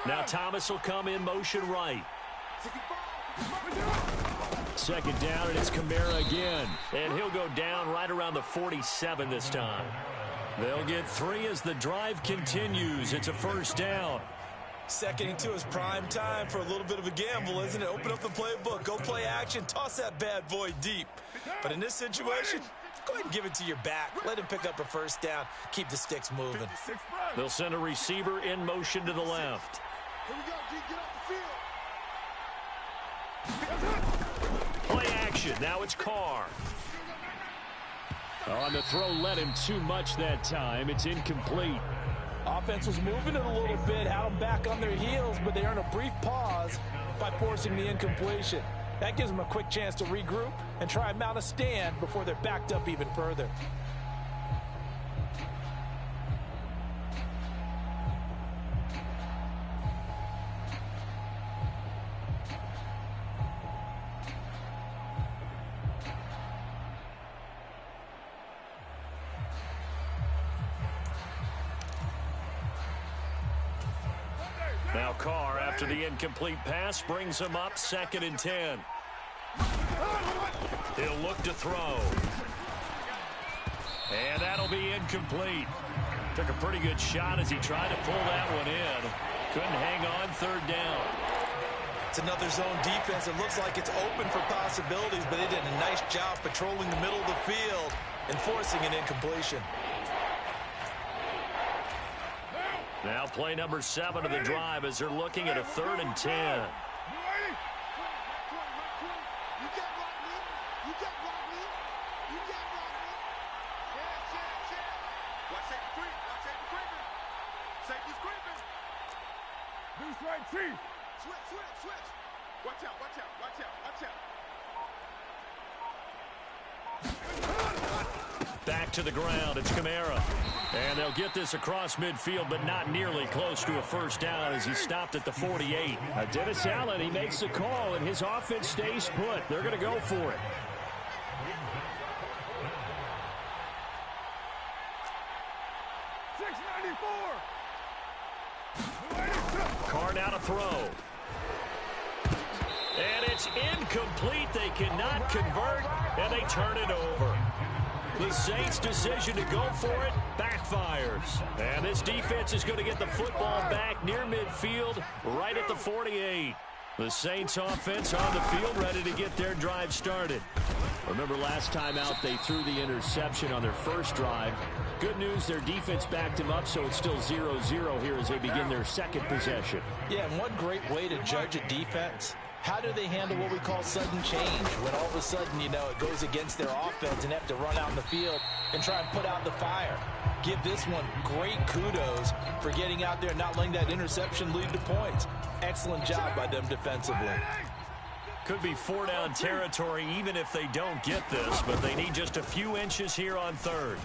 Now Thomas will come in motion right. Second down, and it's Kamara again. And he'll go down right around the 47 this time. They'll get 3 as the drive continues. It's a first down. Second and 2 is prime time for a little bit of a gamble, isn't it? Open up the playbook, go play action, toss that bad boy deep. But in this situation, go ahead and give it to your back. Let him pick up a first down. Keep the sticks moving. They'll send a receiver in motion to the left. Here we go, G. Get off the field. Play action. Now it's Carr. On the throw, led him too much that time. It's incomplete. Offense was moving it a little bit, had them back on their heels, but they earned a brief pause by forcing the incompletion. That gives them a quick chance to regroup and try and mount a stand before they're backed up even further. Now Carr, after the incomplete pass, brings him up 2nd and 10. He'll look to throw. And that'll be incomplete. Took a pretty good shot as he tried to pull that one in. Couldn't hang on 3rd down. It's another zone defense. It looks like it's open for possibilities, but they did a nice job patrolling the middle of the field and forcing an incompletion. Now play number 7 of the drive as they're looking at a 3rd and 10. Switch. Watch out. Back to the ground. It's Kamara. And they'll get this across midfield, but not nearly close to a first down as he stopped at the 48. Dennis Allen, he makes the call, and his offense stays put. They're going to go for it. Carr now to throw. And it's incomplete. They cannot convert, and they turn it over. The Saints' decision to go for it backfires. And this defense is going to get the football back near midfield, right at the 48. The Saints offense on the field, ready to get their drive started. Remember last time out, they threw the interception on their first drive. Good news, their defense backed them up, so it's still 0-0 here as they begin their second possession. Yeah, and one great way to judge a defense, how do they handle what we call sudden change? When all of a sudden, you know, it goes against their offense and have to run out in the field and try and put out the fire. Give this one great kudos for getting out there and not letting that interception lead to points. Excellent job by them defensively. Could be 4-down territory even if they don't get this, but they need just a few inches here on 3rd.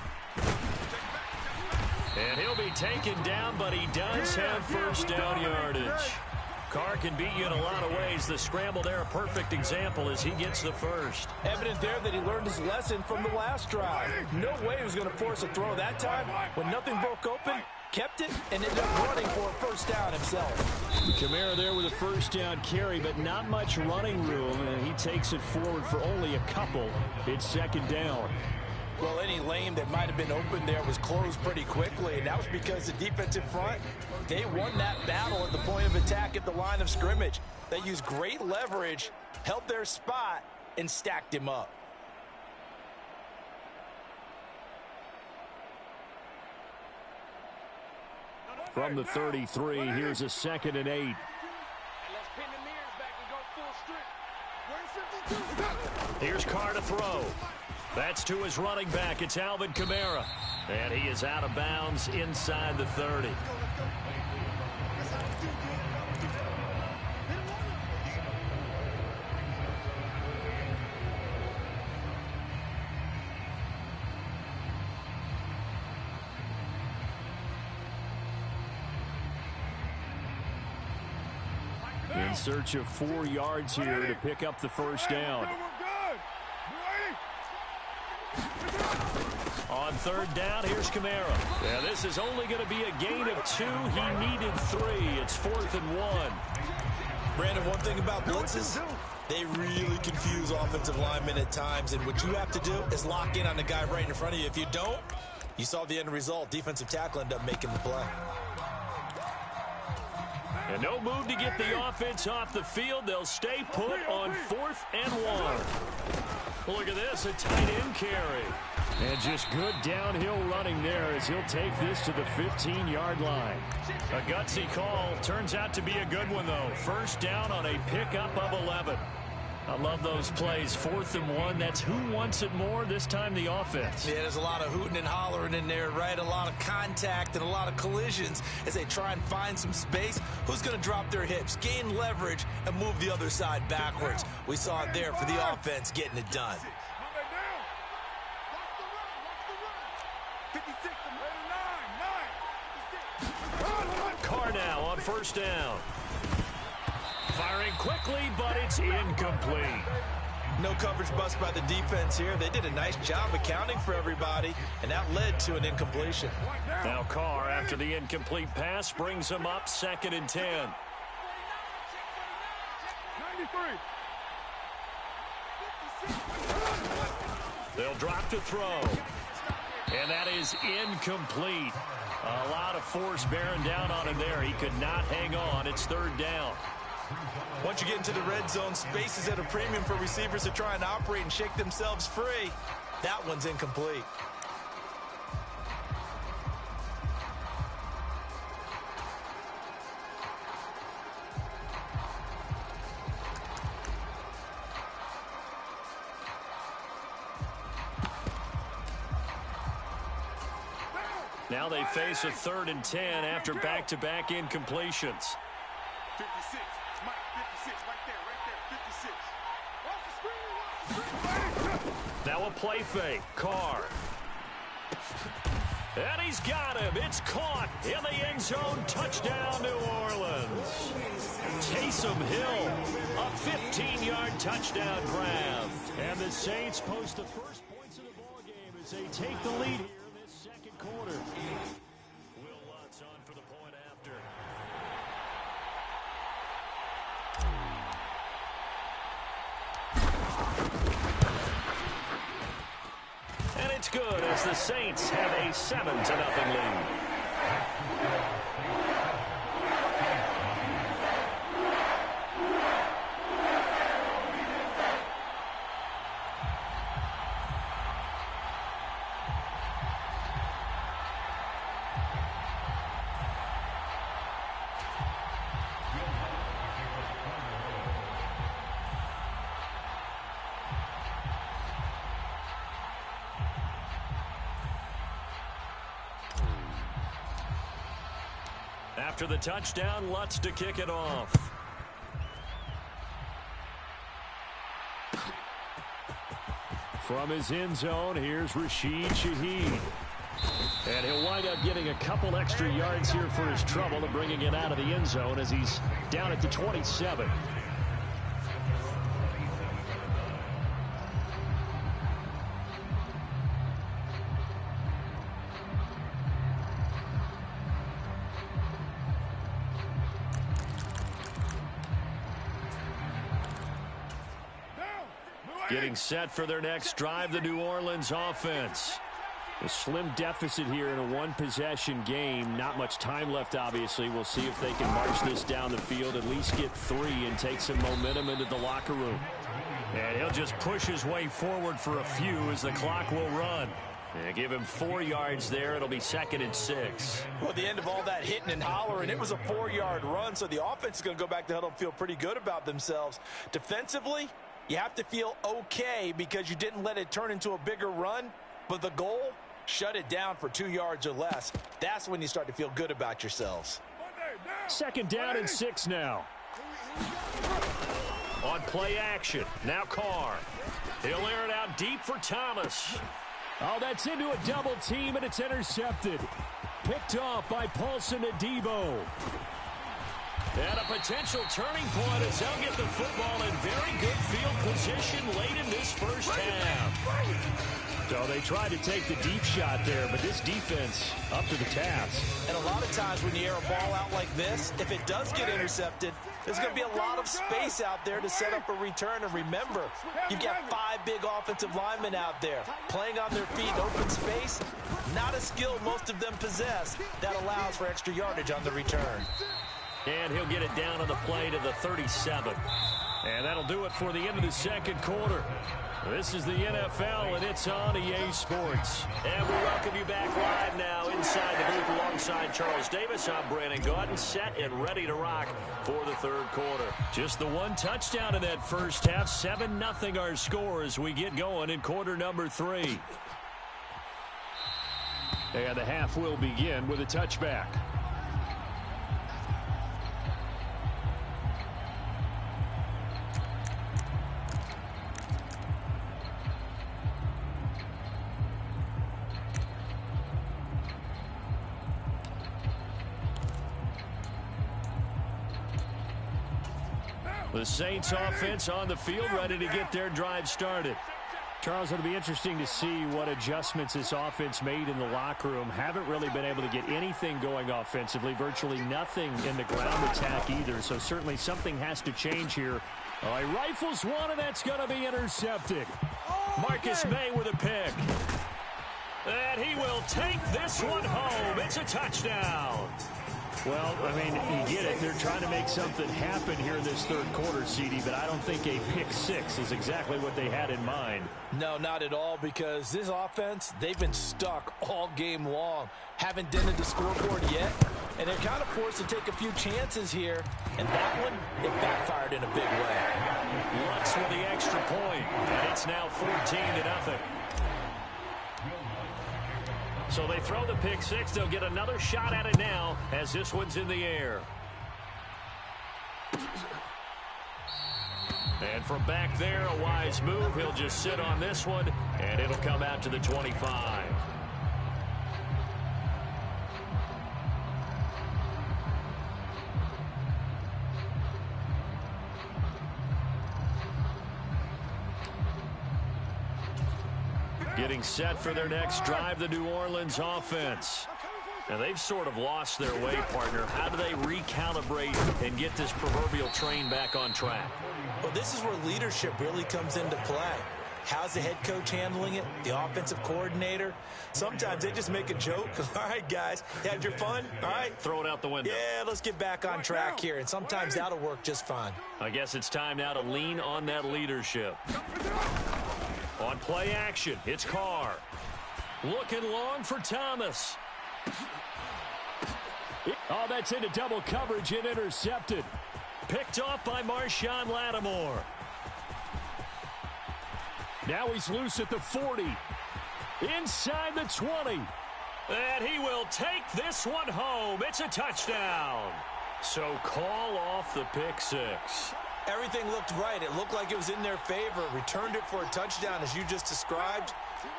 And he'll be taken down, but he does have first down yardage. Carr can beat you in a lot of ways. The scramble there, a perfect example as he gets the first. Evident there that he learned his lesson from the last drive. No way he was going to force a throw that time. When nothing broke open, kept it, and ended up running for a first down himself. Kamara there with a first down carry, but not much running room, and he takes it forward for only a couple. It's 2nd down. Well, any lane that might have been open there was closed pretty quickly, and that was because the defensive front, they won that battle at the point of attack at the line of scrimmage. They used great leverage, held their spot, and stacked him up. From the 33, here's a 2nd and 8. Here's Carr to throw. That's to his running back. It's Alvin Kamara. And he is out of bounds inside the 30. In search of 4 yards here to pick up the first down. On third down. Here's Kamara. Yeah, this is only going to be a gain of 2. He needed 3. It's 4th and 1. Brandon, one thing about blitzes, they really confuse offensive linemen at times, and what you have to do is lock in on the guy right in front of you. If you don't, you saw the end result. Defensive tackle ended up making the play. And no move to get the offense off the field. They'll stay put on 4th and 1. Look at this, a tight end carry. And just good downhill running there as he'll take this to the 15-yard line. A gutsy call. Turns out to be a good one, though. First down on a pickup of 11. I love those plays. 4th and 1. That's who wants it more, this time the offense. Yeah, there's a lot of hooting and hollering in there, right? A lot of contact and a lot of collisions as they try and find some space. Who's going to drop their hips, gain leverage, and move the other side backwards? We saw it there for the offense getting it done. Carr now on first down. Firing quickly, but it's incomplete. No coverage bust by the defense here. They did a nice job accounting for everybody, and that led to an incompletion. Now Carr, after the incomplete pass, brings him up 2nd and 10. 93. They'll drop to throw. And that is incomplete. A lot of force bearing down on him there. He could not hang on. It's 3rd down. Once you get into the red zone, space is at a premium for receivers to try and operate and shake themselves free. That one's incomplete. Now they face a 3rd and 10 after back-to-back incompletions. 56. Mike, 56. Right there. 56. Now a play fake. Carr. And he's got him. It's caught in the end zone. Touchdown, New Orleans. Taysom Hill, a 15-yard touchdown grab. And the Saints post the first points of the ballgame as they take the lead here in this second quarter. Will Lutz on for the point after. And it's good as the Saints have a 7-0 lead. After the touchdown, Lutz to kick it off. From his end zone, here's Rashid Shaheed. And he'll wind up getting a couple extra yards here for his trouble and bringing it out of the end zone as he's down at the 27. Getting set for their next drive, the New Orleans offense. A slim deficit here in a one-possession game. Not much time left, obviously. We'll see if they can march this down the field, at least get 3 and take some momentum into the locker room. And he'll just push his way forward for a few as the clock will run. And give him 4 yards there. It'll be 2nd and 6. Well, at the end of all that hitting and hollering, it was a 4-yard run, so the offense is going to go back to huddle and feel pretty good about themselves. Defensively, you have to feel okay because you didn't let it turn into a bigger run, but the goal, shut it down for 2 yards or less. That's when you start to feel good about yourselves. 2nd down and 6 now. On play action, now Carr. He'll air it out deep for Thomas. Oh, that's into a double team, and it's intercepted. Picked off by Paulson Adebo. And a potential turning point as they'll get the football in very good field position late in this first half. So they tried to take the deep shot there, but this defense up to the task. And a lot of times when you air a ball out like this, if it does get intercepted, there's going to be a lot of space out there to set up a return. And remember, you've got 5 big offensive linemen out there playing on their feet in open space. Not a skill most of them possess that allows for extra yardage on the return. And he'll get it down on the play to the 37. And that'll do it for the end of the second quarter. This is the NFL, and it's on EA Sports. And we welcome you back live now inside the booth alongside Charles Davis. I'm Brandon Gaudin, set and ready to rock for the third quarter. Just the one touchdown in that first half. 7-0 our score as we get going in quarter number 3. And the half will begin with a touchback. The Saints offense on the field, ready to get their drive started. Charles, it'll be interesting to see what adjustments this offense made in the locker room. Haven't really been able to get anything going offensively, virtually nothing in the ground attack either. So certainly something has to change here. All right, rifles one, and that's going to be intercepted. Marcus May with a pick. And he will take this one home. It's a touchdown. Well, I mean, you get it. They're trying to make something happen here in this third quarter, CD, but I don't think a pick 6 is exactly what they had in mind. No, not at all, because this offense, they've been stuck all game long. Haven't dented the scoreboard yet, and they're kind of forced to take a few chances here. And that one, it backfired in a big way. Lutz with the extra point, and it's now 14-0. So they throw the pick 6. They'll get another shot at it now as this one's in the air. And from back there, a wise move. He'll just sit on this one, and it'll come out to the 25. Getting set for their next drive, the New Orleans offense. Now, they've sort of lost their way, partner. How do they recalibrate and get this proverbial train back on track? Well, this is where leadership really comes into play. How's the head coach handling it? The offensive coordinator? Sometimes they just make a joke. All right, guys, had your fun? All right. Throw it out the window. Yeah, let's get back on track here. And sometimes that'll work just fine. I guess it's time now to lean on that leadership. On play action, it's Carr. Looking long for Thomas. Oh, that's into double coverage and intercepted. Picked off by Marshawn Lattimore. Now he's loose at the 40. Inside the 20. And he will take this one home. It's a touchdown. So call off the pick 6. Everything looked right. It looked like it was in their favor. Returned it for a touchdown, as you just described.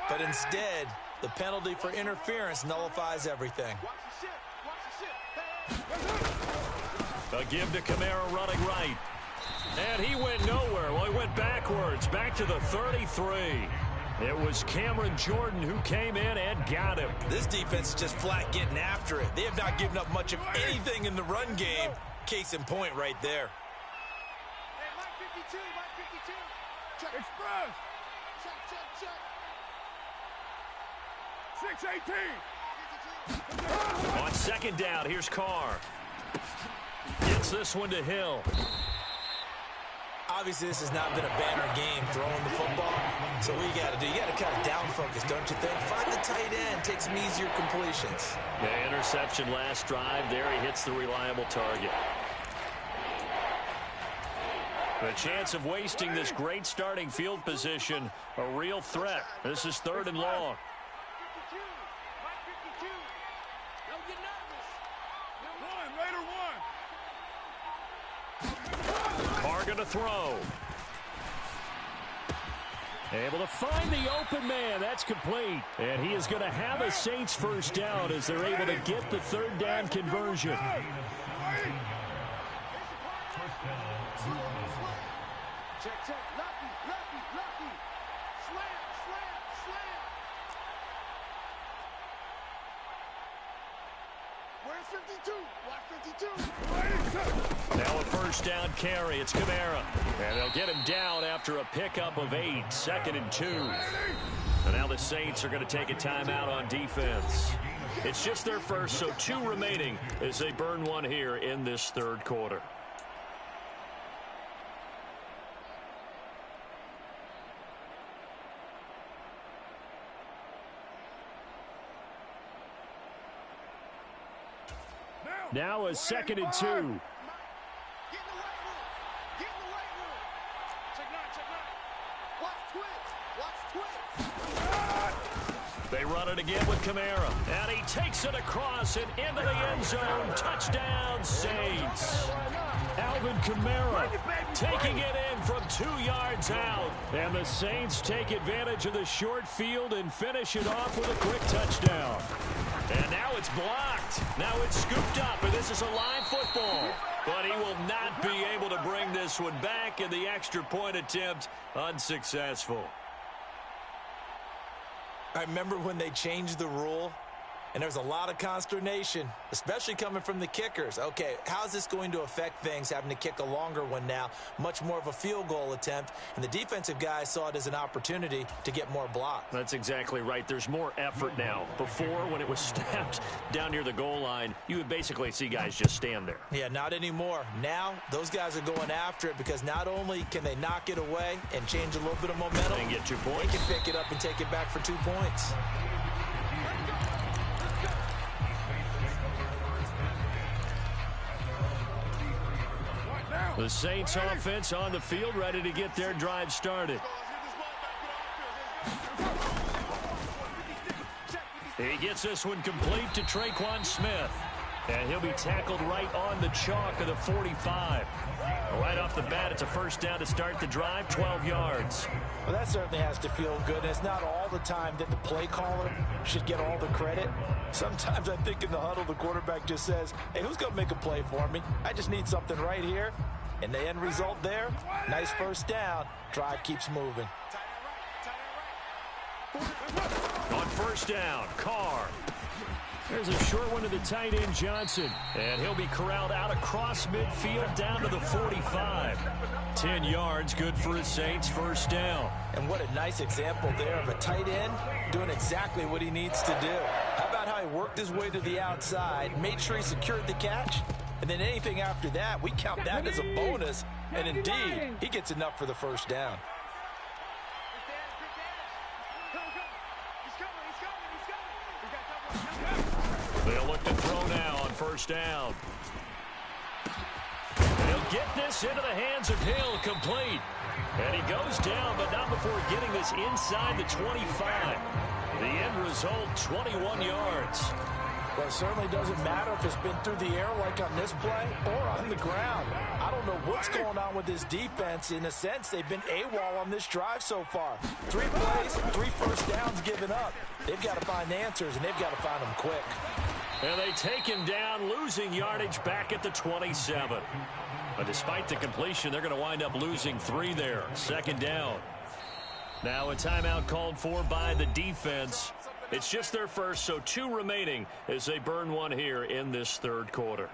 But instead, the penalty for interference nullifies everything. A give to Kamara running right. And he went nowhere. Well, he went backwards, back to the 33. It was Cameron Jordan who came in and got him. This defense is just flat getting after it. They have not given up much of anything in the run game. Case in point right there. Check. Express. Check. 6-18. On second down, here's Carr. Gets this one to Hill. Obviously, this has not been a banner game throwing the football. So what you got to do, you got to kind of down focus, don't you think? Find the tight end, take some easier completions. The interception last drive there. He hits the reliable target. The chance of wasting this great starting field position, a real threat. This is 3rd and long. Carr going to throw. Able to find the open man. That's complete. And he is going to have a Saints first down as they're able to get the 3rd down conversion. Check. Lucky. Slam. Now a first down carry. It's Kamara. And they'll get him down after a pickup of 8. 2nd and 2. And now the Saints are going to take a timeout on defense. It's just their first, so 2 remaining as they burn one here in this third quarter. Now a 2nd and 2. They run it again with Kamara. And he takes it across and into the end zone. Touchdown, Saints. Alvin Kamara taking it in from 2 yards out. And the Saints take advantage of the short field and finish it off with a quick touchdown. And now it's blocked. Now it's scooped up, and this is a live football. But he will not be able to bring this one back, and the extra point attempt unsuccessful. I remember when they changed the rule, and there's a lot of consternation, especially coming from the kickers. Okay, how's this going to affect things, having to kick a longer one now, much more of a field goal attempt, and the defensive guys saw it as an opportunity to get more blocks. That's exactly right. There's more effort now. Before, when it was snapped down near the goal line, you would basically see guys just stand there. Yeah, not anymore. Now, those guys are going after it because not only can they knock it away and change a little bit of momentum, and get 2 points. They can pick it up and take it back for 2 points. The Saints offense on the field, ready to get their drive started. He gets this one complete to Traquan Smith. And he'll be tackled right on the chalk of the 45. Right off the bat, it's a first down to start the drive, 12 yards. Well, that certainly has to feel good. It's not all the time that the play caller should get all the credit. Sometimes I think in the huddle, the quarterback just says, hey, who's going to make a play for me? I just need something right here. And the end result there, nice first down. Drive keeps moving. On first down, Carr. There's a short one to the tight end, Johnson. And he'll be corralled out across midfield down to the 45. 10 yards, good for his Saints, first down. And what a nice example there of a tight end doing exactly what he needs to do. How about how he worked his way to the outside, made sure he secured the catch, and then anything after that, we count that as a bonus. And indeed, he gets enough for the first down. They'll look to throw now on first down. They'll get this into the hands of Hill, complete. And he goes down, but not before getting this inside the 25. The end result, 21 yards. Well, it certainly doesn't matter if it's been through the air like on this play or on the ground. I don't know what's going on with this defense. In a sense, they've been AWOL on this drive so far. 3 plays, 3 first downs given up. They've got to find answers, and they've got to find them quick. And they take him down, losing yardage back at the 27. But despite the completion, they're going to wind up losing 3 there. Second down. Now a timeout called for by the defense. It's just their first, so 2 remaining as they burn one here in this third quarter.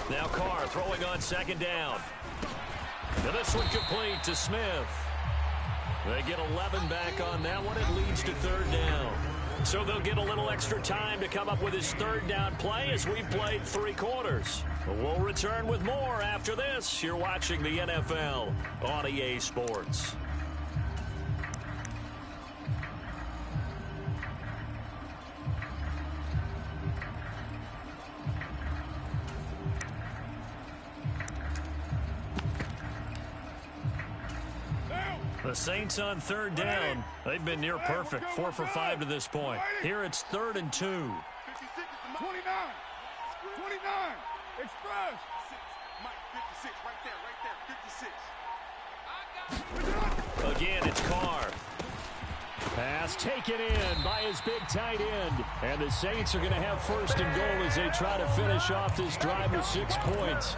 Now Carr throwing on second down. And this one complete to Smith. They get 11 back on that one. It leads to third down. So they'll get a little extra time to come up with his third down play as we played 3 quarters. We'll return with more after this. You're watching the NFL on EA Sports. The Saints on third down. They've been near perfect, 4 for 5 to this point. Here it's 3rd and 2. 29. 29. Express. Mike, 56. Right there. 56. Again, it's Carr. Pass taken in by his big tight end. And the Saints are going to have first and goal as they try to finish off this drive with 6 points.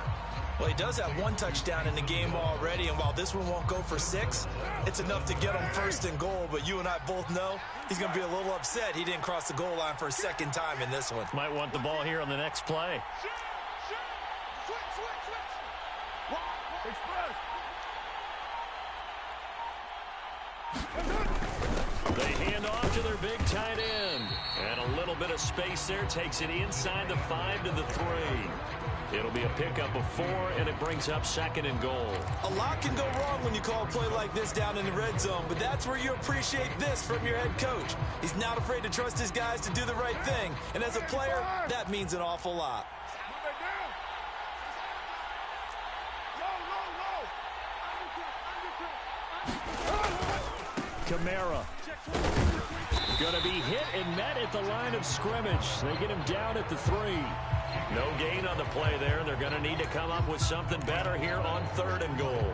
Well, he does have 1 touchdown in the game already, and while this one won't go for 6, it's enough to get him first and goal. But you and I both know he's going to be a little upset he didn't cross the goal line for a second time in this one. Might want the ball here on the next play. They hand off to their big tight end. And a little bit of space there takes it inside the 5 to the 3. It'll be a pickup of 4, and it brings up 2nd and goal. A lot can go wrong when you call a play like this down in the red zone, but that's where you appreciate this from your head coach. He's not afraid to trust his guys to do the right thing, and as a player, that means an awful lot. Kamara. Going to be hit and met at the line of scrimmage. They get him down at the 3. No gain on the play there. They're going to need to come up with something better here on 3rd and goal.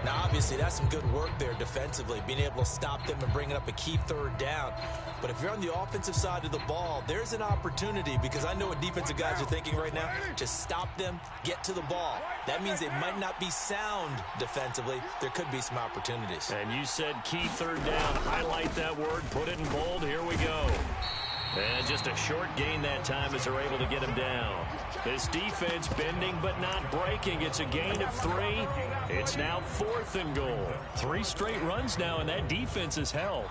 Now, obviously, that's some good work there defensively, being able to stop them and bringing up a key 3rd down. But if you're on the offensive side of the ball, there's an opportunity, because I know what defensive guys are thinking right now. Just stop them, get to the ball. That means they might not be sound defensively. There could be some opportunities. And you said key 3rd down. Highlight that word, put it in bold. Here we go. And just a short gain that time as they're able to get him down. This defense bending but not breaking. It's a gain of 3. It's now 4th and goal. 3 straight runs now, and that defense is held.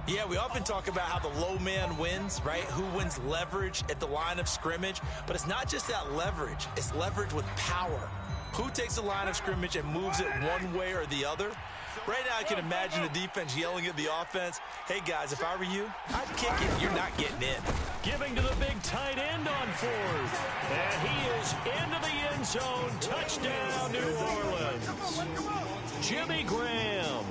Yeah, we often talk about how the low man wins, right? Who wins leverage at the line of scrimmage. But it's not just that leverage. It's leverage with power. Who takes the line of scrimmage and moves it one way or the other? Right now, I can imagine the defense yelling at the offense, hey, guys, if I were you, I'd kick it. You're not getting in. Giving to the big tight end on 4th. And he is into the end zone. Touchdown, New Orleans. Jimmy Graham.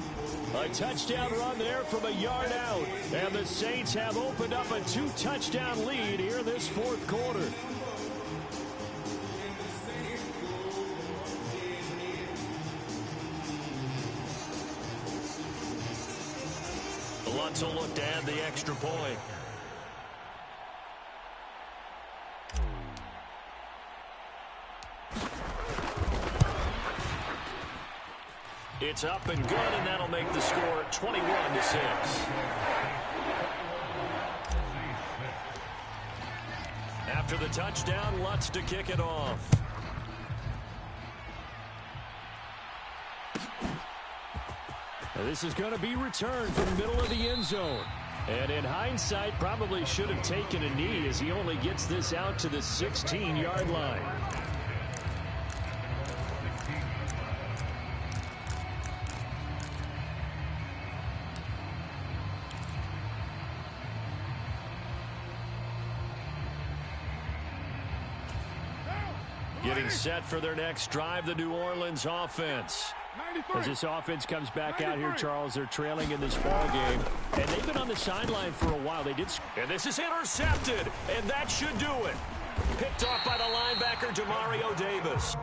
A touchdown run there from a yard out. And the Saints have opened up a 2-touchdown lead here in this 4th quarter. Lutz will look to add the extra point. It's up and good, and that'll make the score 21-6. After the touchdown, Lutz to kick it off. This is going to be returned from the middle of the end zone. And in hindsight, probably should have taken a knee as he only gets this out to the 16-yard line. Getting set for their next drive, the New Orleans offense. As this offense comes back out here, Charles, they're trailing in this ball game, and they've been on the sideline for a while. And this is intercepted, and that should do it. Picked off by the linebacker, Demario Davis.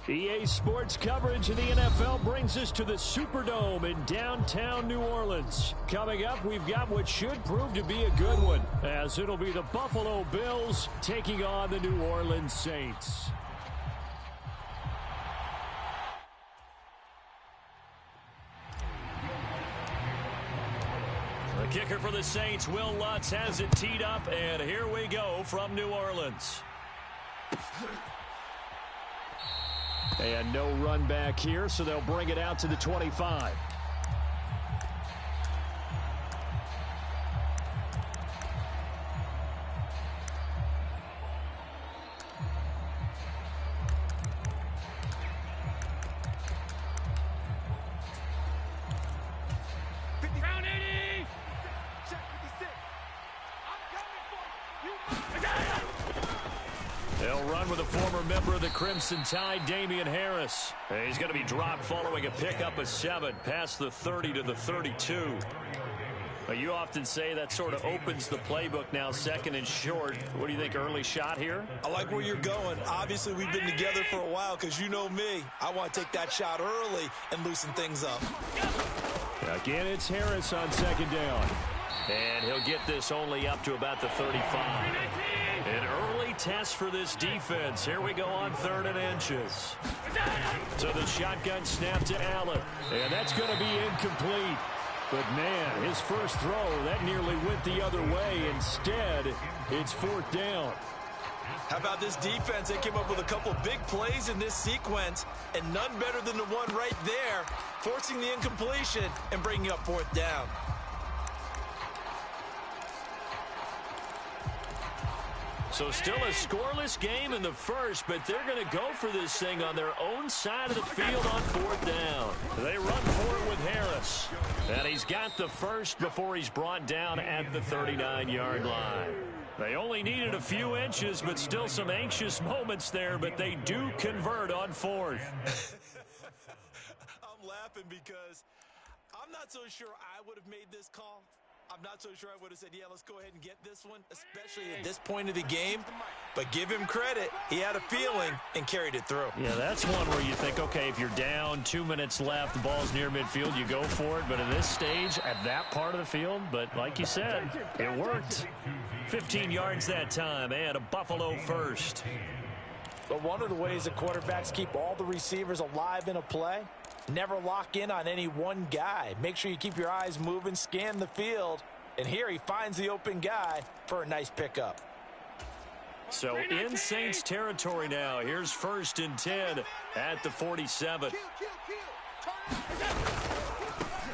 EA Sports coverage of the NFL brings us to the Superdome in downtown New Orleans. Coming up, we've got what should prove to be a good one, as it'll be the Buffalo Bills taking on the New Orleans Saints. The kicker for the Saints, Will Lutz, has it teed up, and here we go from New Orleans. And no run back here, so they'll bring it out to the 25. They'll run with a former member of the Crimson Tide, Damian Harris. He's going to be dropped following a pickup of 7 past the 30 to the 32. But you often say that sort of opens the playbook now, second and short. What do you think, early shot here? I like where you're going. Obviously, we've been together for a while because you know me. I want to take that shot early and loosen things up. Again, it's Harris on second down. And he'll get this only up to about the 35. An early test for this defense. Here we go on 3rd and inches. So the shotgun snap to Allen. And that's going to be incomplete. But, man, his first throw, that nearly went the other way. Instead, it's 4th down. How about this defense? They came up with a couple big plays in this sequence, and none better than the one right there, forcing the incompletion and bringing up 4th down. So still a scoreless game in the first, but they're going to go for this thing on their own side of the field on 4th down. They run for it with Harris. And he's got the first before he's brought down at the 39-yard line. They only needed a few inches, but still some anxious moments there, but they do convert on 4th. I'm laughing because I'm not so sure I would have made this call. I'm not so sure I would have said, yeah, let's go ahead and get this one, especially at this point of the game. But give him credit. He had a feeling and carried it through. Yeah, that's one where you think, okay, if you're down, 2 minutes left, the ball's near midfield, you go for it. But at this stage, at that part of the field, but like you said, it worked. 15 yards that time, and a Buffalo first. But one of the ways the quarterbacks keep all the receivers alive in a play, never lock in on any one guy. Make sure you keep your eyes moving, scan the field. And here he finds the open guy for a nice pickup. So in Saints territory now. Here's 1st and 10 at the 47.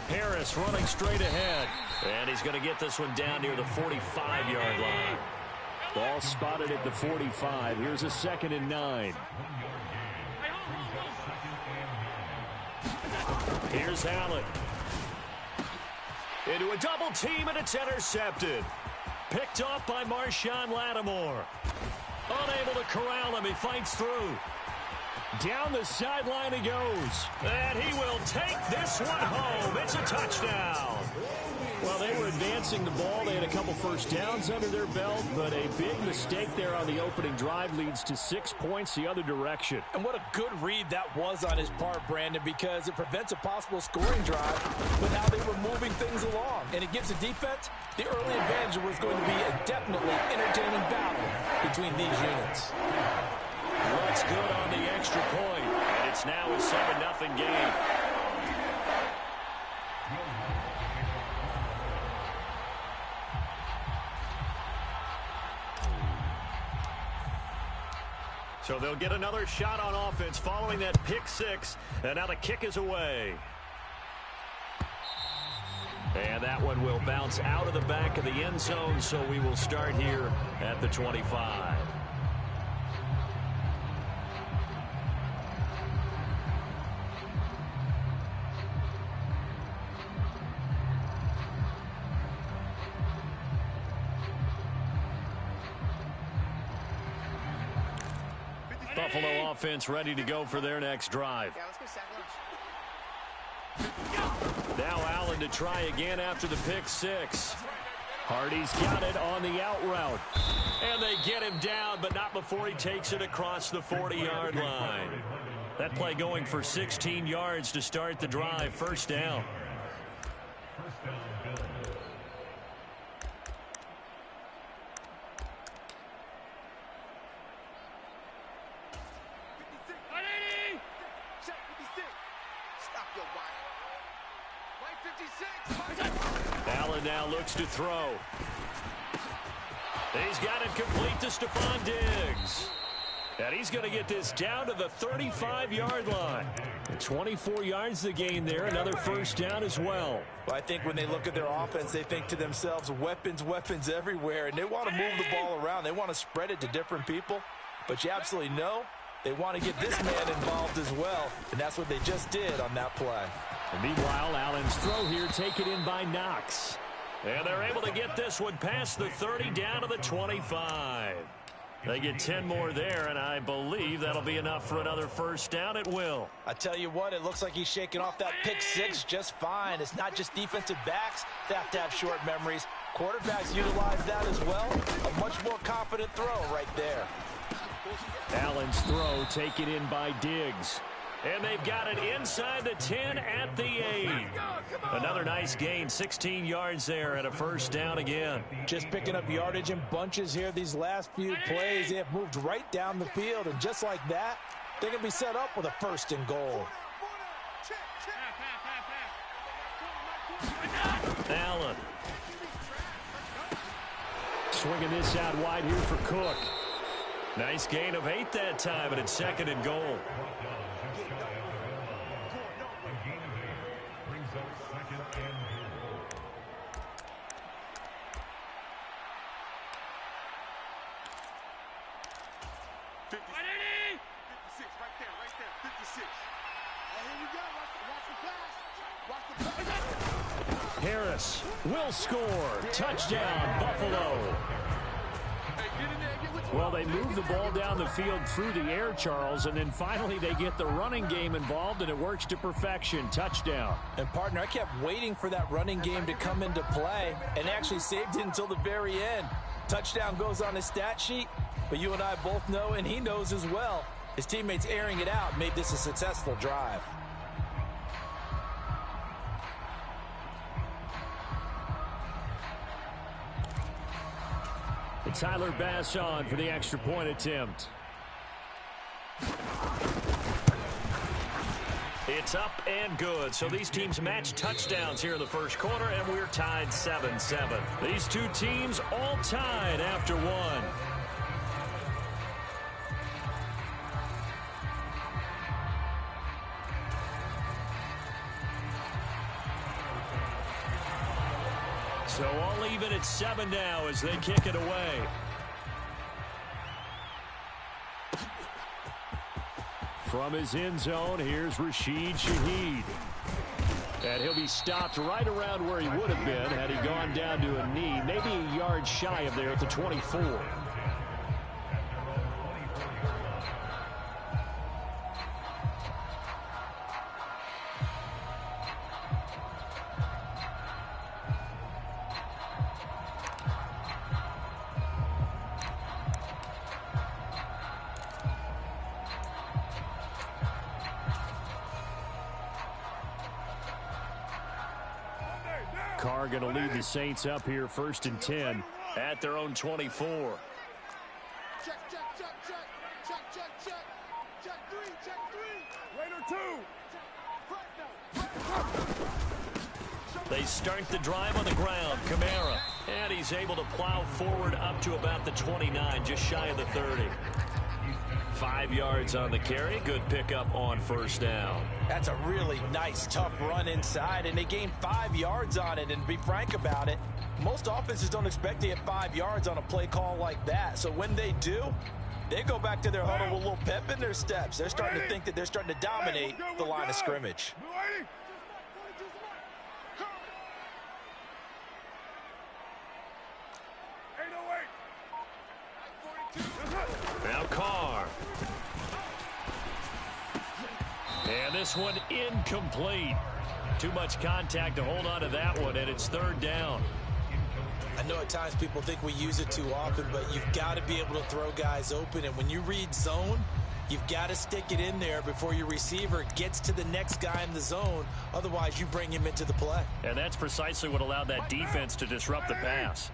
Harris running straight ahead. And he's going to get this one down near the 45-yard line. Ball spotted at the 45. Here's a 2nd and 9. Here's Allen. Into a double team, and it's intercepted. Picked off by Marshawn Lattimore. Unable to corral him. He fights through. Down the sideline he goes. And he will take this one home. It's a touchdown. Well, they were advancing the ball. They had a couple first downs under their belt, but a big mistake there on the opening drive leads to 6 points the other direction. And what a good read that was on his part, Brandon, because it prevents a possible scoring drive with how they were moving things along. And it gives the defense the early advantage. Was going to be a definitely entertaining battle between these units. Looks good on the extra point, and it's now a 7-0 game. So they'll get another shot on offense following that pick 6, and now the kick is away. And that one will bounce out of the back of the end zone, so we will start here at the 25. Buffalo offense ready to go for their next drive. Now Allen to try again after the pick 6. Hardy's got it on the out route. And they get him down, but not before he takes it across the 40-yard line. That play going for 16 yards to start the drive. First down. Allen now looks to throw. He's got it complete to Stephon Diggs. And he's going to get this down to the 35-yard line. 24 yards to gain there. Another first down as well. Well, I think when they look at their offense, they think to themselves, weapons, weapons everywhere. And they want to move the ball around. They want to spread it to different people. But you absolutely know they want to get this man involved as well. And that's what they just did on that play. And meanwhile, Allen's throw here taken in by Knox. And they're able to get this one past the 30 down to the 25. They get 10 more there, and I believe that'll be enough for another first down. It will. I tell you what, it looks like he's shaking off that pick six just fine. It's not just defensive backs that have short memories. Quarterbacks utilize that as well. A much more confident throw right there. Allen's throw taken in by Diggs. And they've got it inside the 10 at the 8. Another nice gain, 16 yards there and a first down again. Just picking up yardage in bunches here these last few plays. They have moved right down the field, and just like that, they're going to be set up with a first and goal. Allen. Swinging this out wide here for Cook. Nice gain of 8 that time, and it's second and goal. Harris will score. Touchdown, Buffalo. Well, they move the ball down the field through the air, Charles, and then finally they get the running game involved, and it works to perfection. Touchdown. And, partner, I kept waiting for that running game to come into play and actually saved it until the very end. Touchdown goes on his stat sheet, but you and I both know, and he knows as well, his teammates airing it out made this a successful drive. Tyler Bass on for the extra point attempt. It's up and good. So these teams match touchdowns here in the first quarter, and we're tied 7-7. These two teams all tied after one. So all even at 7 now as they kick it away. From his end zone, here's Rashid Shaheed. And he'll be stopped right around where he would have been had he gone down to a knee, maybe a yard shy of there at the 24. Carr going to lead the Saints up here first and 10 at their own 24. Check, check, check, check, check, check, check, check three, Raider 2. They start the drive on the ground. Kamara, and he's able to plow forward up to about the 29, just shy of the 30. 5 yards on the carry. Good pickup on first down. That's a really nice, tough run inside, and they gained 5 yards on it. And to be frank about it, most offenses don't expect to get 5 yards on a play call like that. So when they do, they go back to their huddle with a little pep in their steps. They're starting to think that they're starting to dominate the line of scrimmage. Now Carr. And this one incomplete. Too much contact to hold on to that one, and it's third down. I know at times people think we use it too often, but you've got to be able to throw guys open. And when you read zone, You've got to stick it in there before your receiver gets to the next guy in the zone. Otherwise, you bring him into the play. And that's precisely what allowed that defense to disrupt the pass.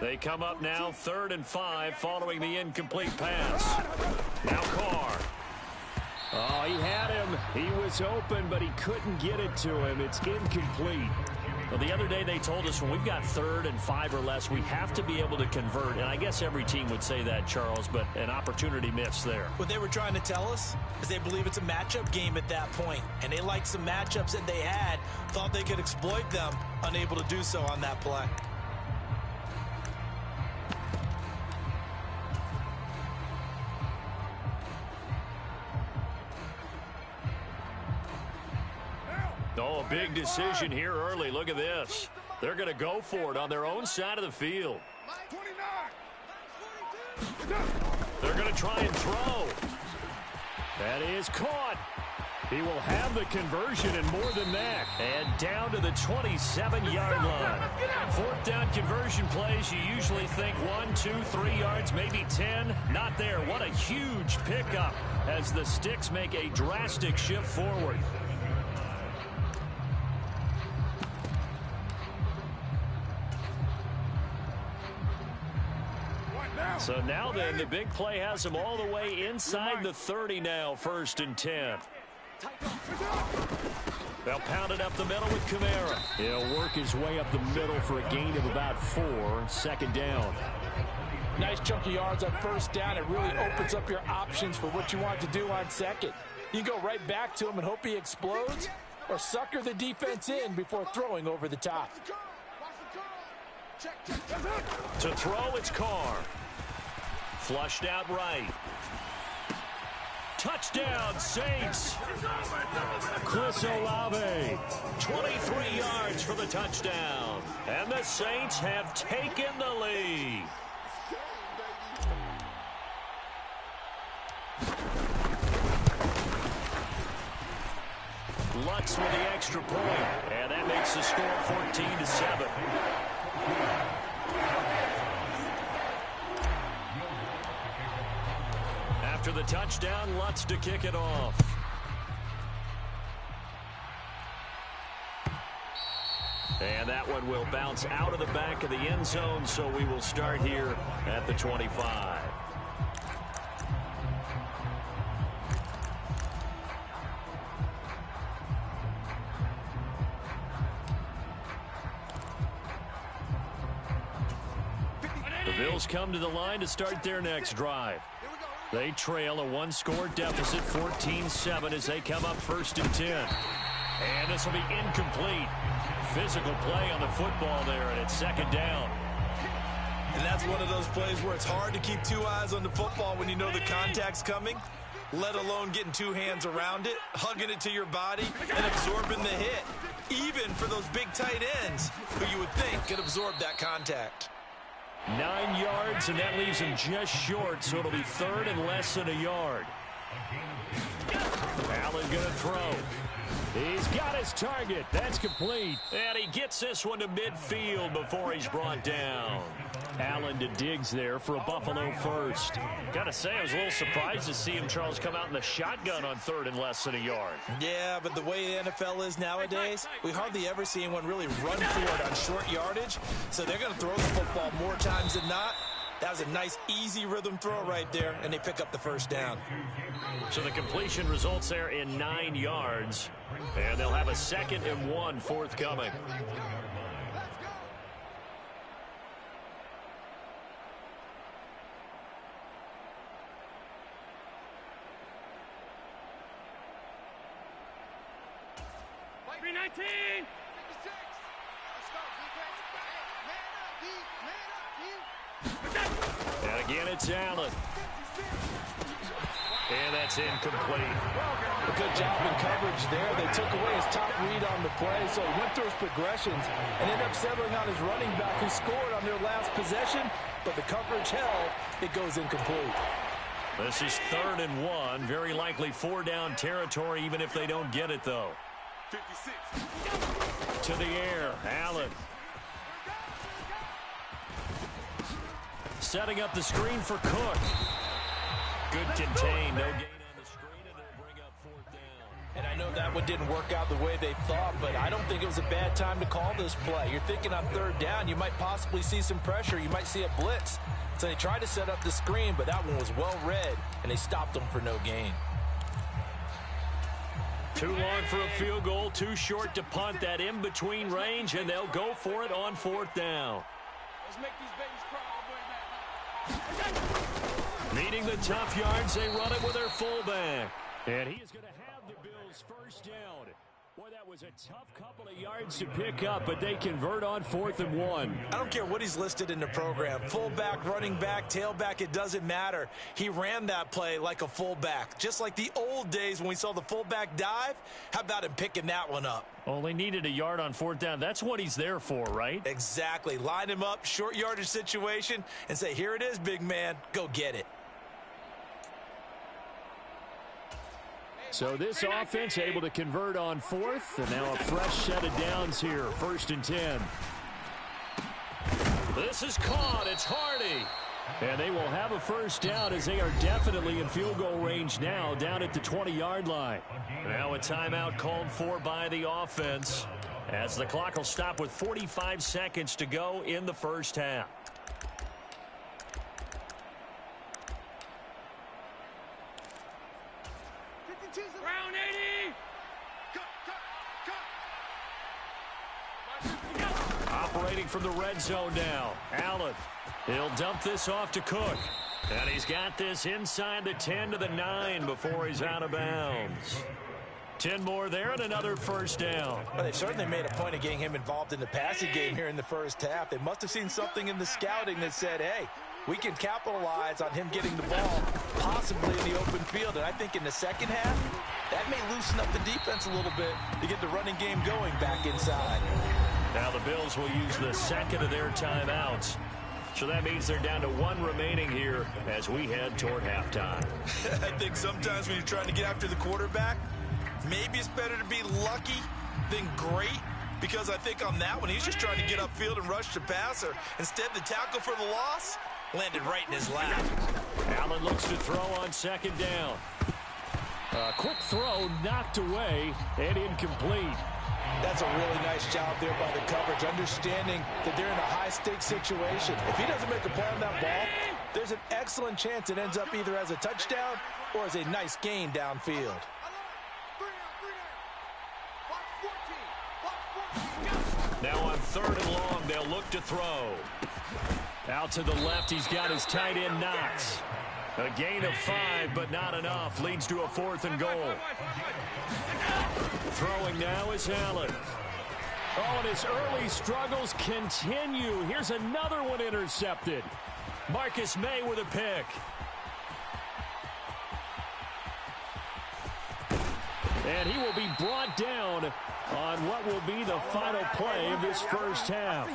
They come up now 3rd and 5 following the incomplete pass. Now Carr. Oh, he had him. He was open, but he couldn't get it to him. It's incomplete. Well, the other day they told us when we've got 3rd and 5 or less, we have to be able to convert. And I guess every team would say that, Charles, but an opportunity missed there. What they were trying to tell us is they believe it's a matchup game at that point. And they liked some matchups that they had, thought they could exploit them, unable to do so on that play. Oh, a big decision here early. Look at this. They're going to go for it on their own side of the field. They're going to try and throw. That is caught. He will have the conversion and more than that. And down to the 27-yard line. 4th down conversion plays, you usually think 1, 2, 3 yards, maybe 10. Not there. What a huge pickup as the Sticks make a drastic shift forward. So now then, the big play has him all the way inside the 30 now, 1st and 10. They'll pound it up the middle with Kamara. He'll work his way up the middle for a gain of about 4, 2nd down. Nice chunk of yards on 1st down. It really opens up your options for what you want to do on 2nd. You go right back to him and hope he explodes, or sucker the defense in before throwing over the top. To throw, it's Carr. Flushed out right. Touchdown, Saints. Chris Olave. 23 yards for the touchdown. And the Saints have taken the lead. Lutz with the extra point. And that makes the score 14-7. After the touchdown, Lutz to kick it off. And that one will bounce out of the back of the end zone, so we will start here at the 25. The Bills come to the line to start their next drive. They trail a 1-score deficit, 14-7, as they come up 1st and 10. And this will be incomplete. Physical play on the football there, and it's 2nd down. And that's one of those plays where it's hard to keep 2 eyes on the football when you know the contact's coming, let alone getting 2 hands around it, hugging it to your body, and absorbing the hit. Even for those big tight ends who you would think could absorb that contact. 9 yards, and that leaves him just short, so it'll be 3rd and less than a yard. Allen going to throw. He's got his target. That's complete. And he gets this one to midfield before he's brought down. Allen to Diggs there for a Buffalo first. Got to say, I was a little surprised to see him, Charles, come out in the shotgun on 3rd and less than a yard. Yeah, but the way the NFL is nowadays, we hardly ever see anyone really run for it on short yardage. So they're going to throw the football more times than not. That was a nice, easy rhythm throw right there, and they pick up the 1st down. So the completion results there in 9 yards, and they'll have a 2nd and 1 forthcoming. And again, it's Allen. And that's incomplete. A good job in coverage there. They took away his top read on the play, so he went through his progressions and ended up settling on his running back who scored on their last possession, but the coverage held. It goes incomplete. This is 3rd and 1. Very likely 4-down territory, even if they don't get it, though. 56. To the air, Allen. Setting up the screen for Cook. Good contain, no gain on the one didn't work out the way they thought, but I don't think it was a bad time to call this play. You're thinking on third down, you might possibly see some pressure. You might see a blitz. So they tried to set up the screen, but that one was well read, and they stopped them for no gain. Too long for a field goal, too short to punt. That in-between range, and they'll go for it on fourth down. Let's make these babies cry. Needing the tough yards, they run it with their fullback. And he is going to have the Bills first down. Boy, that was a tough couple of yards to pick up, but they convert on 4th and 1. I don't care what he's listed in the program. Fullback, running back, tailback, it doesn't matter. He ran that play like a fullback, just like the old days when we saw the fullback dive. How about him picking that one up? Only needed a yard on 4th down. That's what he's there for, right? Exactly. Line him up, short yardage situation, and say, here it is, big man. Go get it. So this offense able to convert on 4th, and now a fresh set of downs here, 1st and 10. This is caught. It's Hardy. And they will have a first down as they are definitely in field goal range now, down at the 20-yard line. Now a timeout called for by the offense, as the clock will stop with 45 seconds to go in the first half. Round 80. Operating from the red zone now. Allen. He'll dump this off to Cook. And he's got this inside the 10 to the 9 before he's out of bounds. 10 more there and another first down. Well, they've certainly made a point of getting him involved in the passing game here in the first half. They must have seen something in the scouting that said, hey, we can capitalize on him getting the ball possibly in the open field. And I think in the second half, that may loosen up the defense a little bit to get the running game going back inside. Now the Bills will use the second of their timeouts. So that means they're down to 1 remaining here as we head toward halftime. I think sometimes when you're trying to get after the quarterback, maybe it's better to be lucky than great. Because I think on that one, he's just trying to get upfield and rush the passer. Instead, the tackle for the loss landed right in his lap. Allen looks to throw on 2nd down. A quick throw knocked away and incomplete. That's a really nice job there by the coverage, understanding that they're in a high-stakes situation. If he doesn't make a play on that ball, there's an excellent chance it ends up either as a touchdown or as a nice gain downfield. Now on 3rd and long, they'll look to throw. Out to the left, he's got his tight end Knox. A gain of 5, but not enough. Leads to a 4th and goal. Throwing now is Allen. Oh, and his early struggles continue. Here's another one intercepted. Marcus May with a pick. And he will be brought down on what will be the final play of this first half.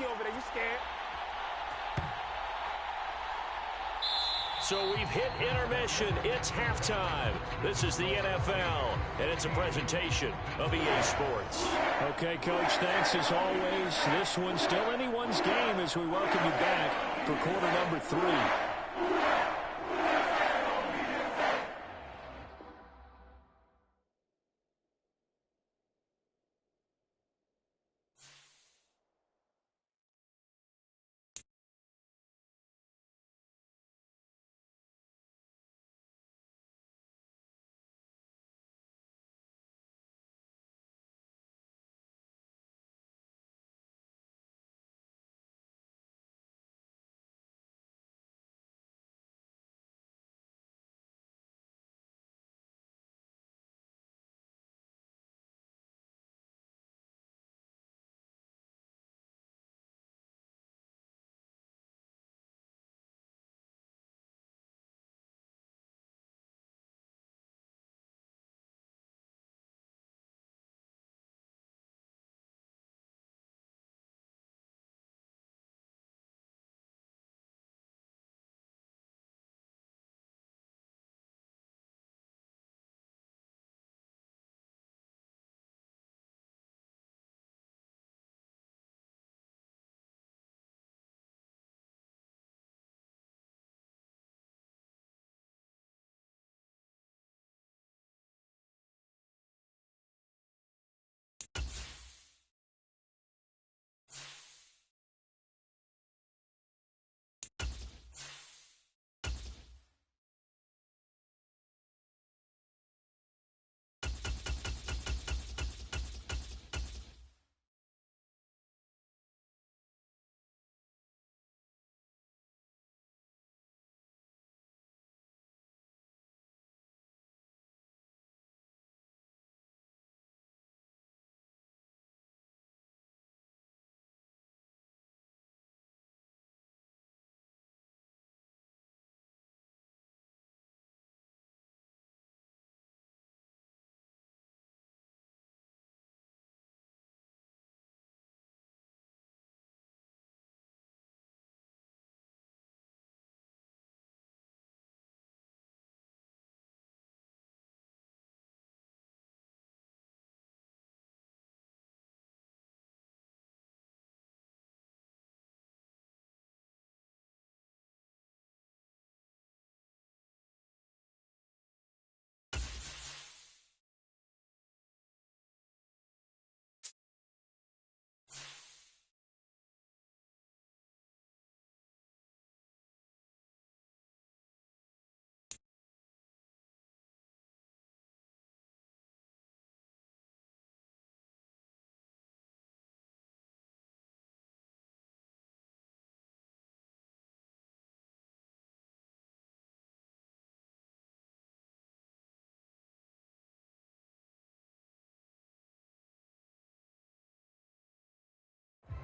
So we've hit intermission. It's halftime. This is the NFL, and it's a presentation of EA Sports. Okay, Coach, thanks as always. This one's still anyone's game as we welcome you back for quarter number 3.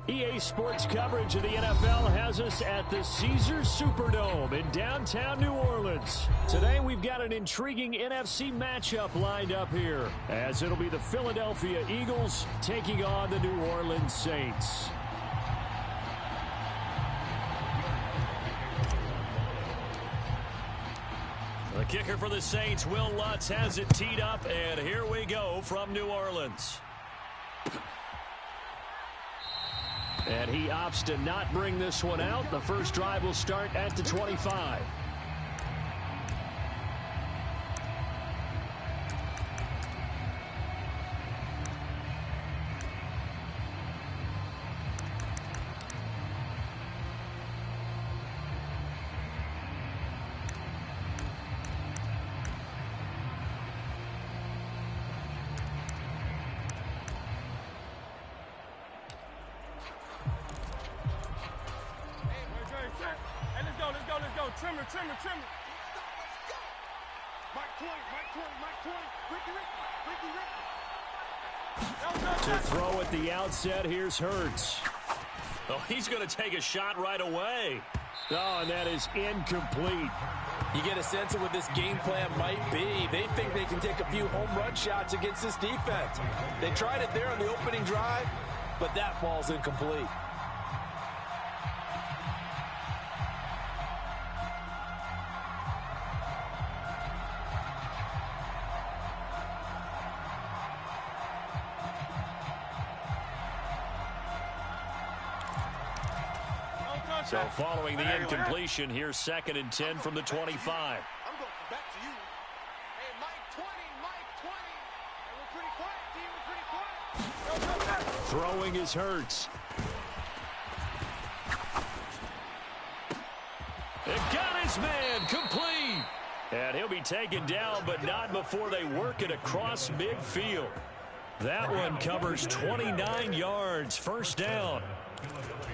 EA Sports coverage of the NFL has us at the Caesars Superdome in downtown New Orleans. Today we've got an intriguing NFC matchup lined up here, as it'll be the Philadelphia Eagles taking on the New Orleans Saints. The kicker for the Saints, Will Lutz, has it teed up, and here we go from New Orleans. And he opts to not bring this one out. The first drive will start at the 25. Trimmer. Mike 20. To throw at the outset, here's Hurts. Oh, he's going to take a shot right away. Oh, and that is incomplete. You get a sense of what this game plan might be. They think they can take a few home run shots against this defense. They tried it there on the opening drive, but that ball's incomplete. So following the incompletion, here's 2nd and 10 from the 25. I'm going back to you. Hey, Mike 20. And we're pretty quiet, team. Throwing is Hurts. It got his man complete. And he'll be taken down, but not before they work it across midfield. That one covers 29 yards, first down.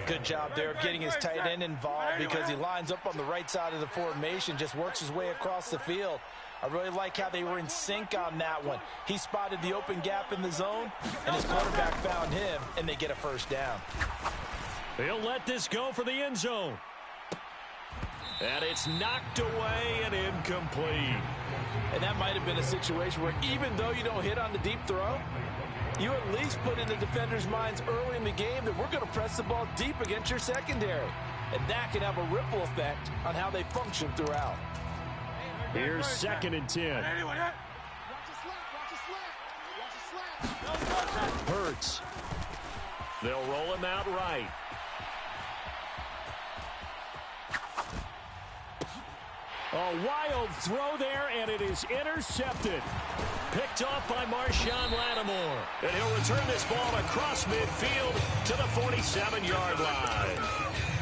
Good job there of getting his tight end involved because he lines up on the right side of the formation, just works his way across the field. I really like how they were in sync on that one. He spotted the open gap in the zone, and his quarterback found him, and they get a first down. He'll let this go for the end zone. And it's knocked away and incomplete. And that might have been a situation where even though you don't hit on the deep throw, you at least put in the defenders' minds early in the game that we're going to press the ball deep against your secondary. And that can have a ripple effect on how they function throughout. Here's 2nd and 10. Hurts. They'll roll him out right. A wild throw there, and it is intercepted. Picked off by Marshawn Lattimore. And he'll return this ball across midfield to the 47-yard line.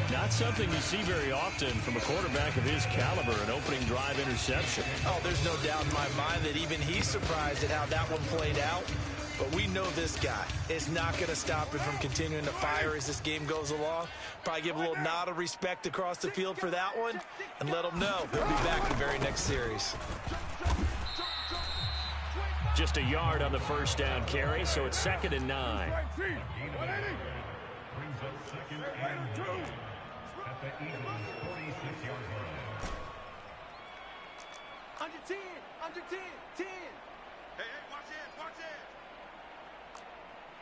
Not something you see very often from a quarterback of his caliber, an opening drive interception. Oh, there's no doubt in my mind that even he's surprised at how that one played out. But we know this guy is not going to stop him from continuing to fire as this game goes along. Probably give a little nod of respect across the field for that one and let him know he'll be back the very next series. Just a yard on the first down carry, so it's 2nd and 9. Under 10. Hey, watch it.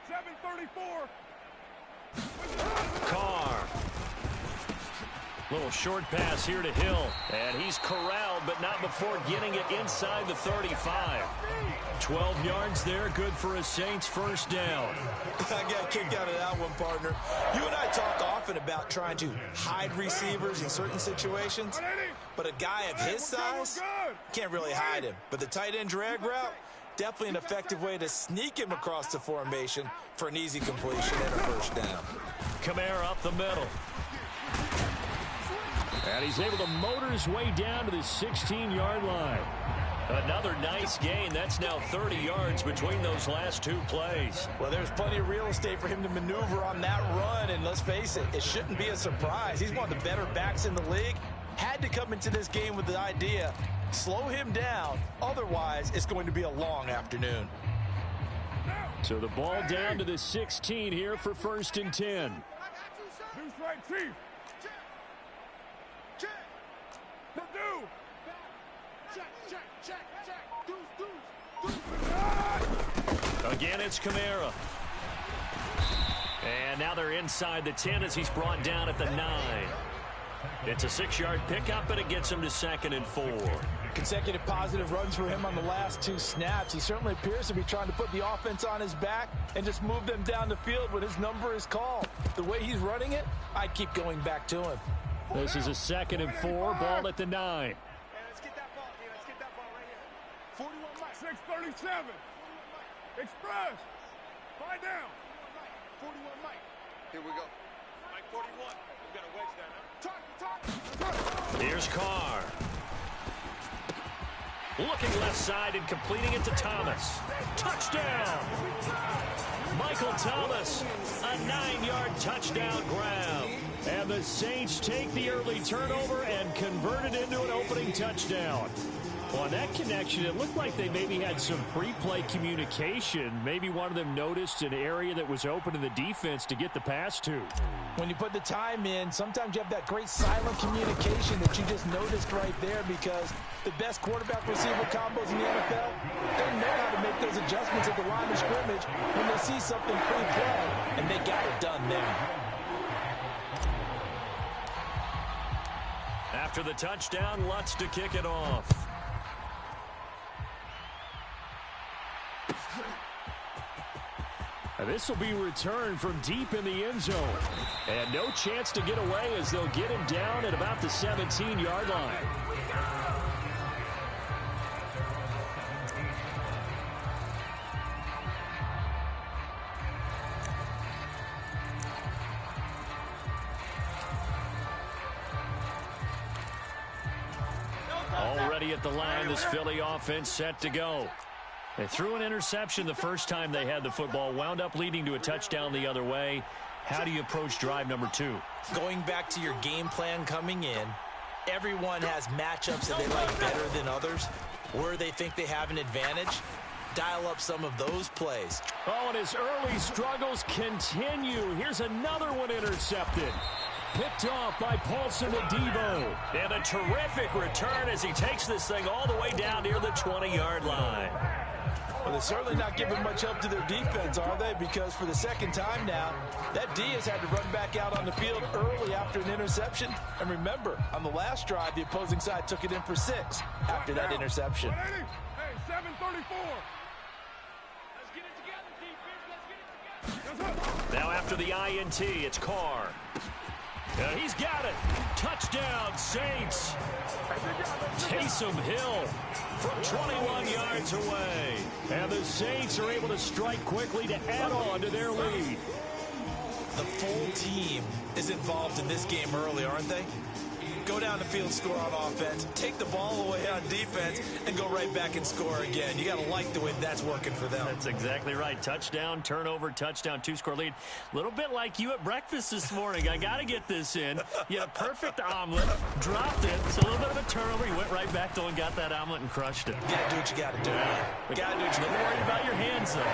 7:34. Carr. Little short pass here to Hill. And he's corralled, but not before getting it inside the 35. 12 yards there, good for a Saints first down. I got a kick out of that one, partner. You and I talk often about trying to hide receivers in certain situations, but a guy of his size can't really hide him. But the tight end drag route, definitely an effective way to sneak him across the formation for an easy completion and a first down. Kamara up the middle. And he's able to motor his way down to the 16-yard line. Another nice gain. That's now 30 yards between those last two plays. Well, there's plenty of real estate for him to maneuver on that run, and let's face it, it shouldn't be a surprise. He's one of the better backs in the league. Had to come into this game with the idea, slow him down, otherwise it's going to be a long afternoon. So the ball down to the 16 here for 1st and 10. right, Chief. Check. Purdue. Check. Deuce. Again, it's Kamara. And now they're inside the 10 as he's brought down at the 9. It's a 6-yard pickup, and it gets him to 2nd and 4. Consecutive positive runs for him on the last 2 snaps. He certainly appears to be trying to put the offense on his back and just move them down the field when his number is called. The way he's running it, I keep going back to him. This is a 2nd and 4, ball at the 9. Hey, let's get that ball, D. Let's get that ball right here. 41 Mike. 637. Express. Find down. 41 Mike. Here we go. Mike 41. We got a wedge down there. Talk. Here's Carr. Looking left side and completing it to Thomas. Touchdown! Michael Thomas, a 9-yard touchdown grab. And the Saints take the early turnover and convert it into an opening touchdown. On that connection, it looked like they maybe had some pre-play communication. Maybe one of them noticed an area that was open in the defense to get the pass to. When you put the time in, sometimes you have that great silent communication that you just noticed right there, because the best quarterback-receiver combos in the NFL, they know how to make those adjustments at the line of scrimmage when they see something pre-play, and they got it done there. After the touchdown, Lutz to kick it off. This will be returned from deep in the end zone. And no chance to get away as they'll get him down at about the 17-yard line. Already at the line, this Philly offense set to go. They threw an interception the first time they had the football, wound up leading to a touchdown the other way. How do you approach drive number 2? Going back to your game plan coming in, everyone has matchups that they like better than others, where they think they have an advantage. Dial up some of those plays. Oh, and his early struggles continue. Here's another one intercepted. Picked off by Paulson Adebo. And a terrific return as he takes this thing all the way down near the 20-yard line. Well, they're certainly not giving much help to their defense, are they? Because for the second time now, that D has had to run back out on the field early after an interception. And remember, on the last drive, the opposing side took it in for 6 after that interception. Hey, 734. Let's get it together, defense. Let's get it together. Now after the INT, it's Carr. And he's got it. Touchdown, Saints. Taysom Hill from 21 yards away. And the Saints are able to strike quickly to add on to their lead. The full team is involved in this game early, aren't they? Go down the field, score on offense, take the ball away on defense, and go right back and score again. You got to like the way that's working for them. That's exactly right. Touchdown, turnover, touchdown, 2-score lead. A little bit like you at breakfast this morning. I got to get this in. You had a perfect omelet, dropped it. It's a little bit of a turnover. You went right back, though, and got that omelet and crushed it. You got to do what you got to do, man. You got to do what you got to do. Don't worry about your hands, though.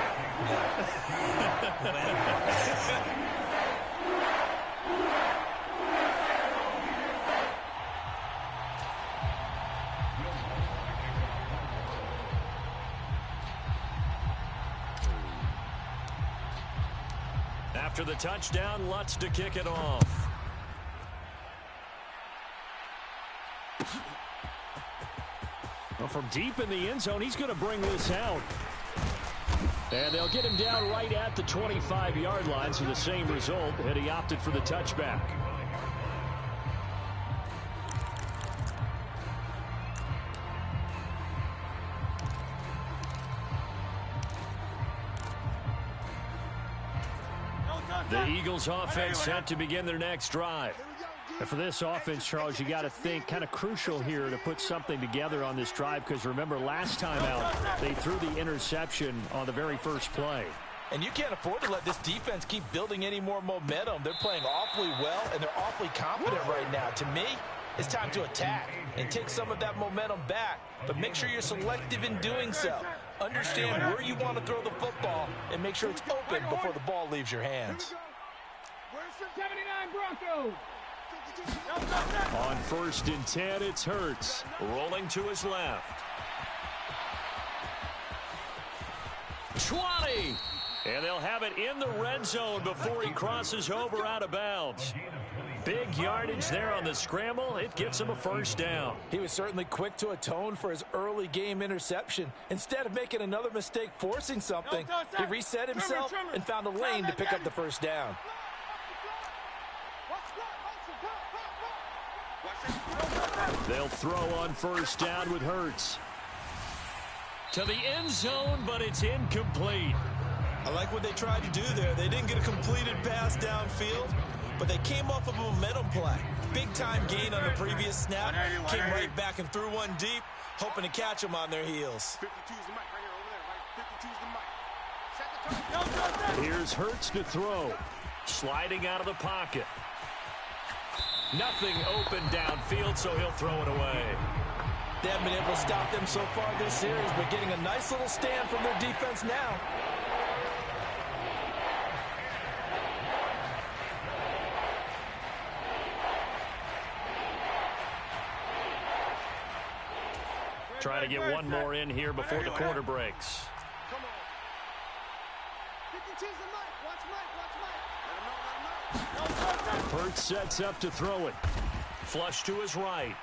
After the touchdown, Lutz to kick it off. Well, from deep in the end zone, he's going to bring this out. And they'll get him down right at the 25-yard line, so the same result, and he opted for the touchback. The Eagles offense set to begin their next drive. And for this offense, Charles, you got to think kind of crucial here to put something together on this drive, because remember last time out they threw the interception on the very first play. And you can't afford to let this defense keep building any more momentum. They're playing awfully well, and they're awfully confident right now. To me, it's time to attack and take some of that momentum back, but make sure you're selective in doing so. Understand where you want to throw the football and make sure it's open before the ball leaves your hands. Where's the 79? On 1st and 10, it's Hurts. Rolling to his left. 20. And they'll have it in the red zone before he crosses over out of bounds. Big yardage there on the scramble. It gets him a first down. He was certainly quick to atone for his early game interception. Instead of making another mistake forcing something, he reset himself and found a lane to pick up the first down. They'll throw on 1st down with Hurts. To the end zone, but it's incomplete. I like what they tried to do there. They didn't get a completed pass downfield, but they came off of a momentum play. Big-time gain on the previous snap. Came right back and threw one deep, hoping to catch them on their heels. 52's the mic right here, over there, right? 52's the mic. Here's Hurts to throw. Sliding out of the pocket. Nothing open downfield, so he'll throw it away. They haven't been able to stop them so far this series, but getting a nice little stand from their defense now. Trying to get one more in here before the quarter breaks. Come on. 52's the mic. Watch Mike. Let him know. Hurts sets up to throw it. Flush to his right.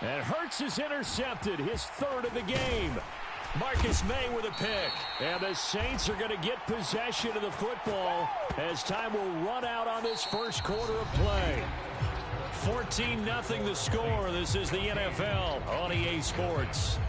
And Hurts is intercepted, his 3rd of the game. Marcus May with a pick. And the Saints are going to get possession of the football as time will run out on this first quarter of play. 14-0 the score. This is the NFL on EA Sports.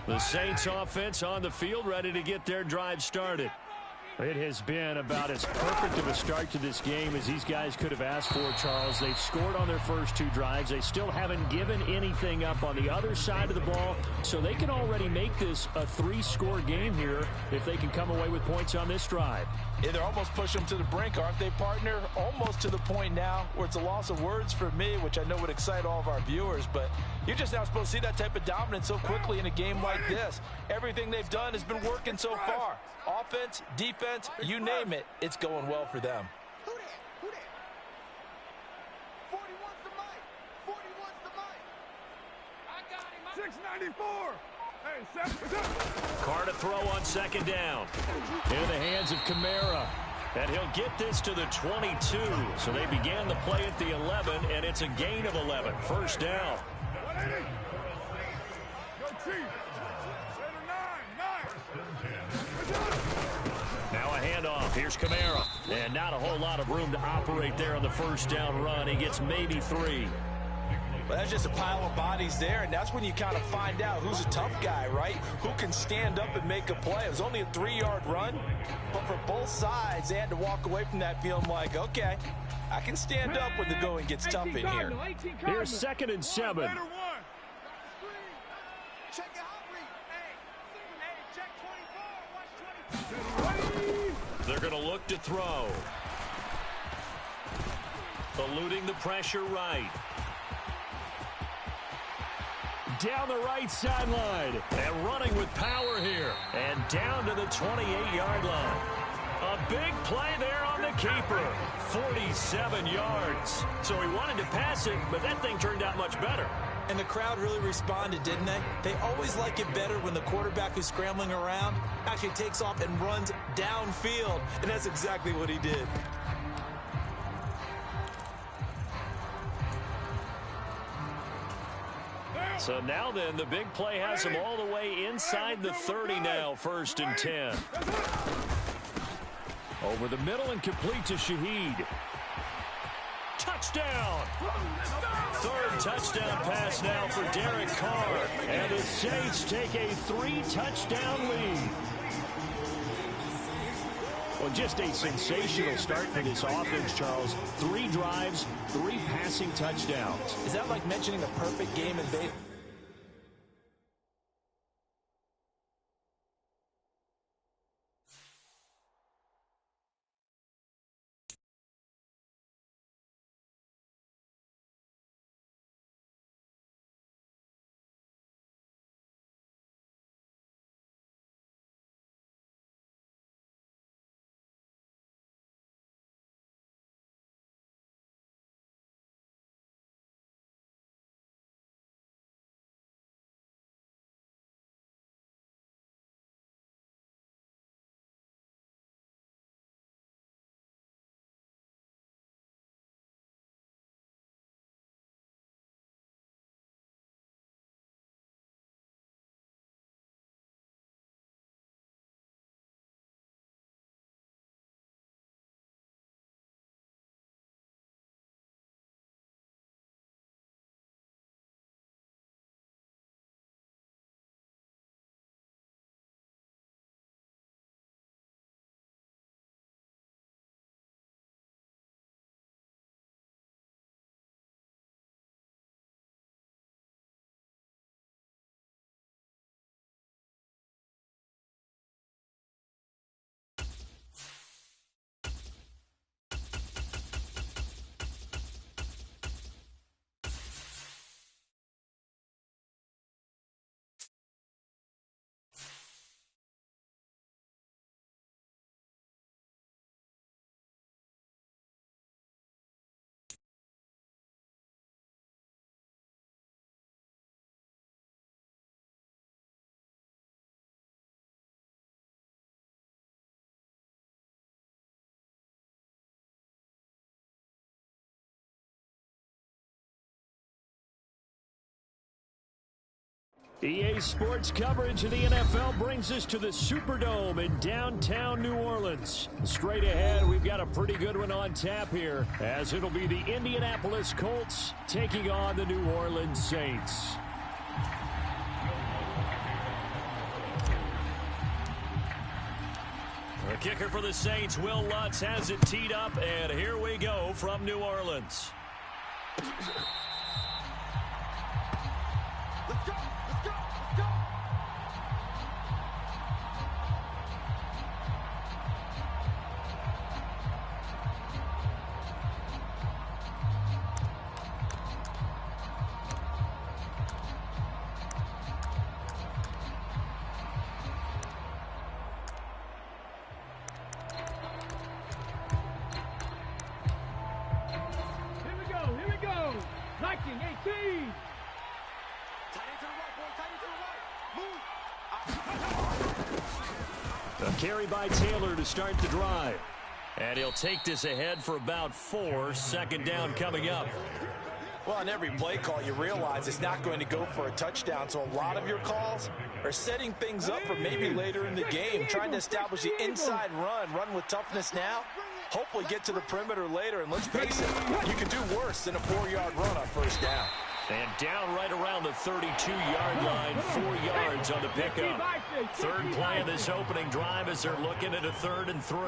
The Saints offense on the field, ready to get their drive started. It has been about as perfect of a start to this game as these guys could have asked for, Charles. They've scored on their first 2 drives. They still haven't given anything up on the other side of the ball, so they can already make this a 3-score game here if they can come away with points on this drive. Yeah, they're almost pushing them to the brink, aren't they, partner? Almost to the point now where it's a loss of words for me, which I know would excite all of our viewers, but you're just not supposed to see that type of dominance so quickly in a game like this. Everything they've done has been working so far. Offense, defense, you name it, it's going well for them. Who that? 41's the mic. 41's the mic. I got him. 694. Hey, 7. Carr to throw on 2nd down. Into the hands of Kamara. And he'll get this to the 22. So they began the play at the 11, and it's a gain of 11. First down. 180. Go Chiefs. Now a handoff. Here's Kamara. And not a whole lot of room to operate there on the first down run. He gets maybe 3. Well, that's just a pile of bodies there, and that's when you kind of find out who's a tough guy, right? Who can stand up and make a play. It was only a 3-yard run, but for both sides, they had to walk away from that feeling like, okay, I can stand up when the going gets tough in here. Here's 2nd and 7. Check your hot read. Hey, check 24. Watch 24. They're going to look to throw. Eluding the pressure right. Down the right sideline. And running with power here. And down to the 28-yard line. A big play there on the keeper. 47 yards. So he wanted to pass it, but that thing turned out much better. And the crowd really responded, didn't they? They always like it better when the quarterback who's scrambling around actually takes off and runs downfield. And that's exactly what he did. So now then, the big play has him all the way inside the 30 now, 1st and 10. Over the middle and complete to Shaheed. Touchdown! 3rd touchdown pass now for Derek Carr. And the Saints take a 3-touchdown lead. Well, just a sensational start for this offense, Charles. 3 drives, 3 passing touchdowns. Is that like mentioning a perfect game in EA Sports coverage of the NFL brings us to the Superdome in downtown New Orleans. Straight ahead, we've got a pretty good one on tap here, as it'll be the Indianapolis Colts taking on the New Orleans Saints. The kicker for the Saints, Will Lutz, has it teed up, and here we go from New Orleans. Let's go! Let's go! Let's go! Here we go. 1918. A carry by Taylor to start the drive. And he'll take this ahead for about 4. Second down coming up. Well, on every play call, you realize it's not going to go for a touchdown. So a lot of your calls are setting things up for maybe later in the game, trying to establish the inside run with toughness now. Hopefully get to the perimeter later. And let's face it, you can do worse than a 4-yard run on first down. And down right around the 32-yard line, 4 yards on the pickup. Third play of this opening drive as they're looking at a 3rd and 3.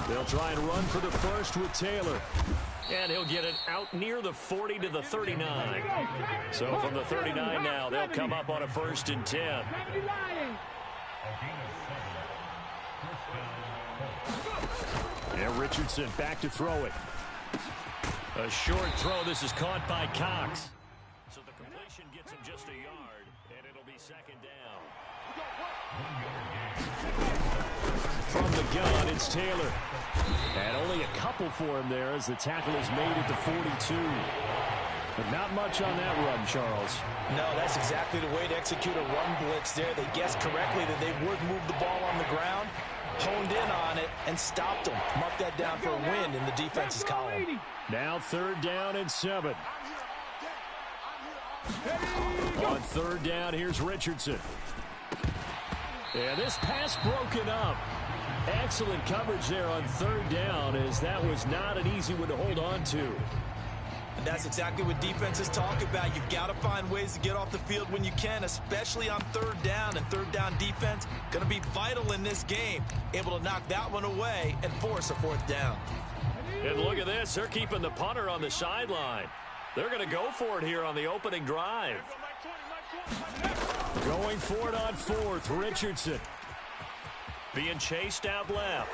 They'll try and run for the first with Taylor. And he'll get it out near the 40 to the 39. So from the 39 now, they'll come up on a 1st and 10. And Richardson back to throw it. A short throw. This is caught by Cox. So the completion gets him just a yard, and it'll be 2nd down. From the gun, it's Taylor. And only a couple for him there as the tackle is made at the 42. But not much on that run, Charles. No, that's exactly the way to execute a run blitz there. They guessed correctly that they would move the ball on the ground, honed in on it, and stopped them. Mark that down for a win in the defense's column. Now 3rd down and 7. On 3rd down, here's Richardson. And this pass broken up. Excellent coverage there on 3rd down, as that was not an easy one to hold on to. And that's exactly what defenses talk about. You've got to find ways to get off the field when you can, especially on 3rd down. And 3rd down defense going to be vital in this game. Able to knock that one away and force a 4th down. And look at this. They're keeping the punter on the sideline. They're going to go for it here on the opening drive. Going for it on 4th, Richardson. Being chased out left.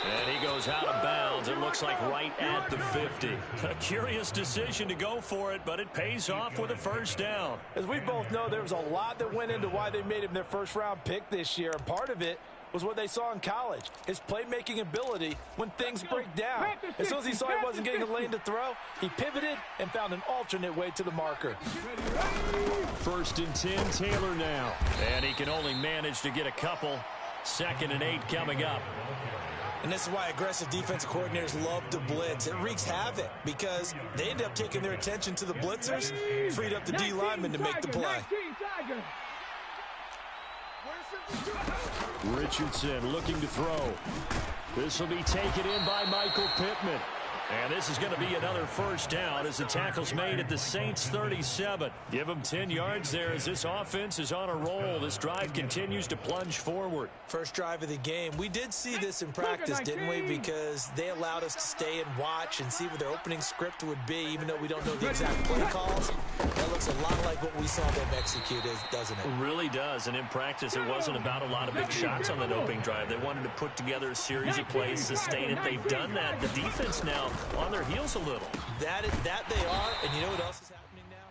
And he goes out of bounds. It looks like right at the 50. A curious decision to go for it, but it pays off with a 1st down. As we both know, there was a lot that went into why they made him their 1st-round pick this year. And part of it was what they saw in college, his playmaking ability when things break down. As soon as he saw he wasn't getting a lane to throw, he pivoted and found an alternate way to the marker. 1st and 10, Taylor now. And he can only manage to get a couple. 2nd and 8 coming up. And this is why aggressive defensive coordinators love to blitz. It wreaks havoc because they end up taking their attention to the blitzers, freed up the D lineman to make the play. Richardson looking to throw. This will be taken in by Michael Pittman. And this is going to be another 1st down as the tackle's made at the Saints 37. Give them 10 yards there as this offense is on a roll. This drive continues to plunge forward. First drive of the game. We did see this in practice, didn't we? Because they allowed us to stay and watch and see what their opening script would be, even though we don't know the exact play calls. That looks a lot like what we saw them execute, doesn't it? It really does. And in practice, it wasn't about a lot of big shots on that opening drive. They wanted to put together a series of plays, sustain it. They've done that. The defense now on their heels a little. That they are, and you know what else is happening now?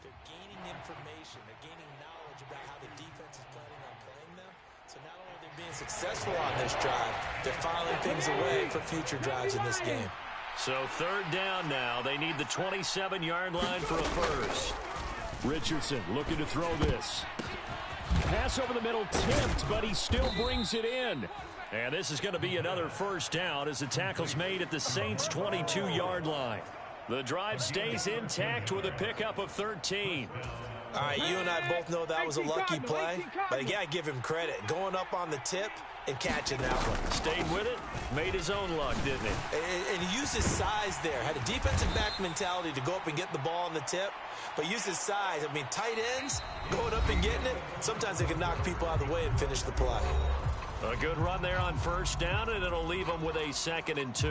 They're gaining information. They're gaining knowledge about how the defense is planning on playing them. So not only are they being successful on this drive, they're filing things away for future drives in this game. So 3rd down now. They need the 27-yard line for a 1st. Richardson looking to throw this. Pass over the middle, tipped, but he still brings it in. And this is going to be another 1st down as the tackle's made at the Saints' 22-yard line. The drive stays intact with a pickup of 13. All right, you and I both know that was a lucky play, but you got to give him credit. Going up on the tip and catching that one. Stayed with it, made his own luck, didn't he? And he used his size there. Had a defensive back mentality to go up and get the ball on the tip, but used his size. I mean, tight ends, going up and getting it, sometimes they can knock people out of the way and finish the play. A good run there on first down, and it'll leave them with a 2nd and 2.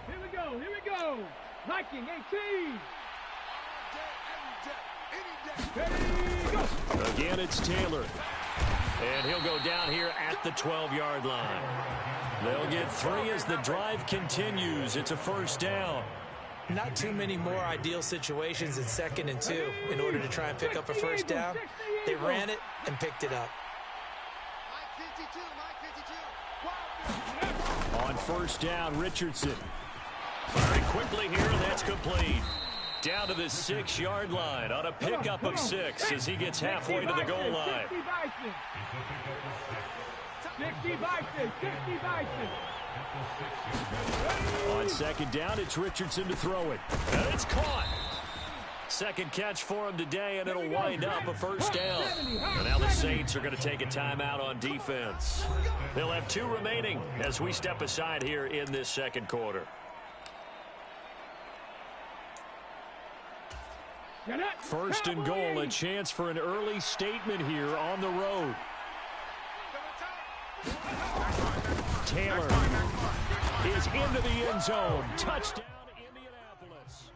Here we go. Viking 18. Again, it's Taylor. And he'll go down here at the 12-yard line. They'll get 3 as the drive continues. It's a first down. Not too many more ideal situations in 2nd and 2 in order to try and pick up a first down. They ran it and picked it up. On first down, Richardson. Very quickly here, and that's complete. Down to the 6-yard line on a pickup of 6 as he gets halfway to the goal line. 60 Bison. On 2nd down, it's Richardson to throw it. And it's caught. 2nd catch for him today, and it'll wind up a first down. And now the Saints are going to take a timeout on defense. They'll have 2 remaining as we step aside here in this 2nd quarter. First and goal, a chance for an early statement here on the road. Taylor is into the end zone. Touchdown, Indianapolis.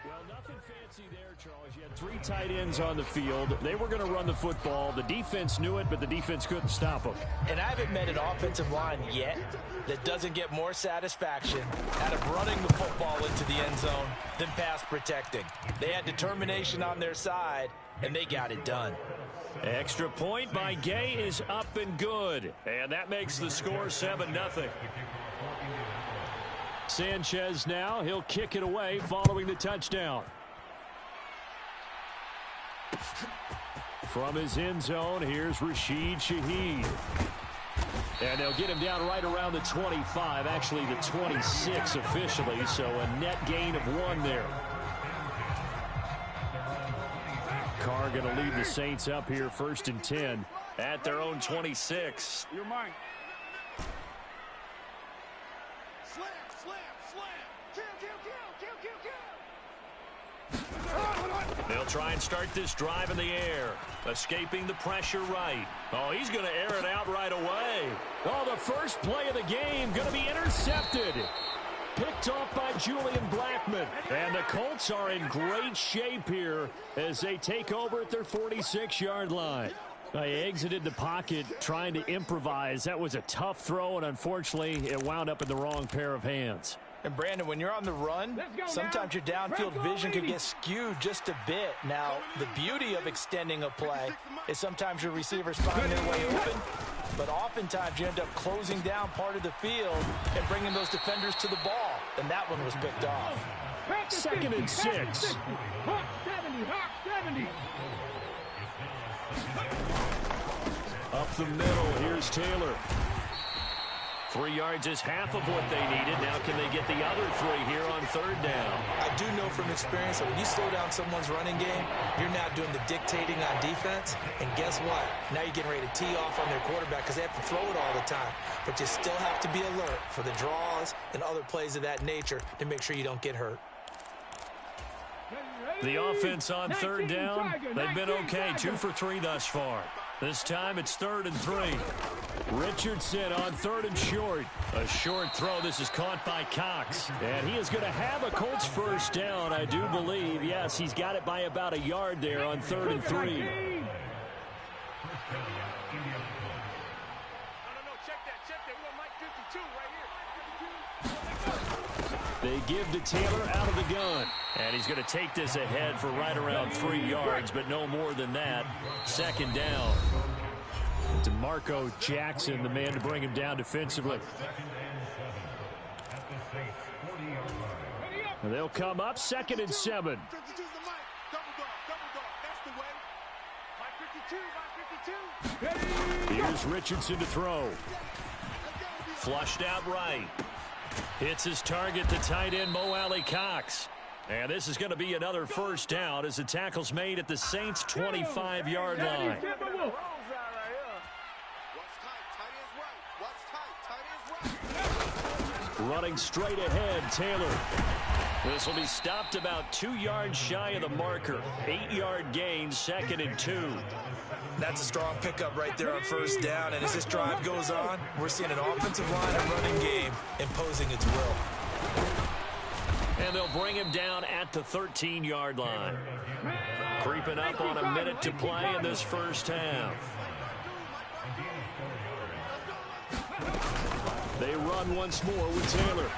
Well, nothing fancy there, Charles. You had 3 tight ends on the field. They were going to run the football. The defense knew it, but the defense couldn't stop them. And I haven't met an offensive line yet that doesn't get more satisfaction out of running the football into the end zone than pass protecting. They had determination on their side, and they got it done. Extra point by Gay is up and good. And that makes the score 7-0. Sanchez now, he'll kick it away following the touchdown. From his end zone, here's Rashid Shaheed. And they'll get him down right around the 25, actually the 26 officially, so a net gain of 1 there. Carr going to lead the Saints up here 1st and 10 at their own 26. You're mine. They'll try and start this drive in the air. Escaping the pressure right. Oh, he's going to air it out right away. Oh, the first play of the game going to be intercepted. Picked off by Julian Blackmon. And the Colts are in great shape here as they take over at their 46-yard line. They exited the pocket trying to improvise. That was a tough throw, and unfortunately, it wound up in the wrong pair of hands. And, Brandon, when you're on the run, sometimes your downfield vision could get skewed just a bit. Now, the beauty of extending a play is sometimes your receivers find their way open, but oftentimes you end up closing down part of the field and bringing those defenders to the ball, and that one was picked off. 2nd and 6. Hawk 70. Up the middle, here's Taylor. 3 yards is half of what they needed. Now can they get the other 3 here on 3rd down? I do know from experience that when you slow down someone's running game, you're now doing the dictating on defense. And guess what? Now you're getting ready to tee off on their quarterback because they have to throw it all the time. But you still have to be alert for the draws and other plays of that nature to make sure you don't get hurt. The offense on 3rd down, they've been okay. 2 for 3 thus far. This time it's 3rd and 3. Richardson on 3rd and short. A short throw. This is caught by Cox. And he is going to have a Colts first down, I do believe. Yes, he's got it by about a yard there on 3rd and 3. They give to Taylor out of the gun. And he's going to take this ahead for right around 3 yards, but no more than that. 2nd down. DeMarco Jackson, the man to bring him down defensively. And they'll come up 2nd and 7. Here's Richardson to throw. Flushed out right. Hits his target, the tight end, Mo Alley Cox. And this is going to be another first down as the tackle's made at the Saints' 25-yard line. Running straight ahead, Taylor. This will be stopped about 2 yards shy of the marker. 8-yard gain, 2nd and 2. That's a strong pickup right there on first down. And as this drive goes on, we're seeing an offensive line and running game imposing its will. And they'll bring him down at the 13-yard line. Creeping up on a minute to play in this first half. They run once more with Taylor.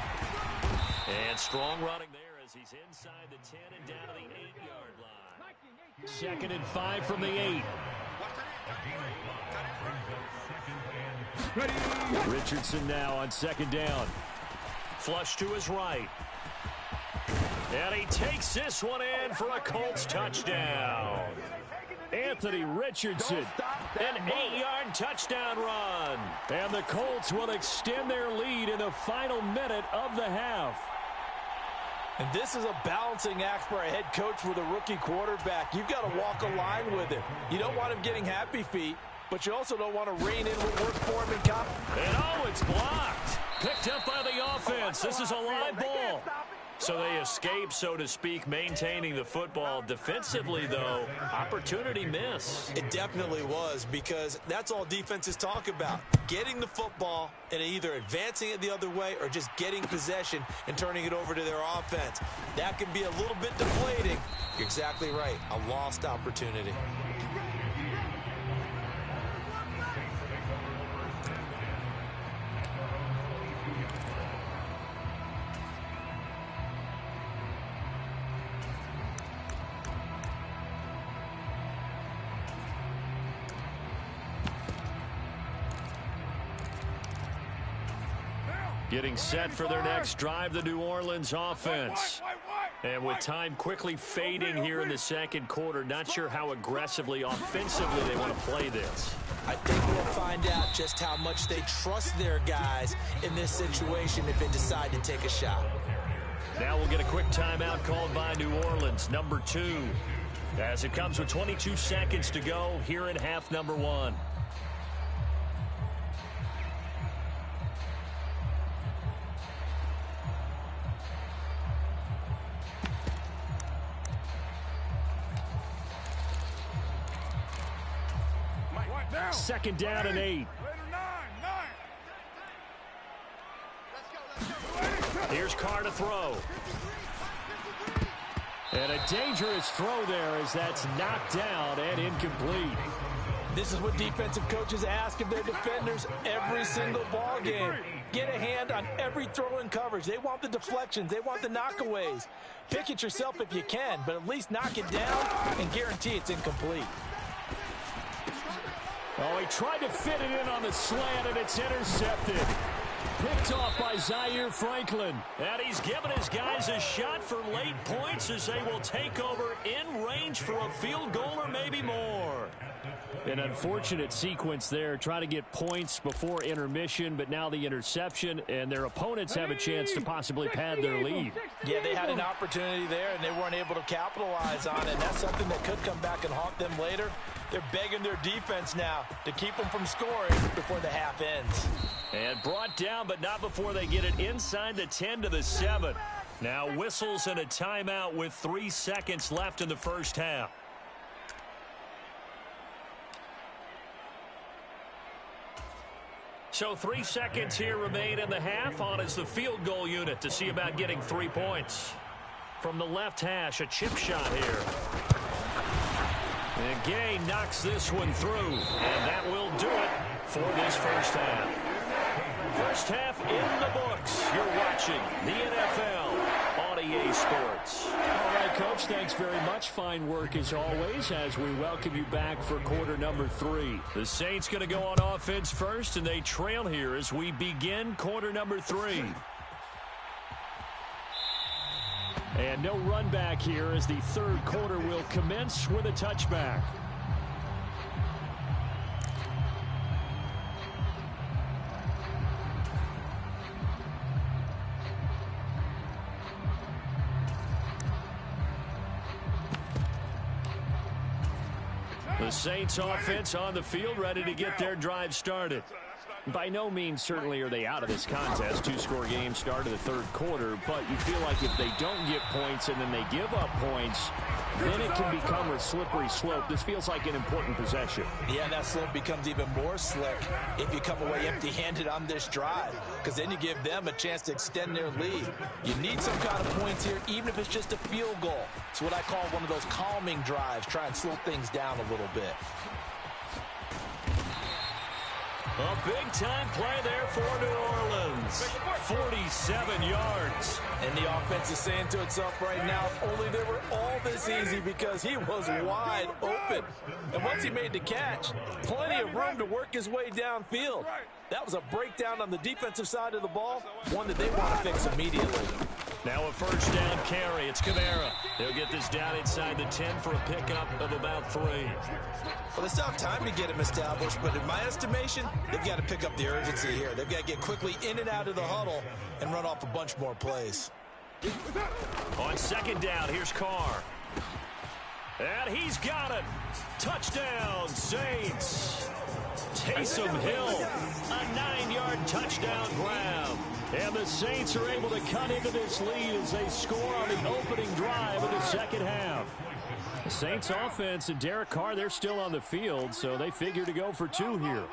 And strong running there as he's inside the 10 and down to the 8-yard line. 2nd and 5 from the 8. Richardson now on 2nd down. Flush to his right. And he takes this one in for a Colts touchdown. Anthony Richardson, an 8-yard touchdown run. And the Colts will extend their lead in the final minute of the half. And this is a balancing act for a head coach with a rookie quarterback. You've got to walk a line with it. You don't want him getting happy feet, but you also don't want to rein in what worked for him in college. And oh, it's blocked. Picked up by the offense. This is a live ball. So they escape, so to speak, maintaining the football. Defensively, though, opportunity miss. It definitely was, because that's all defenses talk about. Getting the football and either advancing it the other way or just getting possession and turning it over to their offense. That can be a little bit deflating. You're exactly right. A lost opportunity. Getting set for their next drive, the New Orleans offense. And with time quickly fading here in the second quarter, not sure how aggressively, offensively they want to play this. I think we'll find out just how much they trust their guys in this situation if they decide to take a shot. Now we'll get a quick timeout called by New Orleans, number 2. As it comes with 22 seconds to go here in half number 1. Second down and 8. Here's Carr to throw. And a dangerous throw there as that's knocked down and incomplete. This is what defensive coaches ask of their defenders every single ball game. Get a hand on every throw in coverage. They want the deflections. They want the knockaways. Pick it yourself if you can, but at least knock it down and guarantee it's incomplete. Oh, he tried to fit it in on the slant, and it's intercepted. Picked off by Zaire Franklin. And he's given his guys a shot for late points as they will take over in range for a field goal or maybe more. An unfortunate sequence there, trying to get points before intermission, but now the interception, and their opponents have a chance to possibly pad their lead. Yeah, they had an opportunity there, and they weren't able to capitalize on it. And that's something that could come back and haunt them later. They're begging their defense now to keep them from scoring before the half ends. And brought down, but not before they get it inside the 10 to the 7. Now whistles and a timeout with 3 seconds left in the first half. So 3 seconds here remain in the half. On is the field goal unit to see about getting 3 points. From the left hash, a chip shot here. And Gay knocks this one through. And that will do it for this first half. First half in the books. You're watching the NFL on EA Sports. All right, Coach, thanks very much. Fine work as always as we welcome you back for quarter number 3. The Saints going to go on offense first, and they trail here as we begin quarter number 3. And no run back here as the third quarter will commence with a touchback. The Saints offense on the field, ready to get their drive started. By no means certainly are they out of this contest. Two-score game start of the third quarter, but you feel like if they don't get points and then they give up points, then it can become a slippery slope. This feels like an important possession. Yeah, and that slope becomes even more slick if you come away empty-handed on this drive, because then you give them a chance to extend their lead. You need some kind of points here, even if it's just a field goal. It's what I call one of those calming drives. Try and slow things down a little bit. A big-time play there for New Orleans. 47 yards. And the offense is saying to itself right now, only they were all this easy because he was wide open. And once he made the catch, plenty of room to work his way downfield. That was a breakdown on the defensive side of the ball, one that they want to fix immediately. Now a first down carry. It's Geebear. He'll get this down inside the 10 for a pickup of about 3. Well, they still have time to get him established, but in my estimation, they've got to pick up the urgency here. They've got to get quickly in and out of the huddle and run off a bunch more plays. On second down, here's Carr. And he's got it. Touchdown, Saints. Taysom Hill, a 9-yard touchdown grab. And the Saints are able to cut into this lead as they score on the opening drive of the second half. The Saints offense and Derek Carr, they're still on the field, so they figure to go for 2 here.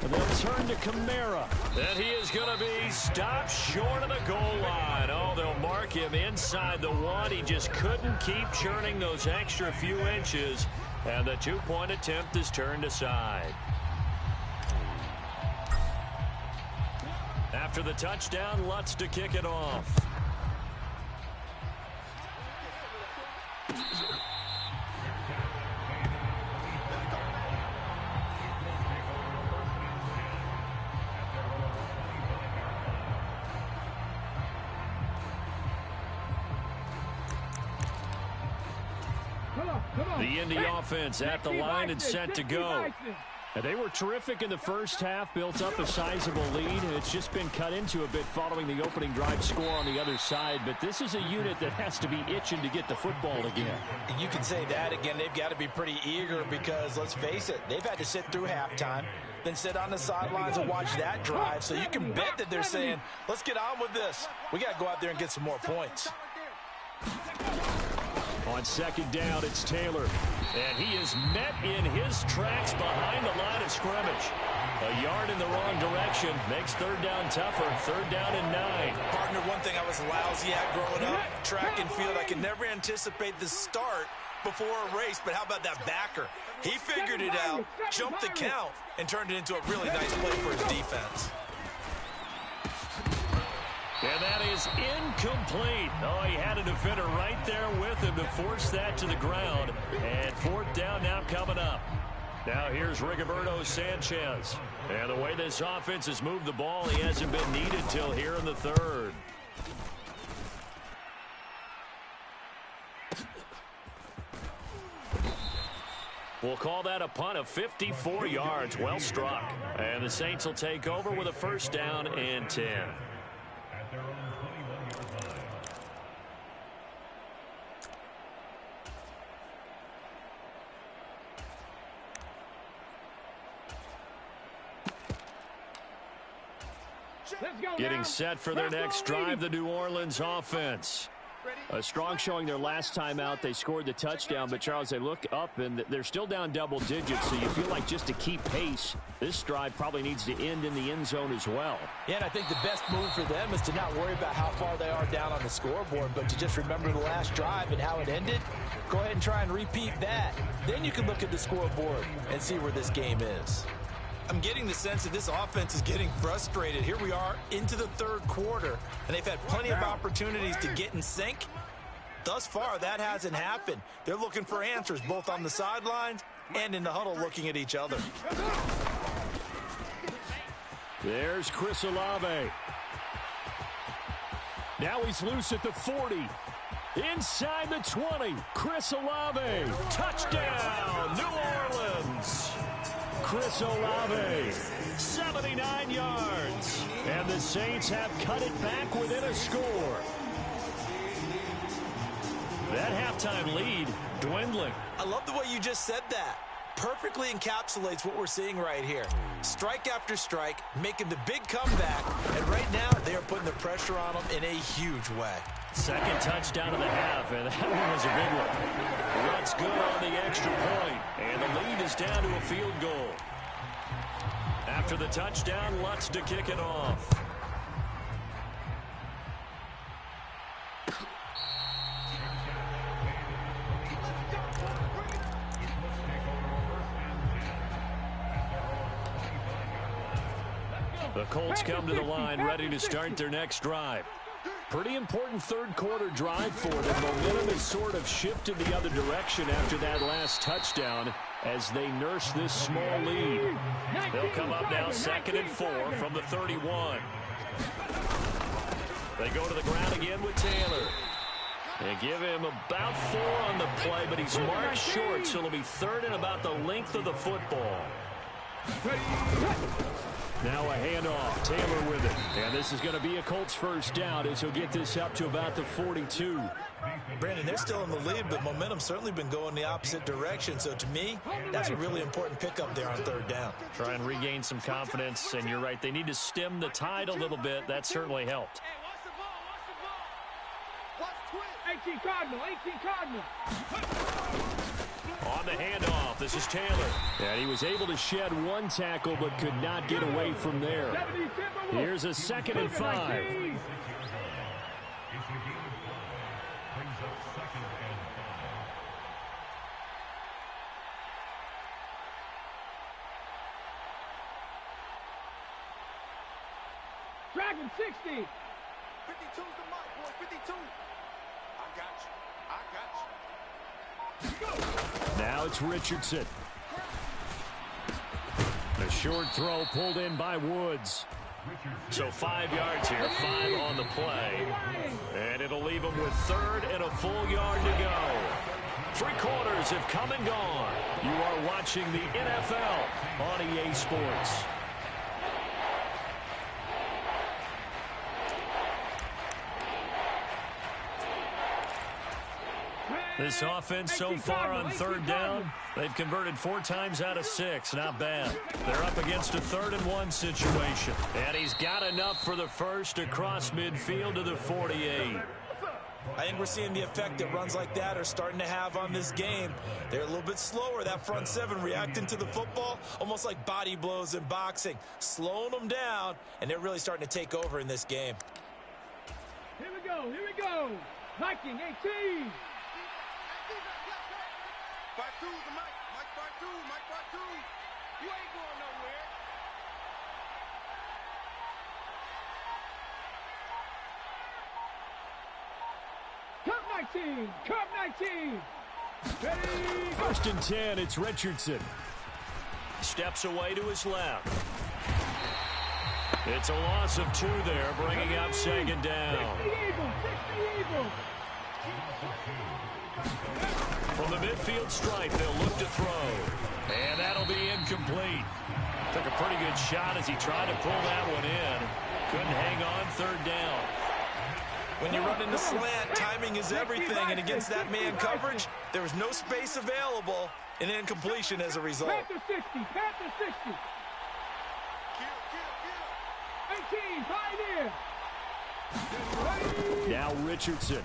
And they'll turn to Kamara. And he is going to be stopped short of the goal line. Oh, they'll mark him inside the 1. He just couldn't keep churning those extra few inches. And the 2-point attempt is turned aside. After the touchdown, Lutz to kick it off. The Indy offense at the line and set to go. And they were terrific in the first half, built up a sizable lead, and it's just been cut into a bit following the opening drive score on the other side. But this is a unit that has to be itching to get the football again. You can say that again. They've got to be pretty eager because, let's face it, they've had to sit through halftime, then sit on the sidelines and watch that drive. So you can bet that they're saying, let's get on with this. We got to go out there and get some more points. On second down, it's Taylor. And he is met in his tracks behind the line of scrimmage. A yard in the wrong direction makes third down tougher. Third down and 9. Partner, one thing I was lousy at growing up, track and field, I could never anticipate the start before a race, but how about that backer? He figured it out, jumped the count, and turned it into a really nice play for his defense. And that is incomplete. Oh, he had a defender right there with him to force that to the ground. And fourth down now coming up. Now here's Rigoberto Sanchez. And the way this offense has moved the ball, he hasn't been needed till here in the third. We'll call that a punt of 54 yards. Well struck. And the Saints will take over with a first down and 10. Getting set for their next drive, the New Orleans offense. A strong showing their last time out. They scored the touchdown, but Charles, they look up and they're still down double digits, so you feel like just to keep pace, this drive probably needs to end in the end zone as well. Yeah, and I think the best move for them is to not worry about how far they are down on the scoreboard, but to just remember the last drive and how it ended. Go ahead and try and repeat that. Then you can look at the scoreboard and see where this game is. I'm getting the sense that this offense is getting frustrated. Here we are into the third quarter, and they've had plenty of opportunities to get in sync. Thus far, that hasn't happened. They're looking for answers both on the sidelines and in the huddle looking at each other. There's Chris Olave. Now he's loose at the 40. Inside the 20. Chris Olave. Touchdown, New Orleans. Chris Olave, 79 yards. And the Saints have cut it back within a score. That halftime lead dwindling. I love the way you just said that. Perfectly encapsulates what we're seeing right here. Strike after strike, making the big comeback, and right now they are putting the pressure on them in a huge way. Second touchdown of the half, and that one was a big one. Lutz good on the extra point, and the lead is down to a field goal. After the touchdown, Lutz to kick it off. The Colts come to the line ready to start their next drive. Pretty important third quarter drive for them. Momentum has sort of shifted the other direction after that last touchdown as they nurse this small lead. They'll come up now 2nd and 4 from the 31. They go to the ground again with Taylor. They give him about 4 on the play, but he's marked short, so it'll be 3rd and about the length of the football. Now a handoff. Taylor with it. And this is going to be a Colts first down as he'll get this up to about the 42. Brandon, they're still in the lead, but momentum's certainly been going the opposite direction. So to me, that's a really important pickup there on 3rd down. Try and regain some confidence, and you're right. They need to stem the tide a little bit. That certainly helped. Watch the ball. 18 Cardinal. On the handoff, this is Taylor. And he was able to shed one tackle but could not get away from there. Here's a 2nd and 5. Dragon 60. 52's the mark, boy. 52. I got you. Now it's Richardson. A short throw pulled in by Woods. So 5 yards here, 5 on the play. And it'll leave them with 3rd and a full yard to go. 3 quarters have come and gone. You are watching the NFL on EA Sports. This offense so far on 3rd down, they've converted 4 times out of 6. Not bad. They're up against a 3rd and 1 situation. And he's got enough for the first across midfield to the 48. I think we're seeing the effect that runs like that are starting to have on this game. They're a little bit slower, that front 7 reacting to the football, almost like body blows in boxing, slowing them down, and they're really starting to take over in this game. Here we go. Here we go. Viking 18. Part 2's the mic. Mike part 2. Mike part 2. You ain't going nowhere. Curve 19. Ready. 1st and 10, it's Richardson. Steps away to his left. It's a loss of 2 there, bringing up 2nd down. 60 Eagles. From the midfield stripe, they'll look to throw. And that'll be incomplete. Took a pretty good shot as he tried to pull that one in. Couldn't hang on 3rd down. When you run into slant, timing is everything, and against that man coverage, there was no space available, and incompletion as a result. Panther 60. 18, Pioneer. Now Richardson.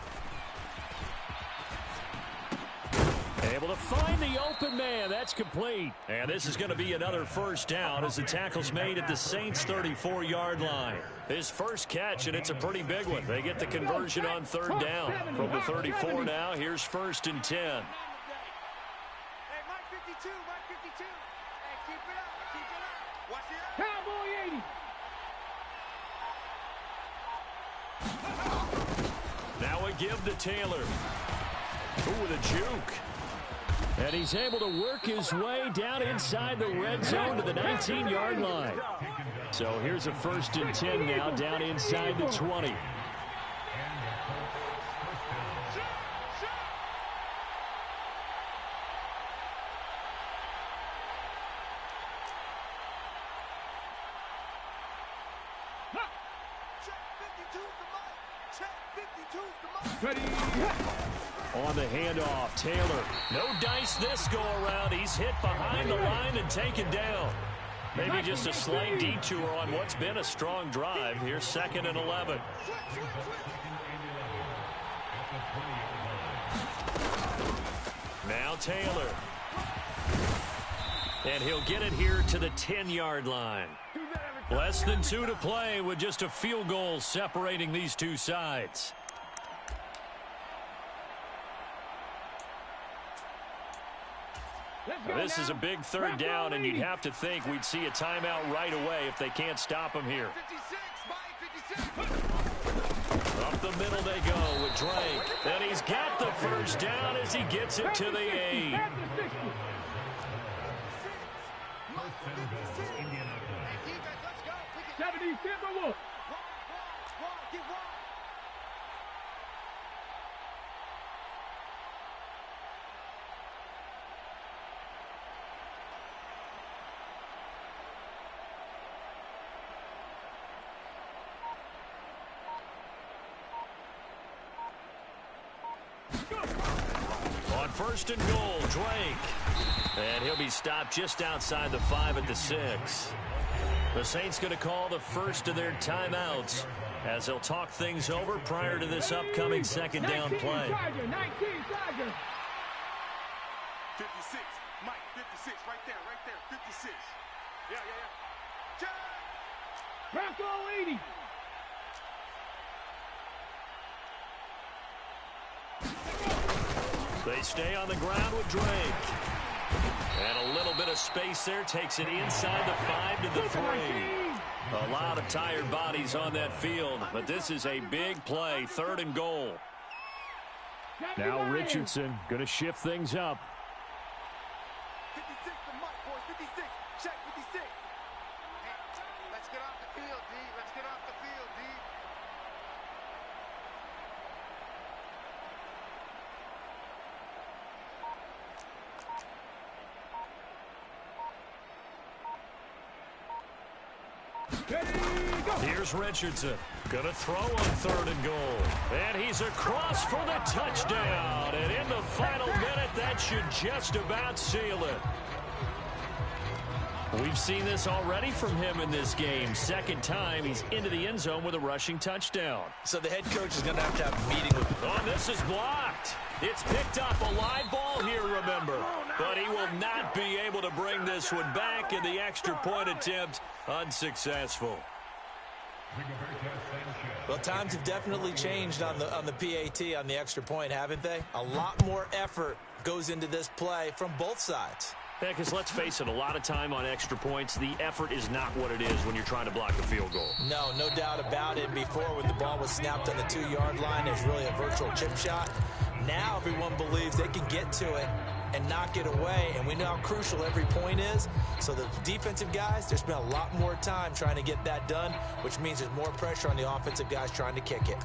Able to find the open man. That's complete. And this is going to be another first down as the tackle's made at the Saints' 34-yard line. His first catch, and it's a pretty big one. They get the conversion on 3rd down. From the 34 now, here's 1st and 10. Hey, Mike 52. Mike 52. Hey, keep it up. Keep it up. Watch it. Cowboy 80. Now a give to Taylor. Ooh, with a juke. And he's able to work his way down inside the red zone to the 19-yard line. So here's a 1st and 10 now down inside the 20. Ready. On the handoff, Taylor. No dice this go around. He's hit behind the line and taken down. Maybe just a slight detour on what's been a strong drive. Here's 2nd and 11. Now Taylor. And he'll get it here to the 10-yard line. Less than 2 to play with just a field goal separating these two sides. This is a big 3rd down, and you'd have to think we'd see a timeout right away if they can't stop him here. Up the middle they go with Drake. And he's got the 1st down as he gets it to the 8. On 1st and goal, Drake. And he'll be stopped just outside the 5 at the 6. The Saints going to call the first of their timeouts as they'll talk things over prior to this upcoming 2nd down play. 56, Mike, 56, right there, 56. Yeah. Bronco 80. They stay on the ground with Drake. And a little bit of space there takes it inside the 5 to the 3. A lot of tired bodies on that field, but this is a big play, 3rd and goal. Now Richardson going to shift things up. 56 to Mike, boys, 56. Check 56. Hey, let's get off the field, D. Let's get off the field, D. Here's Richardson. Going to throw on 3rd and goal. And he's across for the touchdown. And in the final minute, that should just about seal it. We've seen this already from him in this game. 2nd time he's into the end zone with a rushing touchdown. So the head coach is going to have a meeting with him. Oh, this is blocked. It's picked up, a live ball here, remember. But he will not be able to bring this one back, and the extra point attempt unsuccessful. Well, times have definitely changed on the PAT, on the extra point, haven't they? A lot more effort goes into this play from both sides. Yeah, because let's face it, a lot of time on extra points, the effort is not what it is when you're trying to block a field goal. No doubt about it. Before, when the ball was snapped on the 2-yard line, it was really a virtual chip shot. Now everyone believes they can get to it and knock it away, and we know how crucial every point is. So the defensive guys, there's been a lot more time trying to get that done, which means there's more pressure on the offensive guys trying to kick it.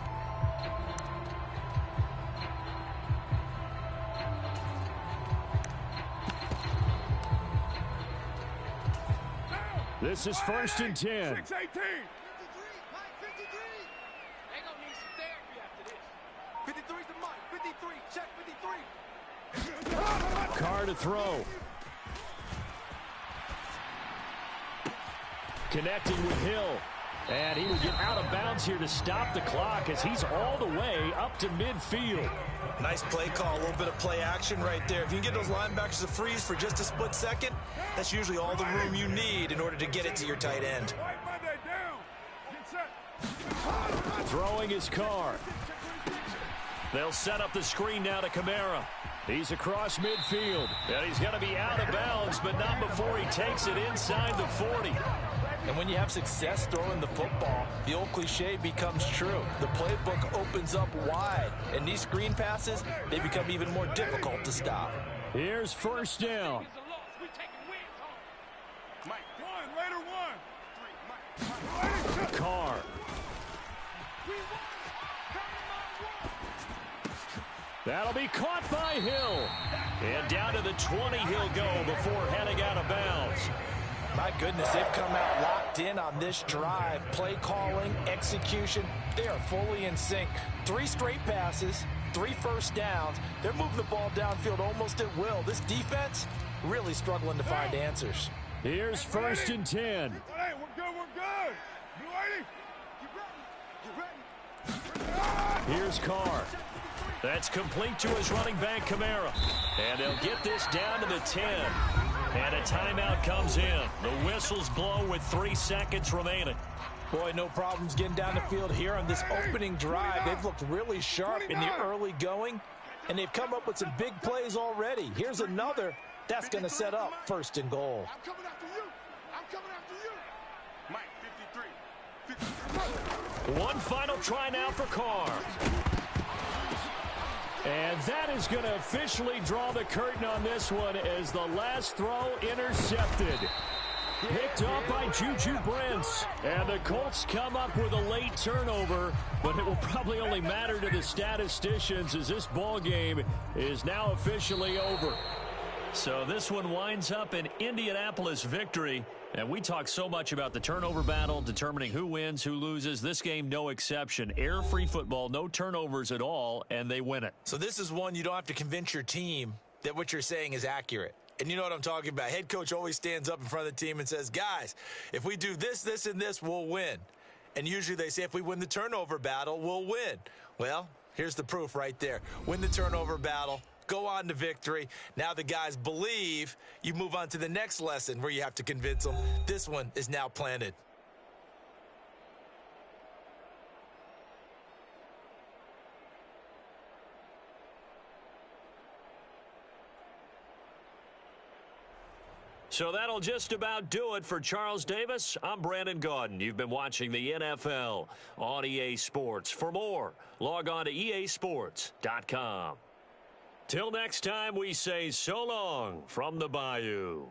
This is 1st and 10. 6-18. 53, Mike, 53. They gonna need some therapy after this. 53's the Mike, 53. Check 53. Carr to throw. Connecting with Hill. And he will get out of bounds here to stop the clock as he's all the way up to midfield. Nice play call, a little bit of play action right there. If you can get those linebackers to freeze for just a split second, that's usually all the room you need in order to get it to your tight end. Throwing his Carr. They'll set up the screen now to Kamara. He's across midfield. And he's going to be out of bounds, but not before he takes it inside the 40. And when you have success throwing the football, the old cliche becomes true. The playbook opens up wide, and these screen passes, they become even more difficult to stop. Here's 1st down. Mike, one. Carr. That'll be caught by Hill. And down to the 20 he'll go before heading out of bounds. My goodness, they've come out locked in on this drive. Play calling, execution, they are fully in sync. 3 straight passes, 3 first downs. They're moving the ball downfield almost at will. This defense really struggling to find answers. Here's 1st and 10. Hey, we're good, we're good. You ready? You ready? Here's Carr. That's complete to his running back, Kamara. And they'll get this down to the 10. And a timeout comes in. The whistles blow with 3 seconds remaining. Boy, no problems getting down the field here on this opening drive. They've looked really sharp in the early going, and they've come up with some big plays already. Here's another. That's going to set up 1st and goal. I'm coming after you. I'm coming after you. Mike, 53. One final try now for Carr. And that is going to officially draw the curtain on this one as the last throw intercepted. Picked off by Juju Brents. And the Colts come up with a late turnover, but it will probably only matter to the statisticians as this ball game is now officially over. So this one winds up an Indianapolis victory. And we talk so much about the turnover battle, determining who wins, who loses. This game, no exception. Air-free football, no turnovers at all, and they win it. So this is one you don't have to convince your team that what you're saying is accurate. And you know what I'm talking about. Head coach always stands up in front of the team and says, guys, if we do this, this, and this, we'll win. And usually they say if we win the turnover battle, we'll win. Well, here's the proof right there. Win the turnover battle. Go on to victory. Now the guys believe. You move on to the next lesson where you have to convince them. This one is now planted. So that'll just about do it for Charles Davis. I'm Brandon Gaudin. You've been watching the NFL on EA Sports. For more, log on to easports.com. Till next time, we say so long from the Bayou.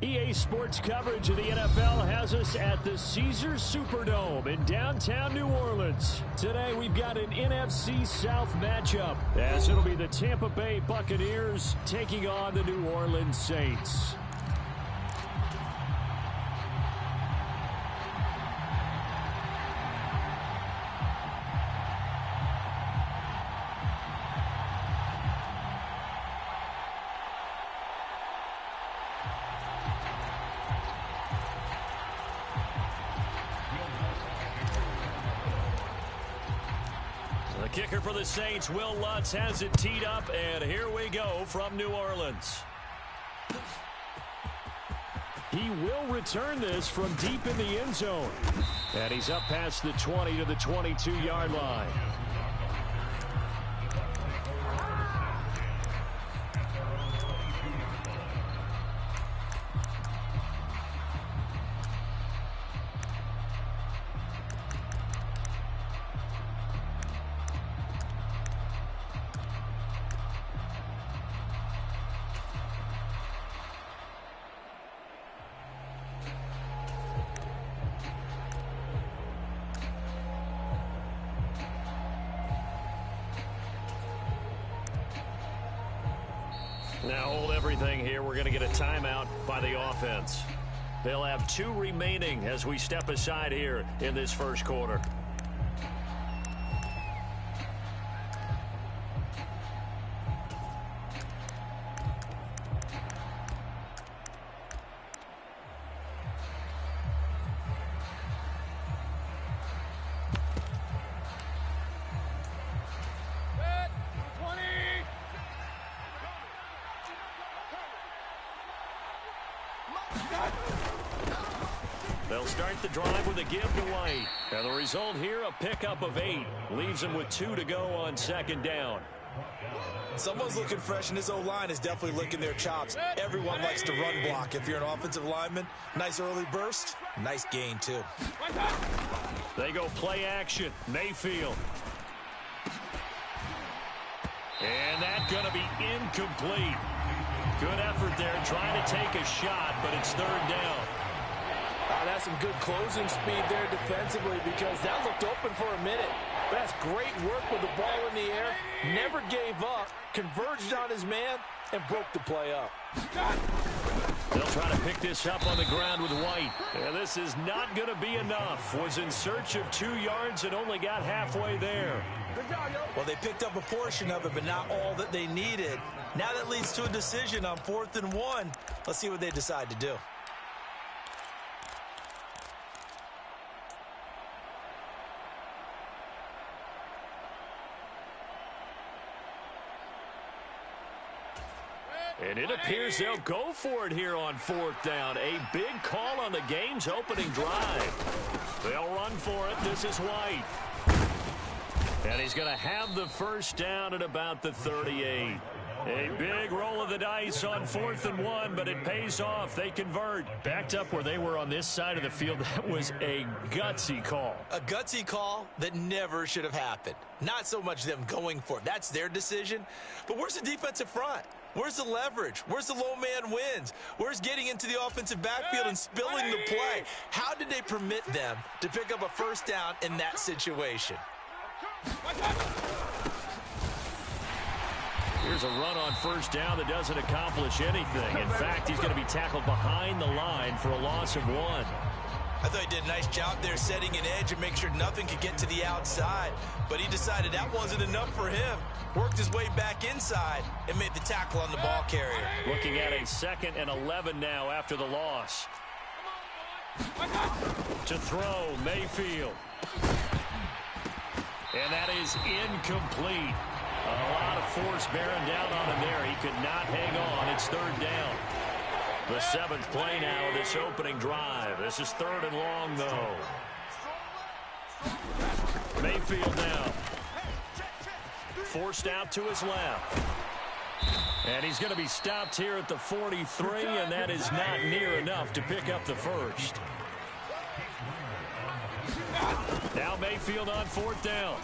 EA Sports coverage of the NFL has us at the Caesars Superdome in downtown New Orleans. Today we've got an NFC South matchup, as it'll be the Tampa Bay Buccaneers taking on the New Orleans Saints. The kicker for the Saints, Will Lutz, has it teed up, and here we go from New Orleans. He will return this from deep in the end zone. And he's up past the 20 to the 22-yard line. Now hold everything here. We're going to get a timeout by the offense. They'll have 2 remaining as we step aside here in this first quarter. They'll start the drive with a give to White. And the result here, a pickup of 8. Leaves them with 2 to go on second down. Someone's looking fresh, and his O-line is definitely licking their chops. Everyone likes to run block. If you're an offensive lineman, nice early burst, nice gain, too. They go play action. Mayfield. And that's going to be incomplete. Good effort there, trying to take a shot, but it's third down. That's some good closing speed there defensively, because that looked open for a minute. That's great work with the ball in the air. Never gave up, converged on his man, and broke the play up. They'll try to pick this up on the ground with White. And this is not going to be enough. Was in search of 2 yards and only got halfway there. Well, they picked up a portion of it, but not all that they needed. Now that leads to a decision on 4th and 1. Let's see what they decide to do. And it appears they'll go for it here on 4th down. A big call on the game's opening drive. They'll run for it. This is White. And he's going to have the first down at about the 38. A big roll of the dice on 4th and 1, but it pays off. They convert. Backed up where they were on this side of the field. That was a gutsy call. A gutsy call that never should have happened. Not so much them going for it. That's their decision. But where's the defensive front? Where's the leverage? Where's the low man wins? Where's getting into the offensive backfield and spilling the play? How did they permit them to pick up a first down in that situation? Here's a run on first down that doesn't accomplish anything. In fact, he's going to be tackled behind the line for a loss of 1. I thought he did a nice job there setting an edge and make sure nothing could get to the outside. But he decided that wasn't enough for him. Worked his way back inside and made the tackle on the ball carrier. Looking at a 2nd and 11 now after the loss. To throw, Mayfield. And that is incomplete. A lot of force bearing down on him there. He could not hang on. It's 3rd down. The 7th play now of this opening drive. This is 3rd and long, though. Mayfield now. Forced out to his left. And he's going to be stopped here at the 43, and that is not near enough to pick up the first. Now Mayfield on 4th down.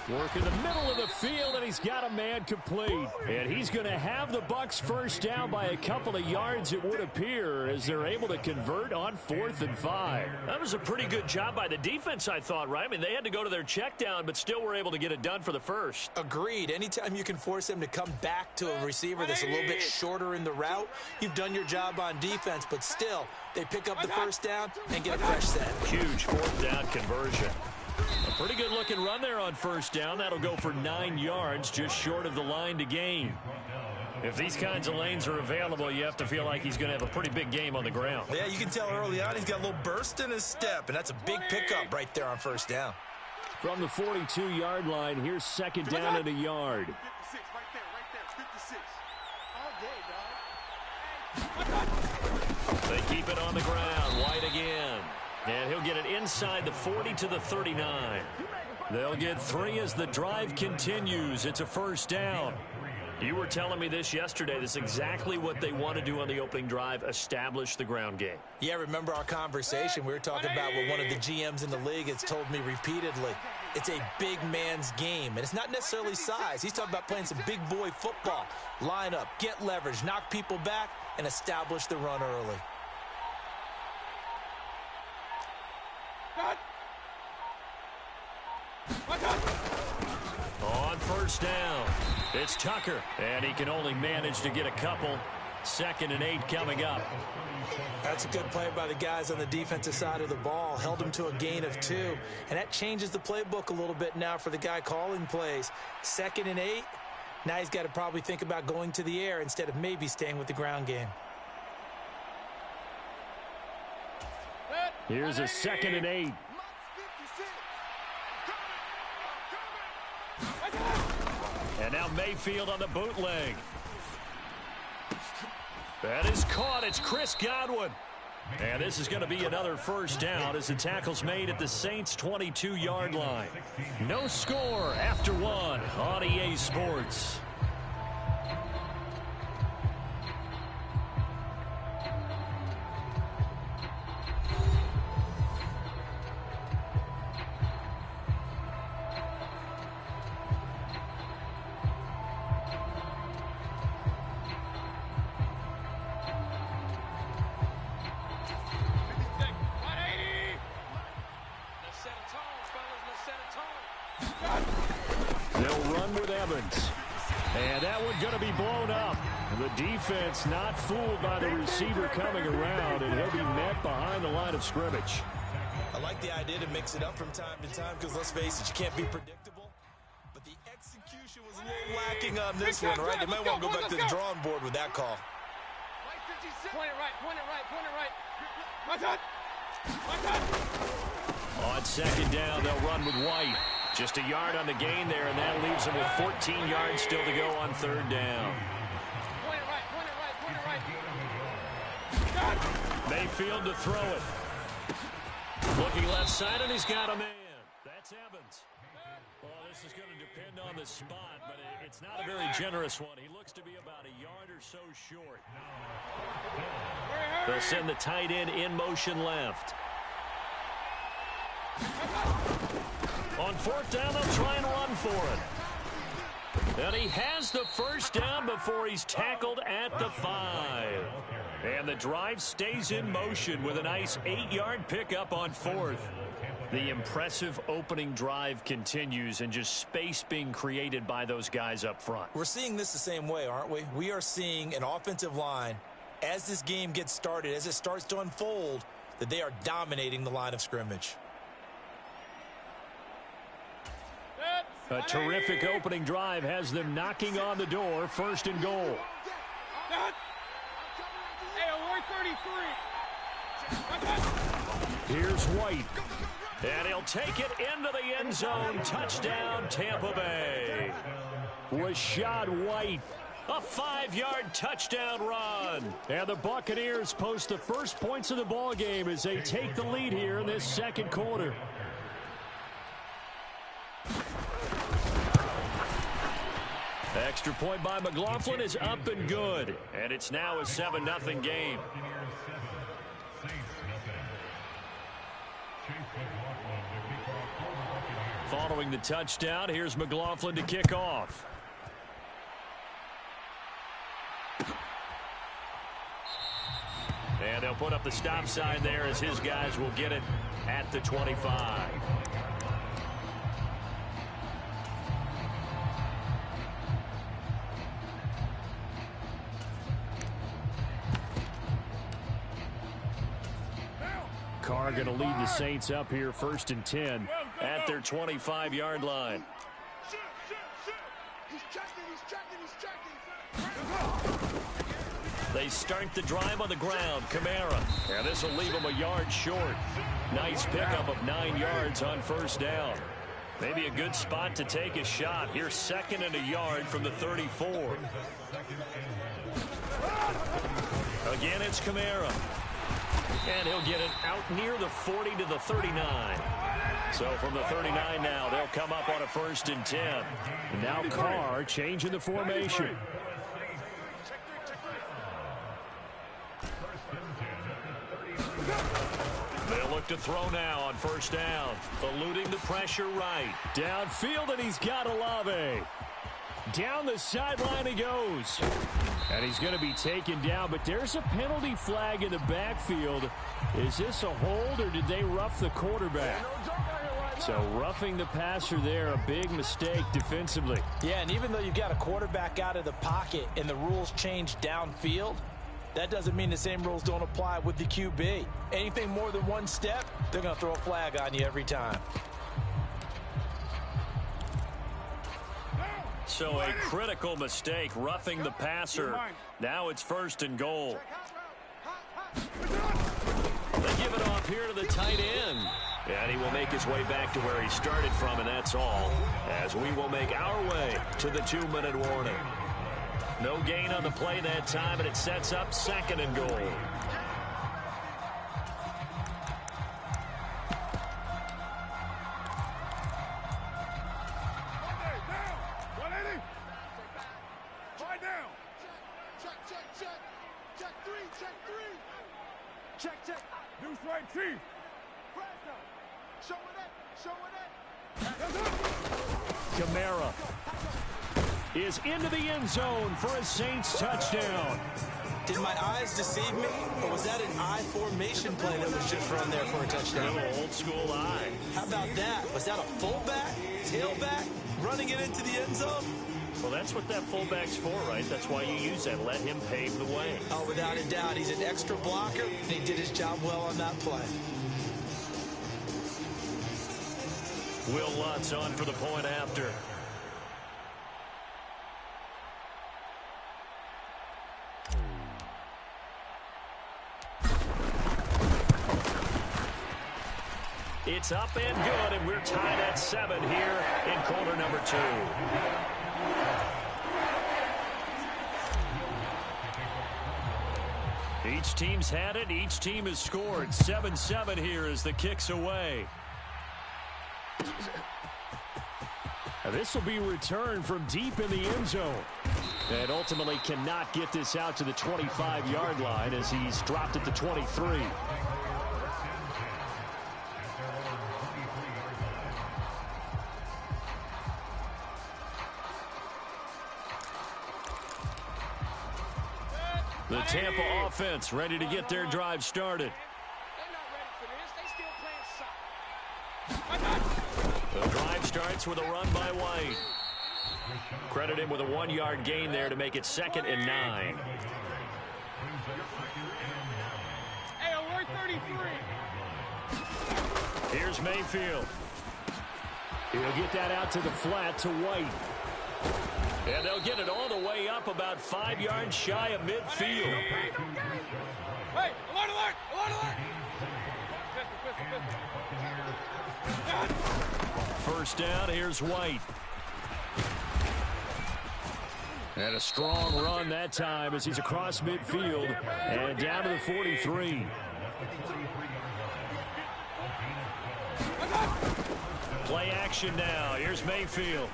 Work in the middle of the field, and he's got a man complete. And he's going to have the Bucs first down by a couple of yards, it would appear, as they're able to convert on 4th and 5. That was a pretty good job by the defense, I thought, right? I mean, they had to go to their check down, but still were able to get it done for the first. Agreed. Anytime you can force them to come back to a receiver that's a little bit shorter in the route, you've done your job on defense, but still, they pick up the first down and get a fresh set. Huge 4th down conversion. A pretty good-looking run there on first down. That'll go for 9 yards, just short of the line to gain. If these kinds of lanes are available, you have to feel like he's going to have a pretty big game on the ground. Yeah, you can tell early on he's got a little burst in his step, and that's a big pickup right there on first down. From the 42-yard line, here's 2nd down and a yard. 56, right there, 56. All day, dog. They keep it on the ground. White again. And he'll get it inside the 40 to the 39. They'll get 3 as the drive continues. It's a first down. You were telling me this yesterday. This is exactly what they want to do on the opening drive, establish the ground game. Yeah, remember our conversation? We were talking about what one of the GMs in the league has told me repeatedly. It's a big man's game, and it's not necessarily size. He's talking about playing some big boy football. Line up, get leverage, knock people back, and establish the run early. On first down, it's Tucker, and he can only manage to get a couple. 2nd and 8 coming up. That's a good play by the guys on the defensive side of the ball. Held him to a gain of 2, and that changes the playbook a little bit now for the guy calling plays. 2nd and 8, now he's got to probably think about going to the air instead of maybe staying with the ground game. Here's a 2nd and 8. And now Mayfield on the bootleg. That is caught. It's Chris Godwin. And this is going to be another first down as the tackle's made at the Saints' 22-yard line. No score after 1 on EA Sports. They'll run with Evans. And that one's going to be blown up. The defense not fooled by the receiver coming around, and he'll be met behind the line of scrimmage. I like the idea to mix it up from time to time because, let's face it, you can't be predictable. But the execution was a little lacking on this one, right? They might want to go back to the drawing board with that call. Point it right, point it right, point it right. My God! My God! On 2nd down, they'll run with White. Just a yard on the gain there, and that leaves them with 14 yards still to go on 3rd down. Point it right, point it right, point it right. God! Mayfield to throw it. Looking left side, and he's got a man. That's Evans. Well, this is going to depend on the spot, but it's not a very generous one. He looks to be about a yard or so short. They'll send the tight end in motion left. On 4th down, they'll try and run for it. And he has the first down before he's tackled at the 5. And the drive stays in motion with a nice 8-yard pickup on 4th. The impressive opening drive continues, and just space being created by those guys up front. We're seeing this the same way, aren't we? We are seeing an offensive line, as this game gets started, as it starts to unfold, that they are dominating the line of scrimmage. A terrific opening drive has them knocking on the door. 1st and goal. Hey, we're 33. Here's White. And he'll take it into the end zone. Touchdown, Tampa Bay. Rashad White. A 5-yard touchdown run. And the Buccaneers post the first points of the ball game as they take the lead here in this 2nd quarter. Extra point by McLaughlin is up and good. And it's now a 7-0 game. Following the touchdown, here's McLaughlin to kick off. And they'll put up the stop sign there as his guys will get it at the 25. Carr going to lead the Saints up here 1st and 10 at their 25-yard line. They start the drive on the ground. Kamara. And this will leave him a yard short. Nice pickup of 9 yards on 1st down. Maybe a good spot to take a shot. Here's 2nd and a yard from the 34. Again, it's Kamara. And he'll get it out near the 40 to the 39. So from the 39 now, they'll come up on a 1st and 10. And now Carr changing the formation. They'll look to throw now on 1st down. Eluding the pressure right. Downfield, and he's got Olave. Down the sideline he goes. And he's going to be taken down, but there's a penalty flag in the backfield. Is this a hold, or did they rough the quarterback? So roughing the passer there, a big mistake defensively. Yeah, and even though you've got a quarterback out of the pocket and the rules change downfield, that doesn't mean the same rules don't apply with the QB. Anything more than one step, they're going to throw a flag on you every time. So a critical mistake, roughing the passer. Now it's 1st and goal. They give it off here to the tight end. And he will make his way back to where he started from, and that's all. As we will make our way to the 2-minute warning. No gain on the play that time, and it sets up 2nd and goal. Kamara is into the end zone for a Saints touchdown. Did my eyes deceive me, or was that an I formation play that was just run there for a touchdown? A little old school eye. How about that? Was that a fullback, tailback, running it into the end zone? Well, that's what that fullback's for, right? That's why you use that. Let him pave the way. Oh, without a doubt. He's an extra blocker, and he did his job well on that play. Will Lutz on for the point after. It's up and good, and we're tied at 7 here in quarter number 2. Each team's had it. Each team has scored. 7-7 here as the kick's away. Now this will be returned from deep in the end zone. And ultimately cannot get this out to the 25-yard line as he's dropped at the 23. The Tampa offense ready to get their drive started. The drive starts with a run by White. Credit him with a 1-yard gain there to make it 2nd and 9. Hey, alert 33. Here's Mayfield. He'll get that out to the flat to White. And they'll get it all the way up about 5 yards shy of midfield. Hey, alert, alert, alert, alert. First down, here's White. And a strong run that time as he's across midfield and down to the 43. Play action now. Here's Mayfield.